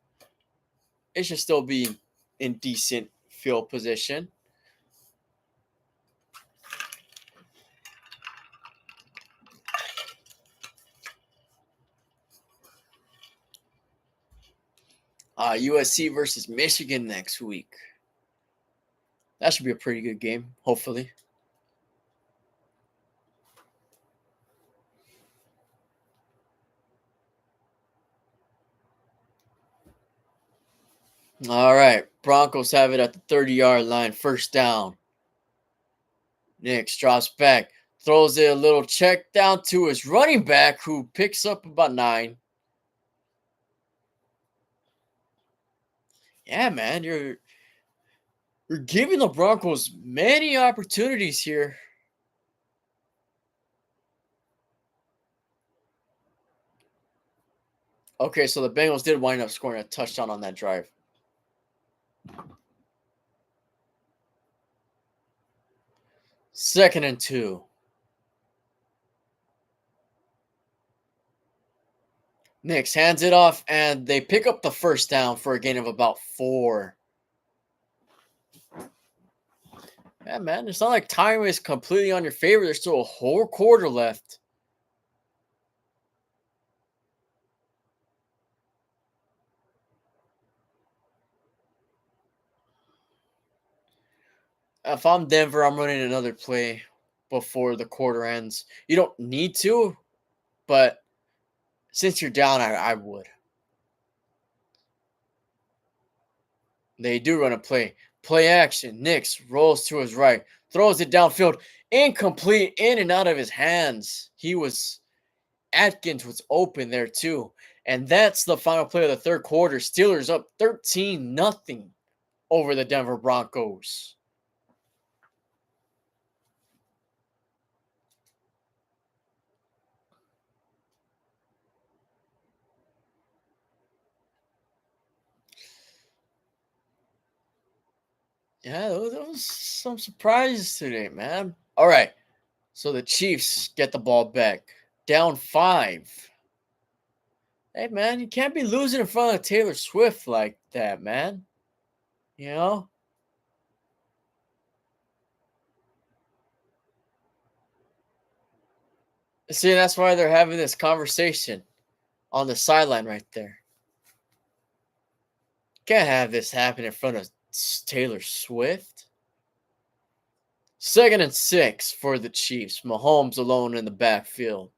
it should still be in decent field position. USC versus Michigan next week. That should be a pretty good game, hopefully. All right. Broncos have it at the 30-yard line. First down. Nix drops back. Throws it a little check down to his running back, who picks up about 9. Yeah, man. You're giving the Broncos many opportunities here. Okay, so the Bengals did wind up scoring a touchdown on that drive. Second and 2. Nix hands it off, and they pick up the first down for a gain of about 4. Yeah, man, it's not like time is completely on your favor. There's still a whole quarter left. If I'm Denver, I'm running another play before the quarter ends. You don't need to, but since you're down, I would. They do run a play. Play action. Nix rolls to his right, throws it downfield, incomplete, in and out of his hands. Atkins was open there too. And that's the final play of the third quarter. Steelers up 13-0 over the Denver Broncos. Yeah, there was some surprises today, man. All right. So the Chiefs get the ball back. Down 5. Hey, man, you can't be losing in front of Taylor Swift like that, man. You know? See, that's why they're having this conversation on the sideline right there. Can't have this happen in front of Taylor Swift. Second and 6 for the Chiefs. Mahomes alone in the backfield.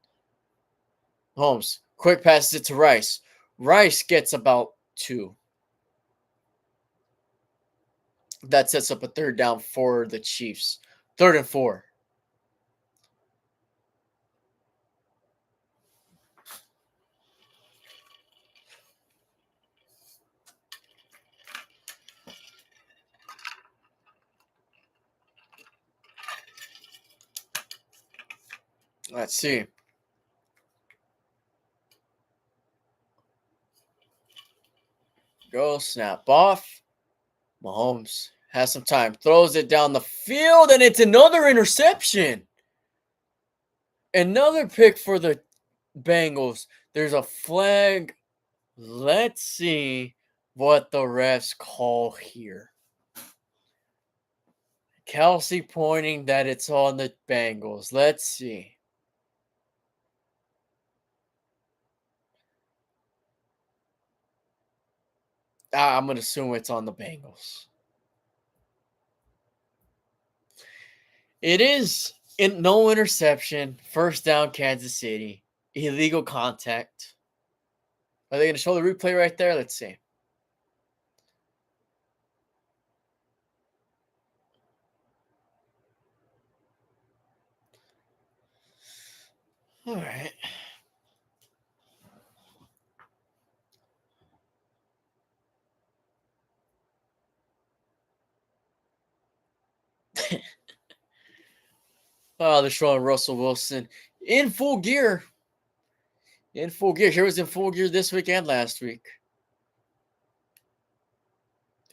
Mahomes quick passes it to Rice. Rice gets about 2. That sets up a third down for the Chiefs. 3rd and 4. Let's see. Go, snap off. Mahomes has some time. Throws it down the field, and it's another interception. Another pick for the Bengals. There's a flag. Let's see what the refs call here. Kelsey pointing that it's on the Bengals. Let's see. I'm going to assume it's on the Bengals. It is no interception. First down, Kansas City. Illegal contact. Are they going to show the replay right there? Let's see. All right. Oh, they're showing Russell Wilson in full gear. In full gear. He was in full gear this week and last week.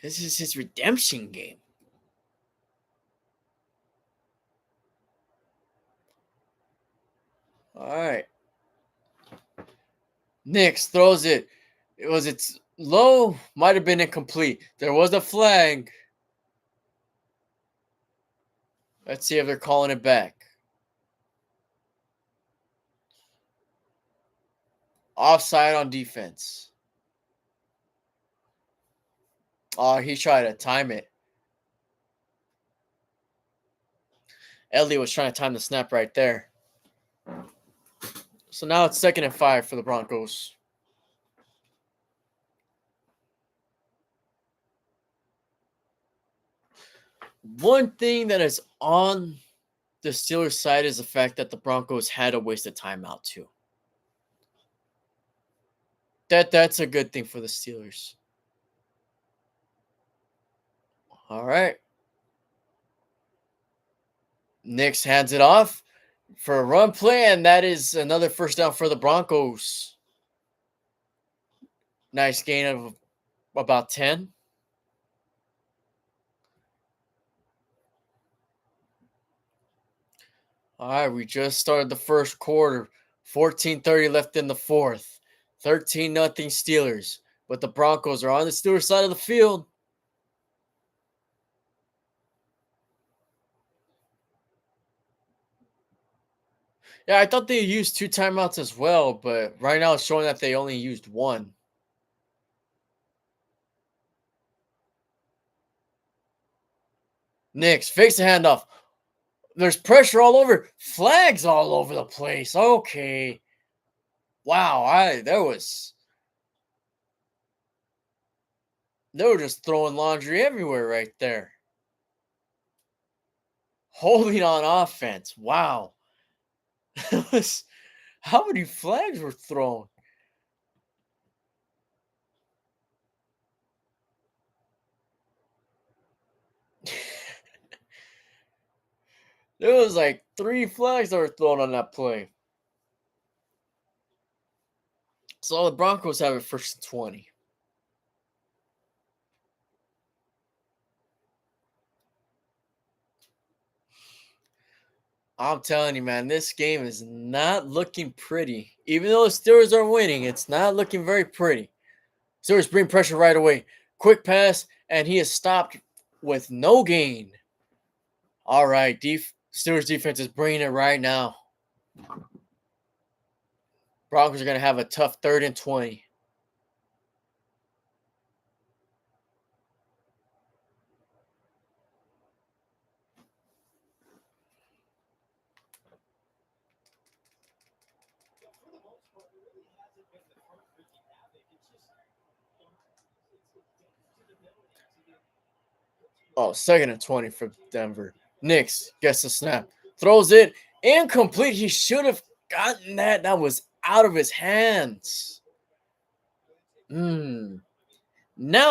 This is his redemption game. All right. Nix throws it. It's low, might have been incomplete. There was a flag. Let's see if they're calling it back. Offside on defense. Oh, he tried to time it. Elliott was trying to time the snap right there. So now it's 2nd and 5 for the Broncos. One thing that is on the Steelers side is the fact that the Broncos had a wasted timeout too. That's a good thing for the Steelers. All right. Nix hands it off for a run play, and that is another first down for the Broncos. Nice gain of about 10. All right, we just started the first quarter. 14:30 left in the fourth. 13-0 Steelers. But the Broncos are on the Steelers side of the field. Yeah, I thought they used 2 timeouts as well, but right now it's showing that they only used 1. Nix fakes the handoff. There's pressure all over. Flags all over the place. Okay. Wow, they were just throwing laundry everywhere right there. Holding on offense. Wow. How many flags were thrown? There was like 3 flags that were thrown on that play. So the Broncos have it 1st and 20. I'm telling you, man, this game is not looking pretty. Even though the Steelers are winning, it's not looking very pretty. Steelers bring pressure right away. Quick pass, and he is stopped with no gain. All right, Steelers defense is bringing it right now. Broncos are going to have a tough 3rd and 20. Oh, 2nd and 20 for Denver. Nix gets the snap. Throws it. Incomplete. He should have gotten that. That was out of his hands. Now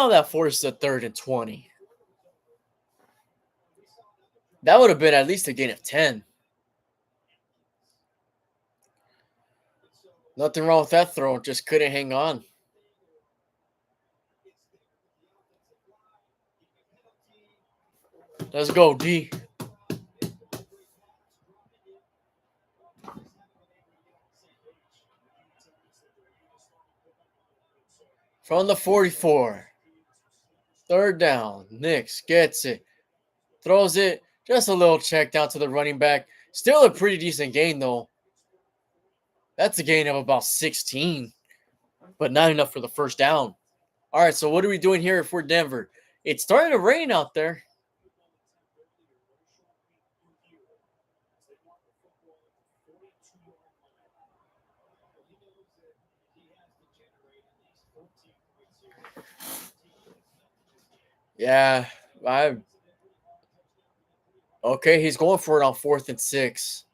that forces a 3rd and 20. That would have been at least a gain of 10. Nothing wrong with that throw. Just couldn't hang on. Let's go, D. From the 44. 3rd down. Nix gets it. Throws it. Just a little check down to the running back. Still a pretty decent gain, though. That's a gain of about 16. But not enough for the 1st down. All right, so what are we doing here for Denver? It's starting to rain out there. Yeah, okay, he's going for it on 4th and 6.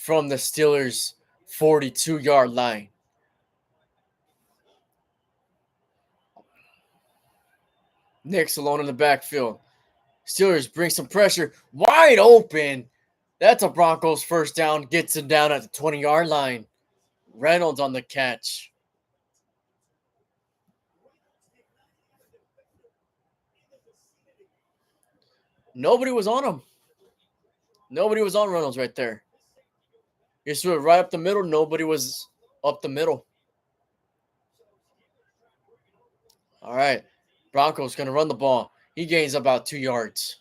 from the Steelers' 42-yard line. Nick's alone in the backfield. Steelers bring some pressure. Wide open. That's a Broncos first down. Gets him down at the 20-yard line. Reynolds on the catch. Nobody was on him. Nobody was on Reynolds right there. He threw it right up the middle. Nobody was up the middle. All right. Broncos going to run the ball. He gains about 2 yards.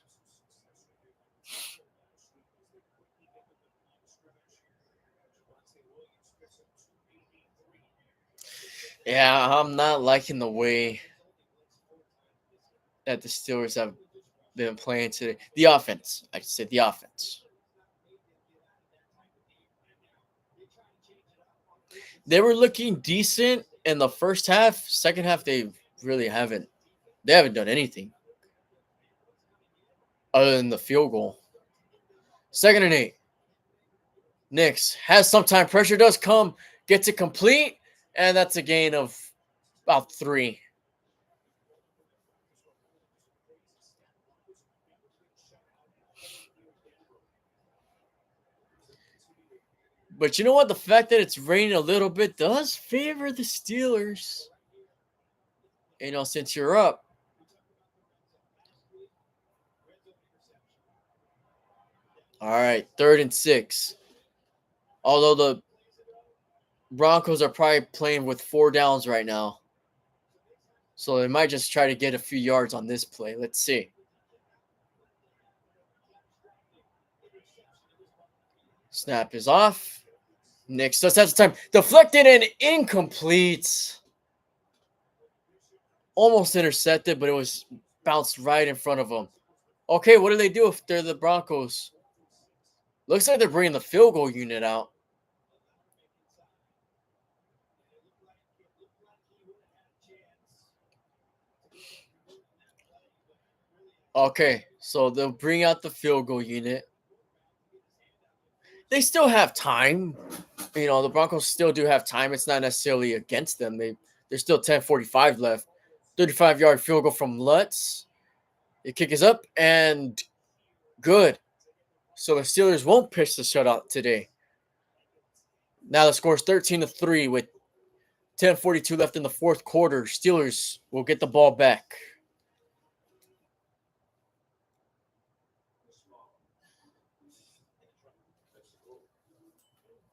Yeah, I'm not liking the way that the Steelers have been playing today. The offense. I should say the offense. They were looking decent in the first half. Second half, they really haven't. They haven't done anything other than the field goal. 2nd and 8. Knicks has some time. Pressure does come. Gets it complete. And that's a gain of about 3. But you know what? The fact that it's raining a little bit does favor the Steelers. You know, since you're up. All right, 3rd and 6. Although the Broncos are probably playing with 4 downs right now. So they might just try to get a few yards on this play. Let's see. Snap is off. Knicks does have some time. Deflected and incomplete. Almost intercepted, but it was bounced right in front of them. Okay, what do they do if they're the Broncos? Looks like they're bringing the field goal unit out. Okay, so they'll bring out the field goal unit. They still have time. You know, the Broncos still do have time. It's not necessarily against them. There's still 10:45 left. 35-yard field goal from Lutz. The kick is up and good. So the Steelers won't pitch the shutout today. Now the score is 13-3 with 10:42 left in the fourth quarter. Steelers will get the ball back.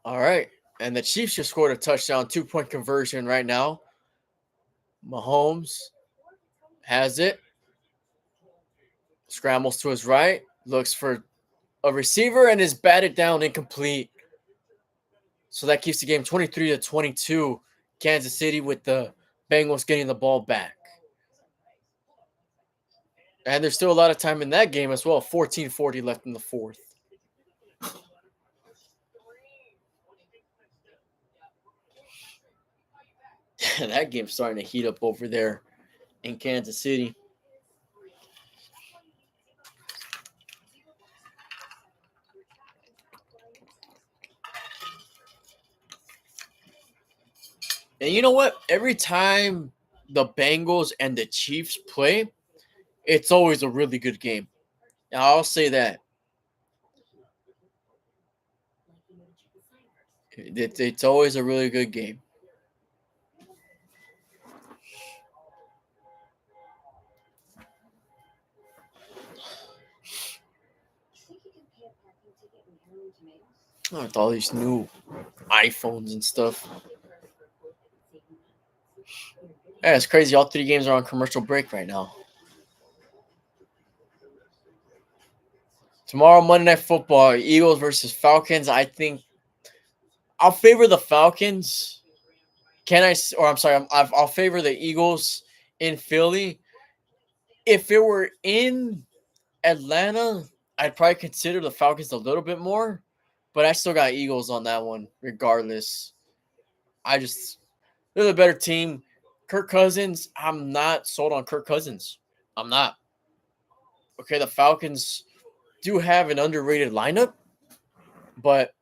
All right. And the Chiefs just scored a touchdown, 2-point conversion right now. Mahomes has it. Scrambles to his right. Looks for a receiver and is batted down incomplete. So that keeps the game 23-22. Kansas City with the Bengals getting the ball back. And there's still a lot of time in that game as well. 14:40 left in the fourth. That game's starting to heat up over there in Kansas City. And you know what? Every time the Bengals and the Chiefs play, it's always a really good game. Now, I'll say that. It's always a really good game. With all these new iPhones and stuff. Yeah, it's crazy. All 3 games are on commercial break right now. Tomorrow, Monday Night Football, Eagles versus Falcons. I think I'll favor the Falcons. I'll favor the Eagles in Philly. If it were in Atlanta, I'd probably consider the Falcons a little bit more, but I still got Eagles on that one regardless. They're the better team. Kirk Cousins, I'm not sold on Kirk Cousins. I'm not. Okay, the Falcons do have an underrated lineup, but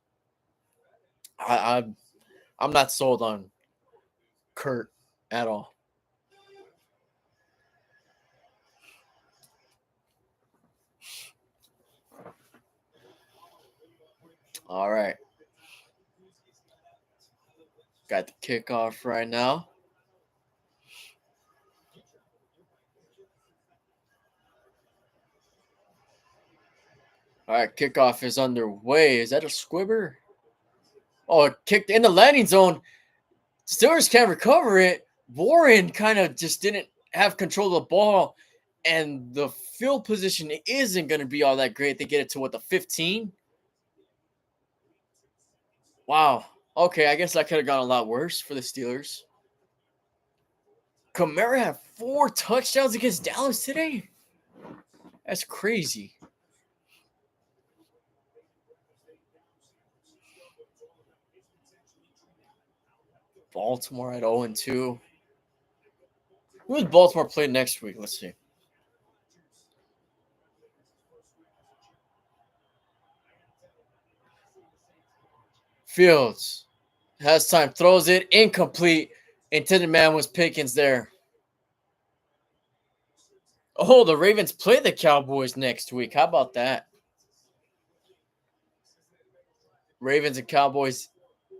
I I'm not sold on Kurt at all. All right. Got the kickoff right now. All right, kickoff is underway. Is that a squibber? Oh, it kicked in the landing zone. Steelers can't recover it. Warren kind of just didn't have control of the ball, and the field position isn't going to be all that great. They get it to what, the 15? Wow. Okay, I guess that could have gone a lot worse for the Steelers. Kamara had 4 touchdowns against Dallas today. That's crazy. Baltimore at 0-2. Who does Baltimore play next week? Let's see. Fields has time, throws it incomplete. Intended man was Pickens there. Oh, the Ravens play the Cowboys next week. How about that? Ravens and Cowboys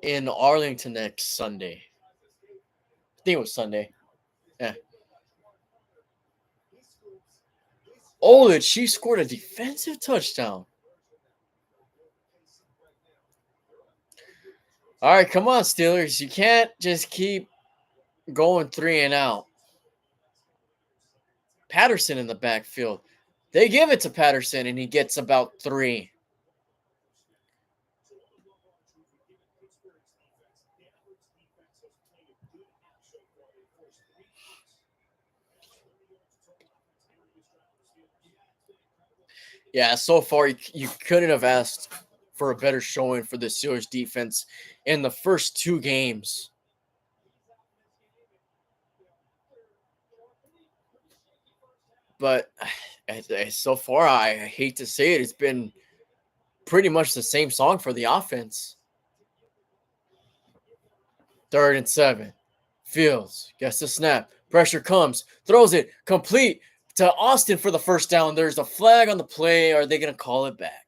in Arlington next Sunday. I think it was Sunday. Yeah. Oh, the Chiefs scored a defensive touchdown. All right, come on, Steelers. You can't just keep going 3 and out. Patterson in the backfield. They give it to Patterson, and he gets about 3. Yeah, so far you couldn't have asked for a better showing for the Steelers defense in the first 2 games. But so far, I hate to say it, it's been pretty much the same song for the offense. 3rd and 7. Fields gets the snap. Pressure comes. Throws it complete to Austin for the first down. There's a flag on the play. Are they going to call it back?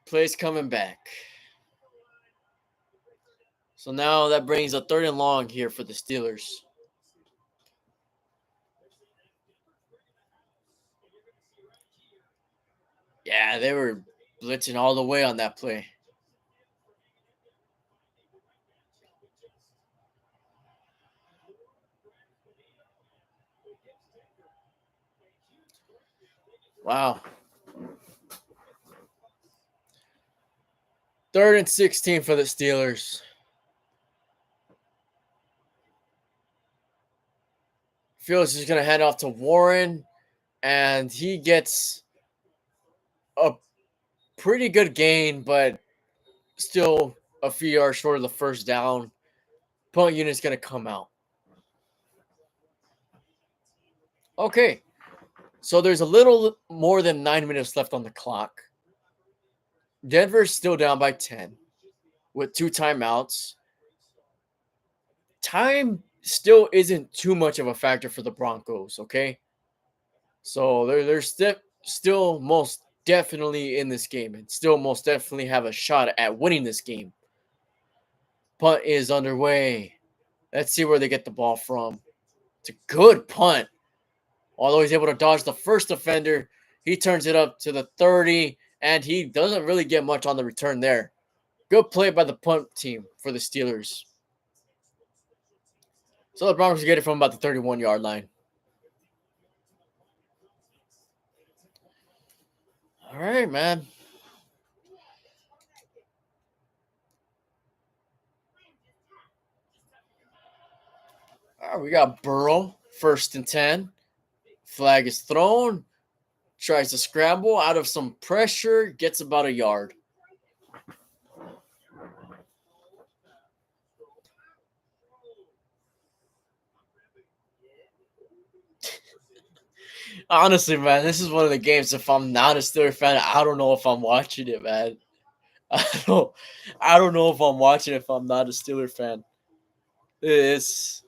Play's coming back. So now that brings a 3rd and long here for the Steelers. Yeah, they were blitzing all the way on that play. Wow. 3rd and 16 for the Steelers. Fields is going to hand off to Warren, and he gets a pretty good gain, but still a few yards short of the first down. Punt unit's going to come out. Okay, so there's a little more than 9 minutes left on the clock. Denver's still down by 10 with 2 timeouts. Time still isn't too much of a factor for the Broncos, okay? So they're still most definitely in this game and still most definitely have a shot at winning this game. Punt is underway. Let's see where they get the ball from. It's a good punt. Although he's able to dodge the first defender, he turns it up to the 30, and he doesn't really get much on the return there. Good play by the punt team for the Steelers. So the Broncos get it from about the 31-yard line. All right, man. All right, we got Burrow, 1st and 10. Flag is thrown. Tries to scramble out of some pressure. Gets about a yard. Honestly, man, this is one of the games. If I'm not a Steelers fan, I don't know if I'm watching it, man. I don't, I don't know if I'm watching it if I'm not a Steelers fan. It's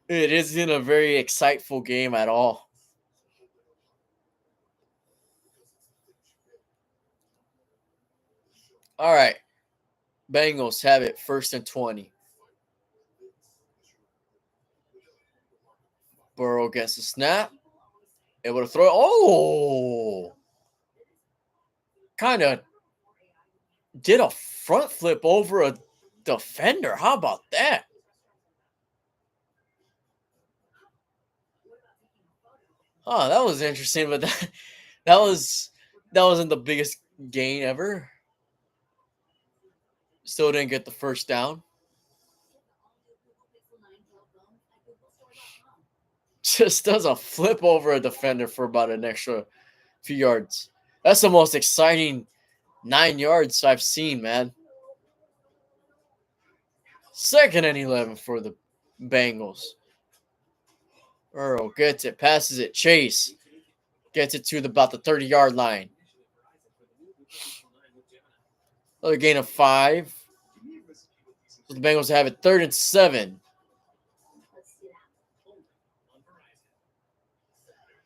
it isn't a very exciteful game at all. All right, Bengals have it 1st and 20. Burrow gets the snap, able to throw. Oh, kind of did a front flip over a defender. How about that? Oh, that was interesting, but that was that wasn't the biggest gain ever. Still didn't get the first down. Just does a flip over a defender for about an extra few yards. That's the most exciting 9 yards I've seen, man. 2nd and 11 for the Bengals. Earl gets it, passes it. Chase gets it to about the 30-yard line. Another gain of 5. So the Bengals have it 3rd and 7.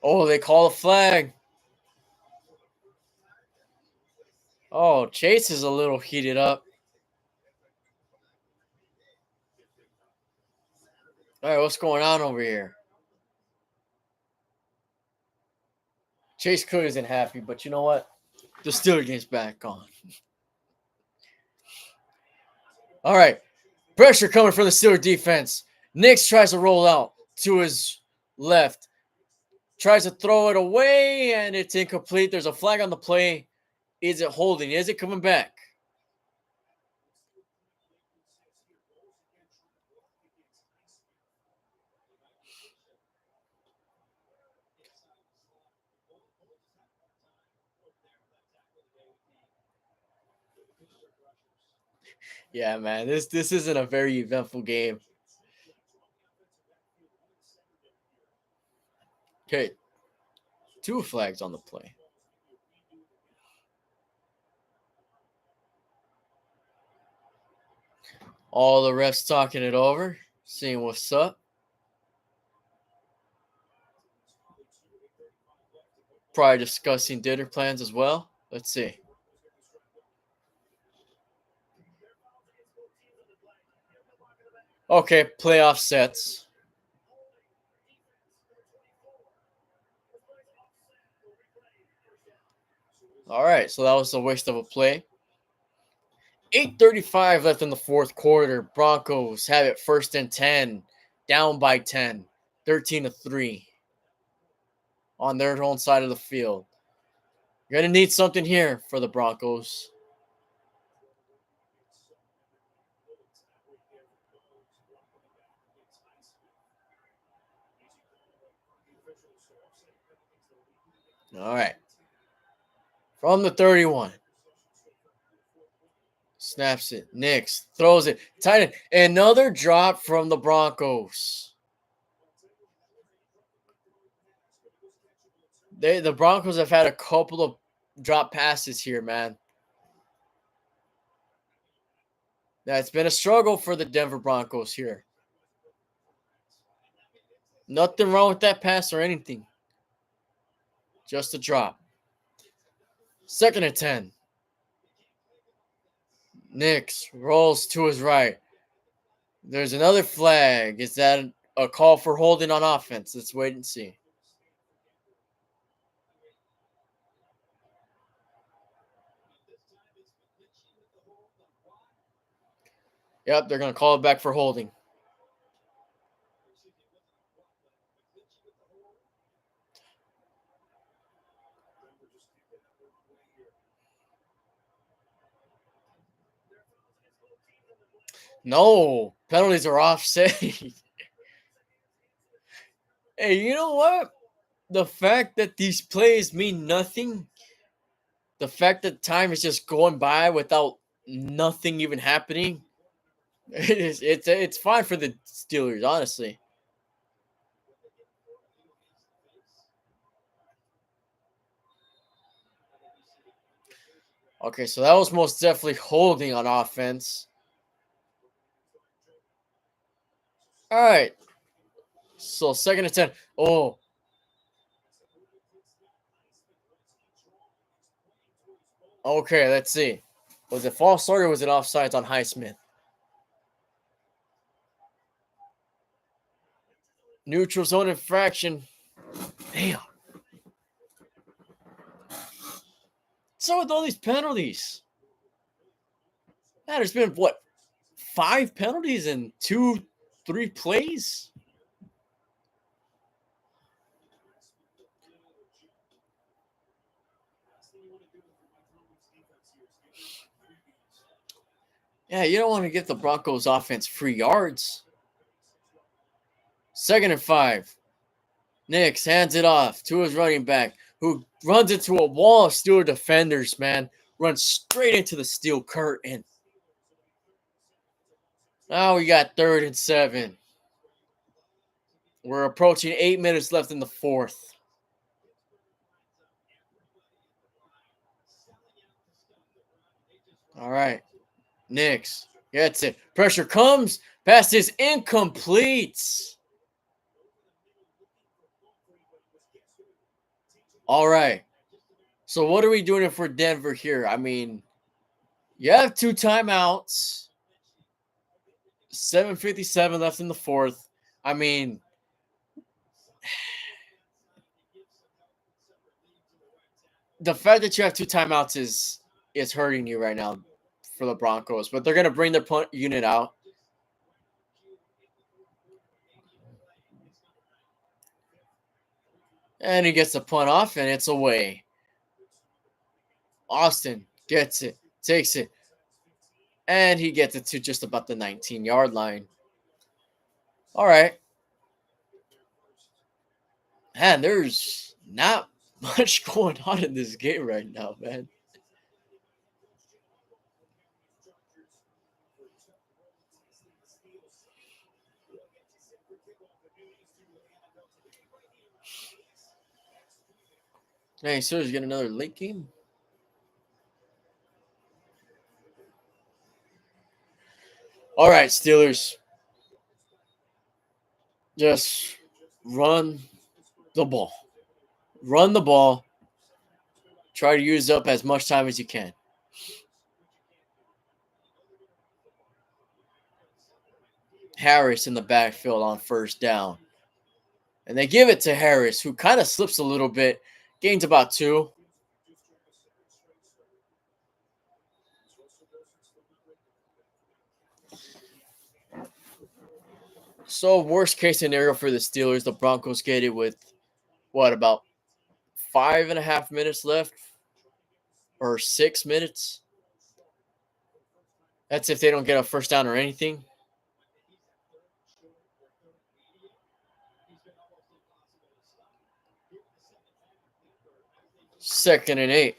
Oh, they call a flag. Oh, Chase is a little heated up. All right, what's going on over here? Chase clearly isn't happy, but you know what? The Steelers game's back on. All right, pressure coming from the Steelers defense. Nix tries to roll out to his left. Tries to throw it away, and it's incomplete. There's a flag on the play. Is it holding? Is it coming back? Yeah, man. This isn't a very eventful game. Okay, 2 flags on the play. All the refs talking it over, seeing what's up. Probably discussing dinner plans as well. Let's see. Okay, playoff sets. All right, so that was a waste of a play. 8:35 left in the fourth quarter. Broncos have it 1st and 10, down by 10, 13-3 on their own side of the field. You're going to need something here for the Broncos. All right. From the 31. Snaps it. Nix throws it. Tight end. Another drop from the Broncos. The Broncos have had a couple of drop passes here, man. That's been a struggle for the Denver Broncos here. Nothing wrong with that pass or anything. Just a drop. 2nd and 10. Nix rolls to his right. There's another flag. Is that a call for holding on offense? Let's wait and see. Yep, they're going to call it back for holding. No, penalties are offset. Hey, you know what? The fact that these plays mean nothing, the fact that time is just going by without nothing even happening, It's fine for the Steelers, honestly. Okay, so that was most definitely holding on offense. All right. So second and 10. Oh, okay. Let's see. Was it false start or was it offsides on Highsmith? Neutral zone infraction. Damn. So with all these penalties, man, there's been what 5 penalties in 3 plays. Yeah, you don't want to give the Broncos offense free yards. Second and 5. Nix hands it off to his running back, who runs into a wall of Steeler defenders, man. Runs straight into the steel curtain. Now we got third and 7. We're approaching 8 minutes left in the fourth. All right. Nix gets it. Pressure comes. Pass is incomplete. All right. So what are we doing if we're Denver here? I mean, you have 2 timeouts. 7:57 left in the fourth. I mean, the fact that you have 2 timeouts is hurting you right now for the Broncos, but they're gonna bring their punt unit out. And he gets the punt off, and it's away. Austin gets it, takes it, and he gets it to just about the 19-yard line. All right. Man, there's not much going on in this game right now, man. Hey, Steelers get another late game. All right, Steelers. Just run the ball. Run the ball. Try to use up as much time as you can. Harris in the backfield on first down. And they give it to Harris, who kind of slips a little bit, gains about 2. So, worst case scenario for the Steelers, the Broncos get it with what, about 5.5 minutes left or 6 minutes? That's if they don't get a first down or anything. Second and 8.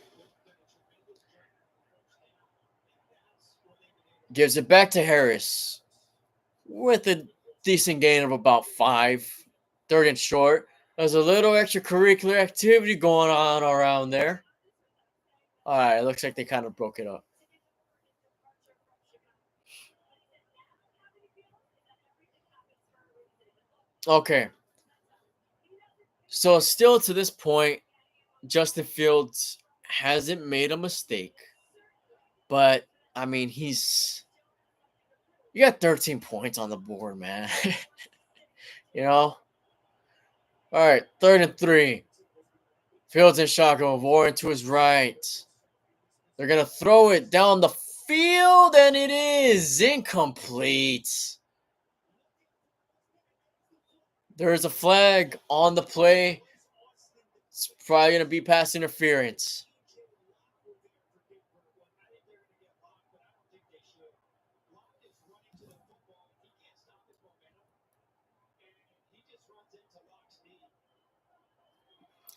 Gives it back to Harris with a decent gain of about 5. Third and short. There's a little extracurricular activity going on around there. All right, it looks like they kind of broke it up. Okay. So still to this point, Justin Fields hasn't made a mistake. But I mean, you got 13 points on the board, man. you know? All right, third and 3. Fields and shotgun, Warren to his right. They're going to throw it down the field, and it is incomplete. There is a flag on the play. It's probably going to be pass interference.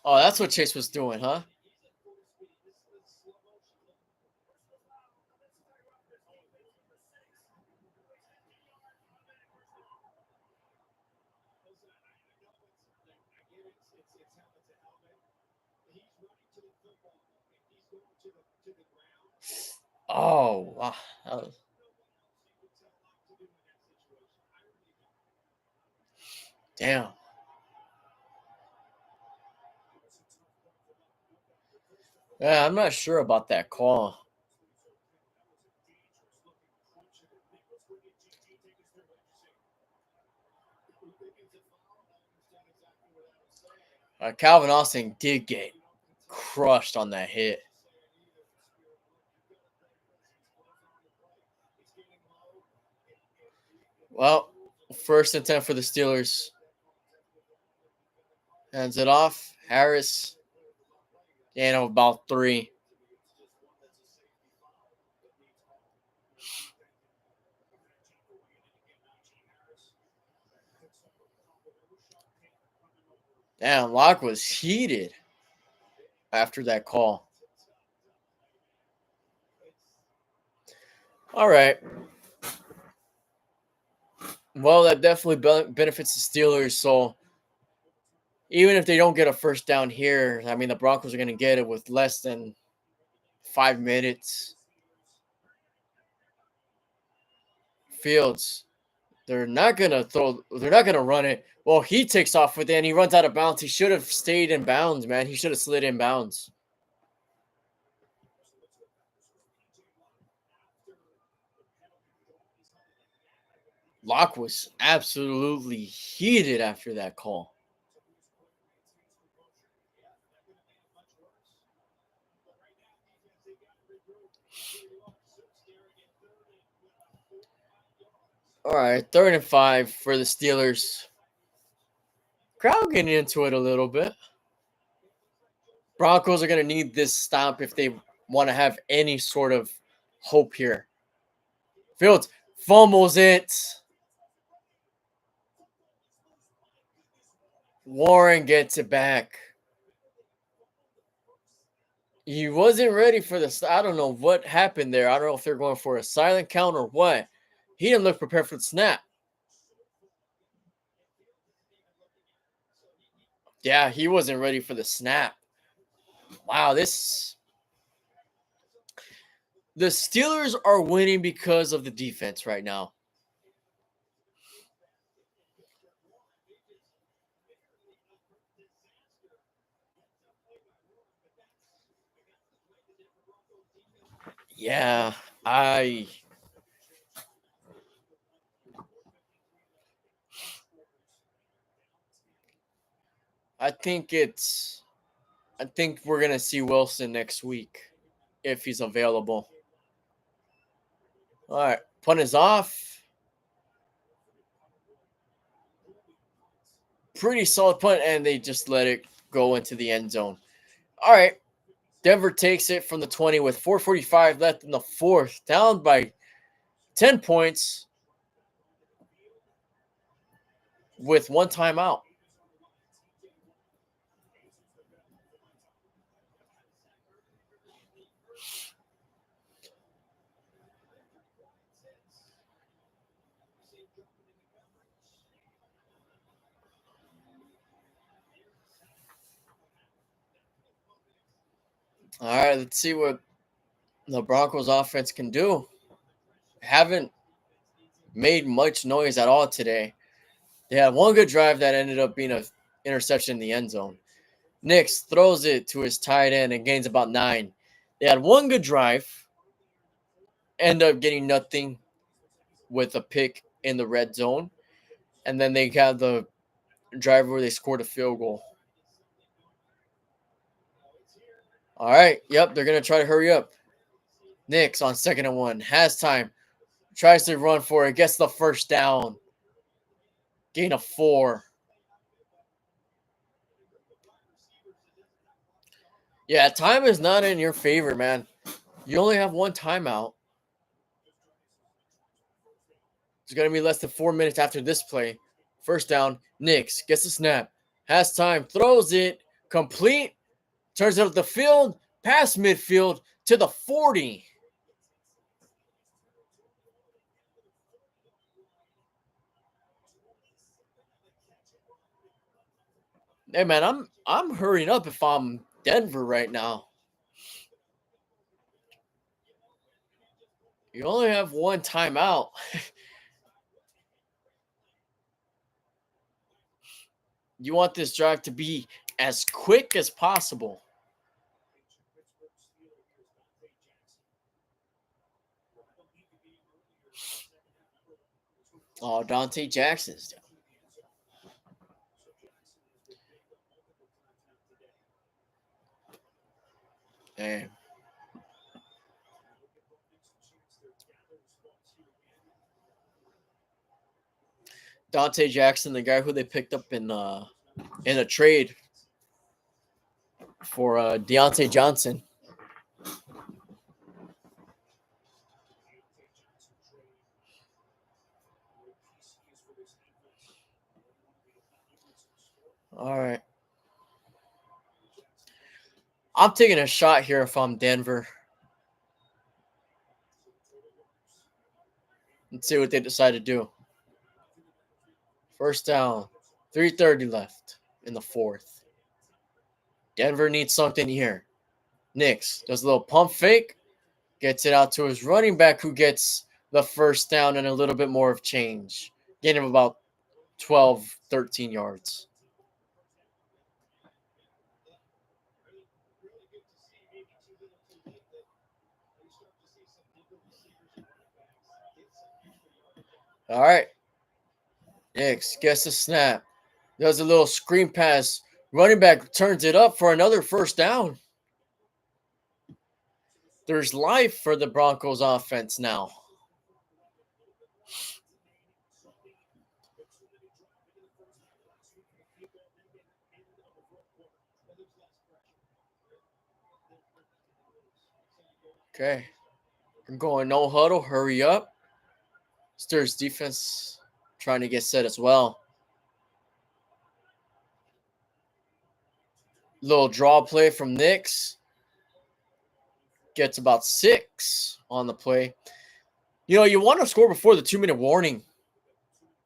Oh, that's what Chase was doing, huh? Oh, wow. Damn. Yeah, I'm not sure about that call. Calvin Austin did get crushed on that hit. Well, first and 10 for the Steelers. Hands it off. Harris, gain of about 3. Damn, Locke was heated after that call. All right. Well, that definitely benefits the Steelers. So even if they don't get a first down here, I mean, the Broncos are going to get it with less than 5 minutes. Fields, they're not going to throw, they're not going to run it. Well, he takes off with it and he runs out of bounds. He should have stayed in bounds, man. He should have slid in bounds. Locke was absolutely heated after that call. All right, 3rd and 5 for the Steelers. Crowd getting into it a little bit. Broncos are going to need this stop if they want to have any sort of hope here. Fields fumbles it. Warren gets it back. He wasn't ready for this. I don't know what happened there. I don't know if they're going for a silent count or what. He didn't look prepared for the snap. Yeah, he wasn't ready for the snap. Wow, the Steelers are winning because of the defense right now. Yeah, I think we're gonna see Wilson next week if he's available. All right, punt is off. Pretty solid punt, and they just let it go into the end zone. All right, Denver takes it from the 20 with 4:45 left in the fourth, down by 10 points with one timeout. All right, let's see what the Broncos offense can do. Haven't made much noise at all today. They had one good drive that ended up being an interception in the end zone. Nix throws it to his tight end and gains about 9. They had one good drive, end up getting nothing with a pick in the red zone. And then they got the drive where they scored a field goal. All right. Yep. They're going to try to hurry up. Nix on 2nd and 1 has time. Tries to run for it. Gets the first down. Gain of 4. Yeah, time is not in your favor, man. You only have one timeout. It's going to be less than 4 minutes after this play. First down. Nix gets the snap. Has time. Throws it. Complete. Turns it up the field. Past midfield to the 40. Hey man, I'm hurrying up if I'm Denver right now. You only have one timeout. You want this drive to be as quick as possible. Oh, Dante Jackson's down. Damn. Dante Jackson, the guy who they picked up in a trade for Deontay Johnson. All right. I'm taking a shot here if I'm Denver. Let's see what they decide to do. First down, 3:30 left in the fourth. Denver needs something here. Nix does a little pump fake, gets it out to his running back who gets the first down and a little bit more of change. Gain him about 12, 13 yards. All right. Nix gets the snap. Does a little screen pass. Running back turns it up for another first down. There's life for the Broncos offense now. Okay. We're going no huddle. Hurry up. Steelers defense trying to get set as well. Little draw play from Nix. Gets about 6 on the play. You know, you want to score before the 2-minute warning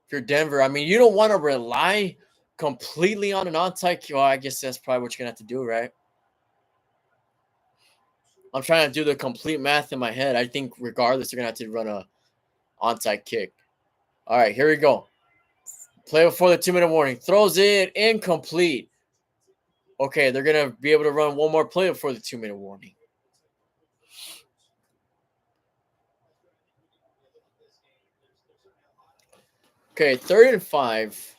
if you're Denver. I mean, you don't want to rely completely on an onside. Well, I guess that's probably what you're going to have to do, right? I'm trying to do the complete math in my head. I think regardless, they're going to have to run a onside kick. All right, here we go. Play before the 2-minute warning. Throws it incomplete. Okay, they're going to be able to run one more play before the 2-minute warning. Okay, 3rd and 5.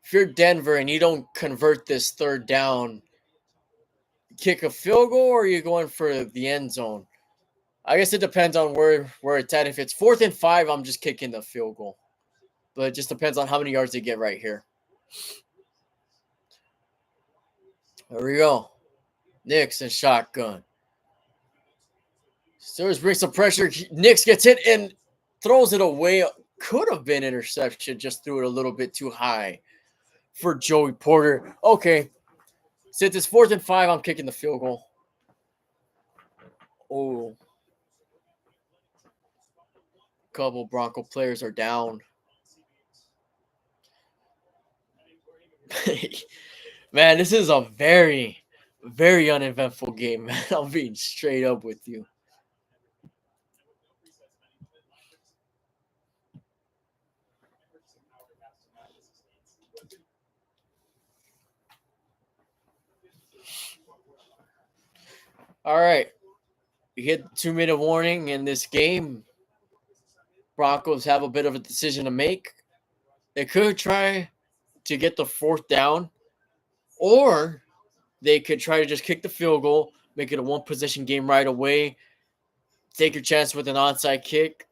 If you're Denver and you don't convert this 3rd down, kick a field goal or are you going for the end zone? I guess it depends on where it's at. If it's 4th and 5, I'm just kicking the field goal. But it just depends on how many yards they get right here. There we go. Nix and shotgun. Steelers bring some pressure. Nix gets hit and throws it away. Could have been interception. Just threw it a little bit too high for Joey Porter. Okay. Since it's 4th and 5, I'm kicking the field goal. Oh. Couple Bronco players are down. Man, this is a very, very uneventful game, man. I'm being straight up with you. All right. We hit the 2-minute warning in this game. Broncos have a bit of a decision to make. They could try to get the 4th down, or they could try to just kick the field goal, make it a one-possession game right away, take your chance with an onside kick,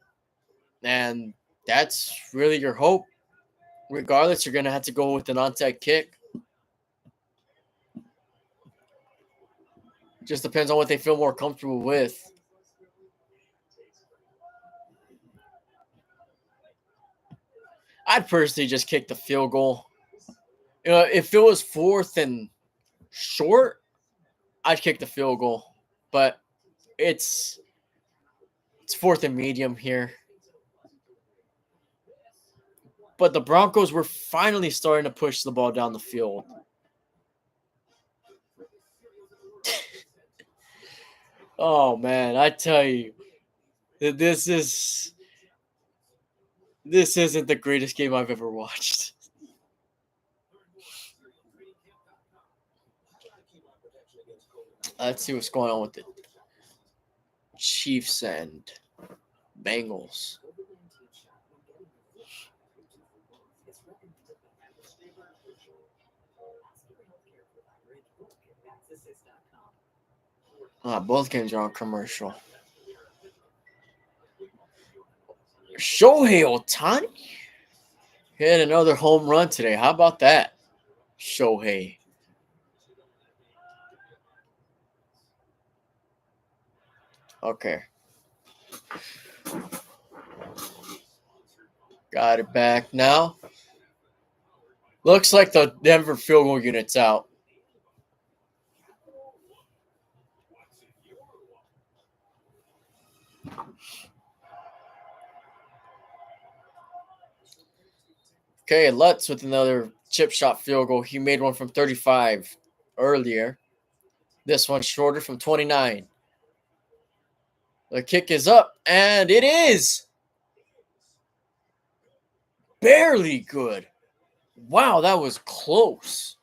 and that's really your hope. Regardless, you're going to have to go with an onside kick. Just depends on what they feel more comfortable with. I'd personally just kick the field goal. You know, if it was 4th and short, I'd kick the field goal. But it's 4th and medium here. But the Broncos were finally starting to push the ball down the field. Oh man, I tell you, this isn't the greatest game I've ever watched. Let's see what's going on with the Chiefs and Bengals. Both games are on commercial. Shohei Ohtani hit another home run today. How about that, Shohei? Okay. Got it back now. Looks like the Denver field goal unit's out. Okay, Lutz with another chip shot field goal. He made one from 35 earlier. This one shorter from 29. The kick is up, and it is barely good. Wow, that was close.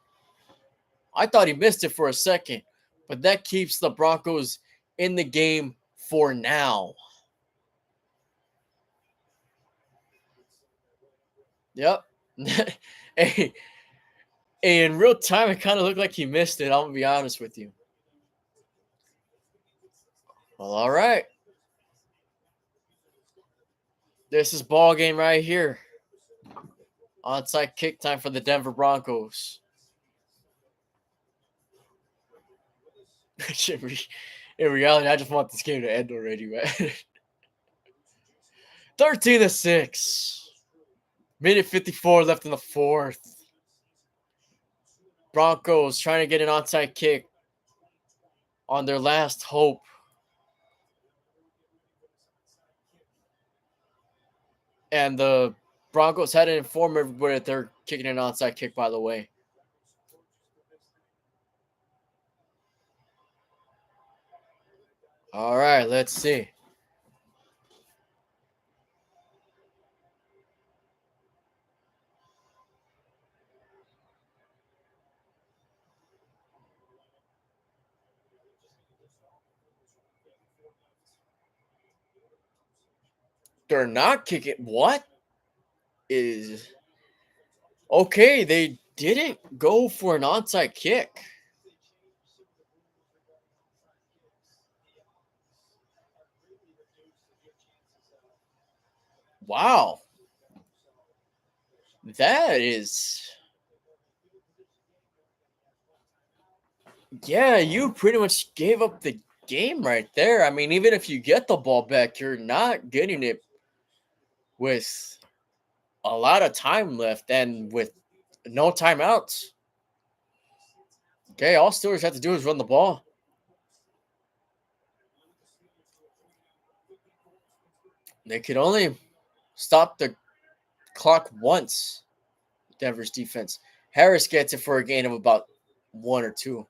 I thought he missed it for a second, but that keeps the Broncos in the game for now. Yep. Hey, in real time, it kind of looked like he missed it. I'm going to be honest with you. Well, all right. This is ball game right here. Onside kick time for the Denver Broncos. In reality, I just want this game to end already, man. 13-6. Minute 54 left in the fourth. Broncos trying to get an onside kick on their last hope. And the Broncos had to inform everybody that they're kicking an onside kick, by the way. All right, let's see. They're not kicking. What is okay? They didn't go for an onside kick. Wow. That is. Yeah, you pretty much gave up the game right there. I mean, even if you get the ball back, you're not getting it with a lot of time left and with no timeouts. Okay, all Steelers have to do is run the ball. They could only stop the clock once, Denver's defense. Harris gets it for a gain of about 1 or 2.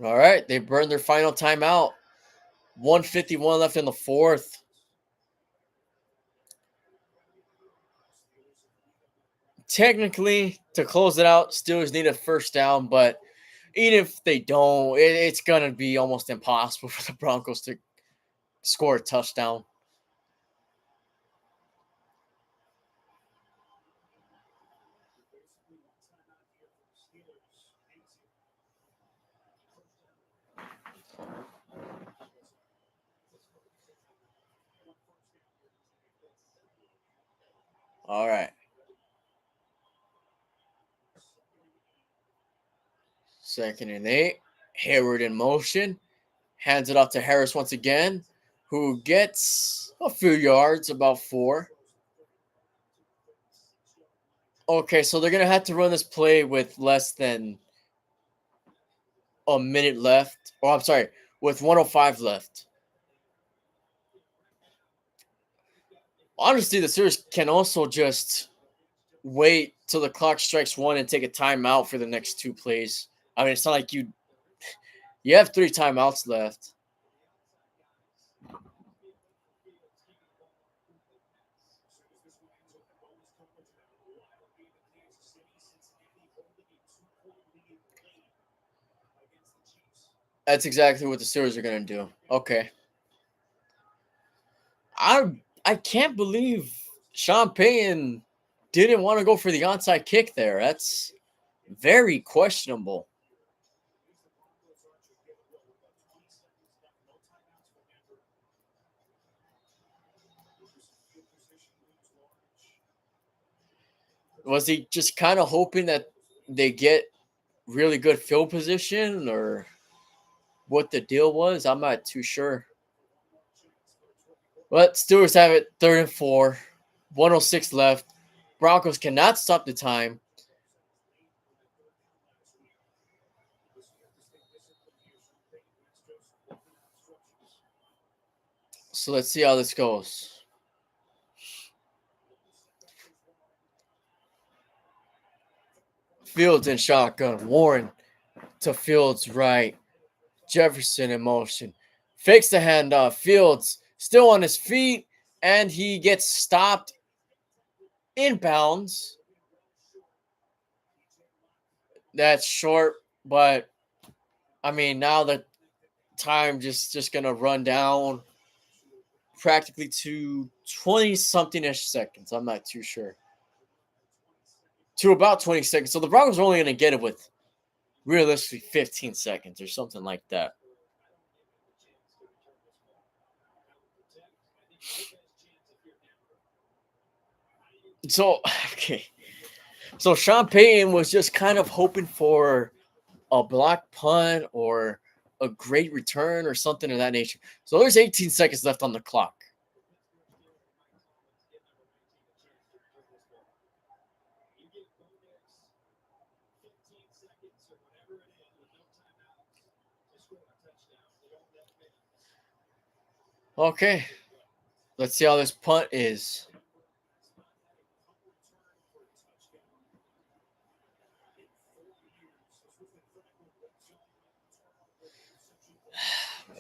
All right, they burned their final timeout. 1:51 left in the fourth. Technically, to close it out, Steelers need a first down, but even if they don't, it's going to be almost impossible for the Broncos to score a touchdown. All right. Second and 8. Hayward in motion. Hands it off to Harris once again, who gets a few yards, about 4. Okay, so they're going to have to run this play with less than a minute left. Oh, I'm sorry, with 105 left. Honestly, the Steelers can also just wait till the clock strikes one and take a timeout for the next two plays. I mean, it's not like you have three timeouts left. That's exactly what the Steelers are gonna do. Okay. I can't believe Sean Payton didn't want to go for the onside kick there. That's very questionable. Was he just kind of hoping that they get really good field position or what the deal was? I'm not too sure. But Steelers have it 3rd and 4, 106 left. Broncos cannot stop the time. So let's see how this goes. Fields in shotgun. Warren to Fields right. Jefferson in motion. Fakes the handoff. Fields still on his feet. And he gets stopped inbounds. That's short, but I mean now the time just gonna run down practically to 20 something ish seconds. I'm not too sure. To about 20 seconds. So the Broncos are only gonna get it with realistically 15 seconds or something like that. So okay. So Sean Payton was just kind of hoping for a block punt or a great return or something of that nature. So there's 18 seconds left on the clock. Okay. Let's see how this punt is.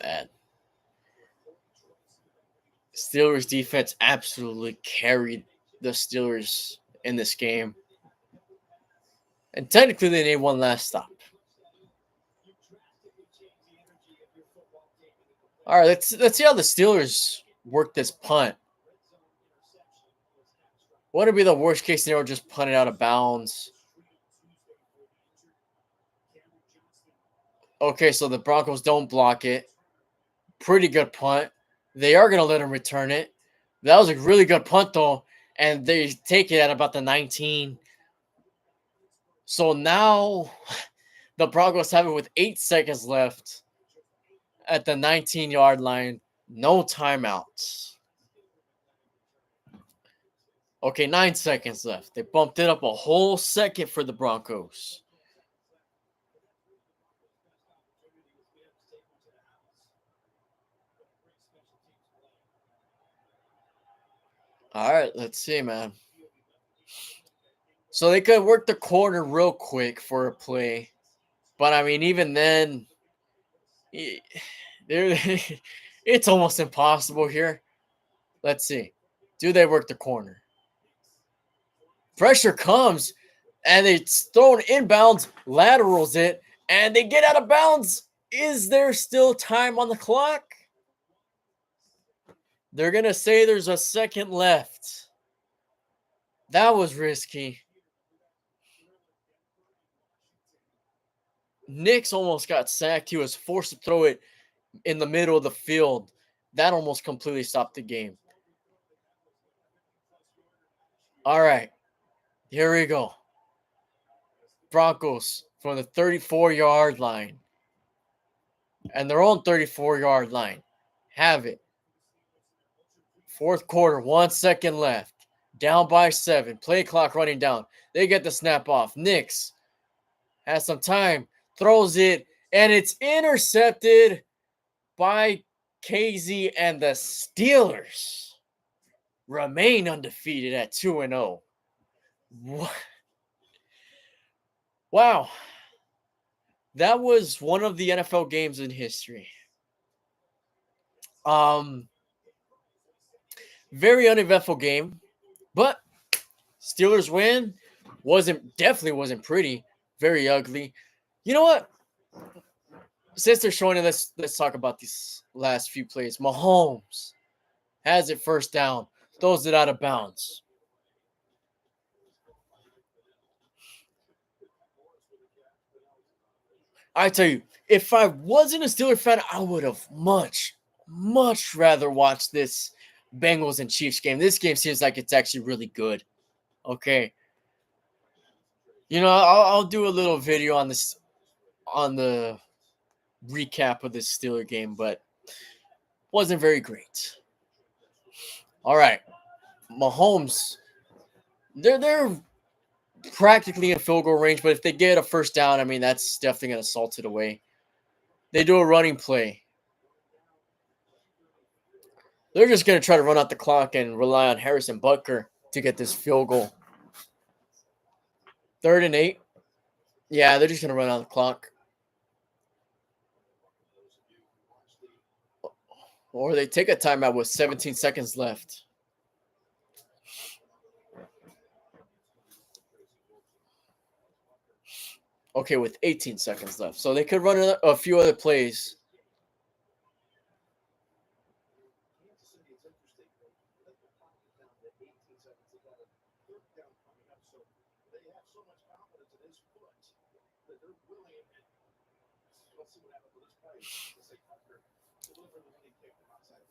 Man. Steelers defense absolutely carried the Steelers in this game. And technically they need one last stop. All right, let's see how the Steelers work this punt. What would be the worst case scenario? Just punt it out of bounds. Okay, so the Broncos don't block it. Pretty good punt. They are going to let him return it. That was a really good punt, though. And they take it at about the 19. So now the Broncos have it with 8 seconds left at the 19-yard line. No timeouts. Okay, 9 seconds left. They bumped it up a whole second for the Broncos. All right, let's see, man. So they could work the corner real quick for a play. But I mean, even then, it's almost impossible here. Let's see. Do they work the corner? Pressure comes, and it's thrown inbounds, laterals it, and they get out of bounds. Is there still time on the clock? They're going to say there's a second left. That was risky. Nix almost got sacked. He was forced to throw it in the middle of the field. That almost completely stopped the game. All right. Here we go. Broncos from the 34-yard line. And their own 34-yard line. Have it. Fourth quarter, 1 second left. Down by 7. Play clock running down. They get the snap off. Nix has some time. Throws it. And it's intercepted by KZ and the Steelers. remain undefeated at 2-0. Wow. That was one of the NFL games in history. Very uneventful game, but Steelers win. Definitely wasn't pretty. Very ugly. You know what? Since they're showing it, let's talk about these last few plays. Mahomes has it first down, throws it out of bounds. I tell you, if I wasn't a Steelers fan, I would have much rather watched this Bengals and Chiefs game. This game seems like it's actually really good. Okay. I'll do a little video on this, on the recap of this Steeler game, but wasn't very great. All right. Mahomes, they're practically in field goal range, but if they get a first down, I mean, that's definitely going to salt it away. They do a running play. They're just going to try to run out the clock and rely on Harrison Butker to get this field goal. 3rd and 8. Yeah, they're just going to run out the clock. Or they take a timeout with 17 seconds left. Okay, with 18 seconds left. So they could run a few other plays.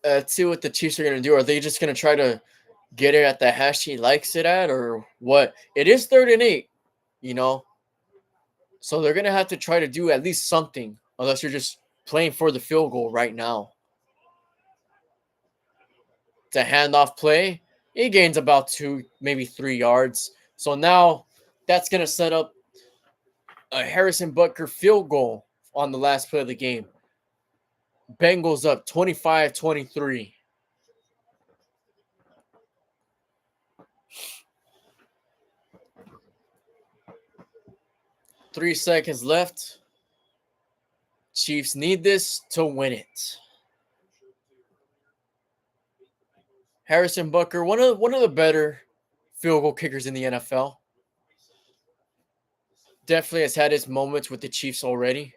Let's see what the Chiefs are going to do. Are they just going to try to get it at the hash he likes it at, or what? It is 3rd and 8, So they're going to have to try to do at least something, unless you're just playing for the field goal right now. It's a handoff play. He gains about 2, maybe 3 yards. So now that's going to set up a Harrison Butker field goal on the last play of the game. Bengals up 25-23. Three seconds left. Chiefs need this to win it. Harrison Butker, one of the better field goal kickers in the NFL. Definitely has had his moments with the Chiefs already.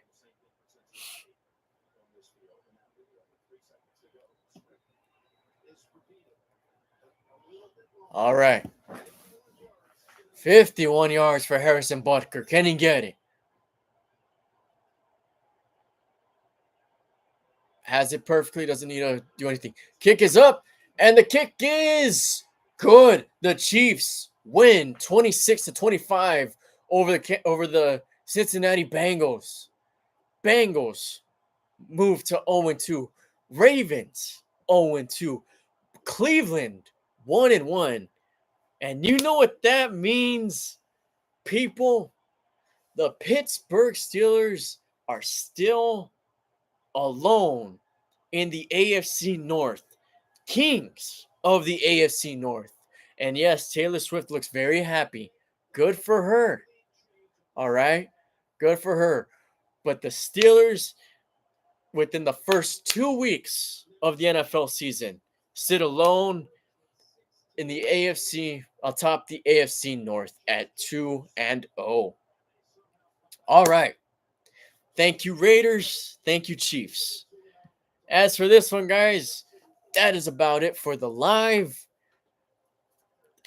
All right. 51 yards for Harrison Butker. Can he get it? Has it perfectly. Doesn't need to do anything. Kick is up. And the kick is good. The Chiefs win 26-25 over the Cincinnati Bengals. Bengals move to 0-2. Ravens 0-2. Cleveland 1-1. And you know what that means, people? The Pittsburgh Steelers are still alone in the AFC North. Kings of the AFC North. And yes, Taylor Swift looks very happy. Good for her. All right? Good for her. But the Steelers, within the first 2 weeks of the NFL season, sit alone in the AFC, atop the AFC North at 2-0. All right. Thank you, Raiders. Thank you, Chiefs. As for this one, guys, that is about it for the live.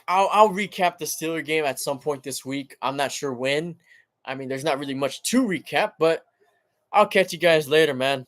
I'll recap the Steeler game at some point this week. I'm not sure when. I mean, there's not really much to recap, but I'll catch you guys later, man.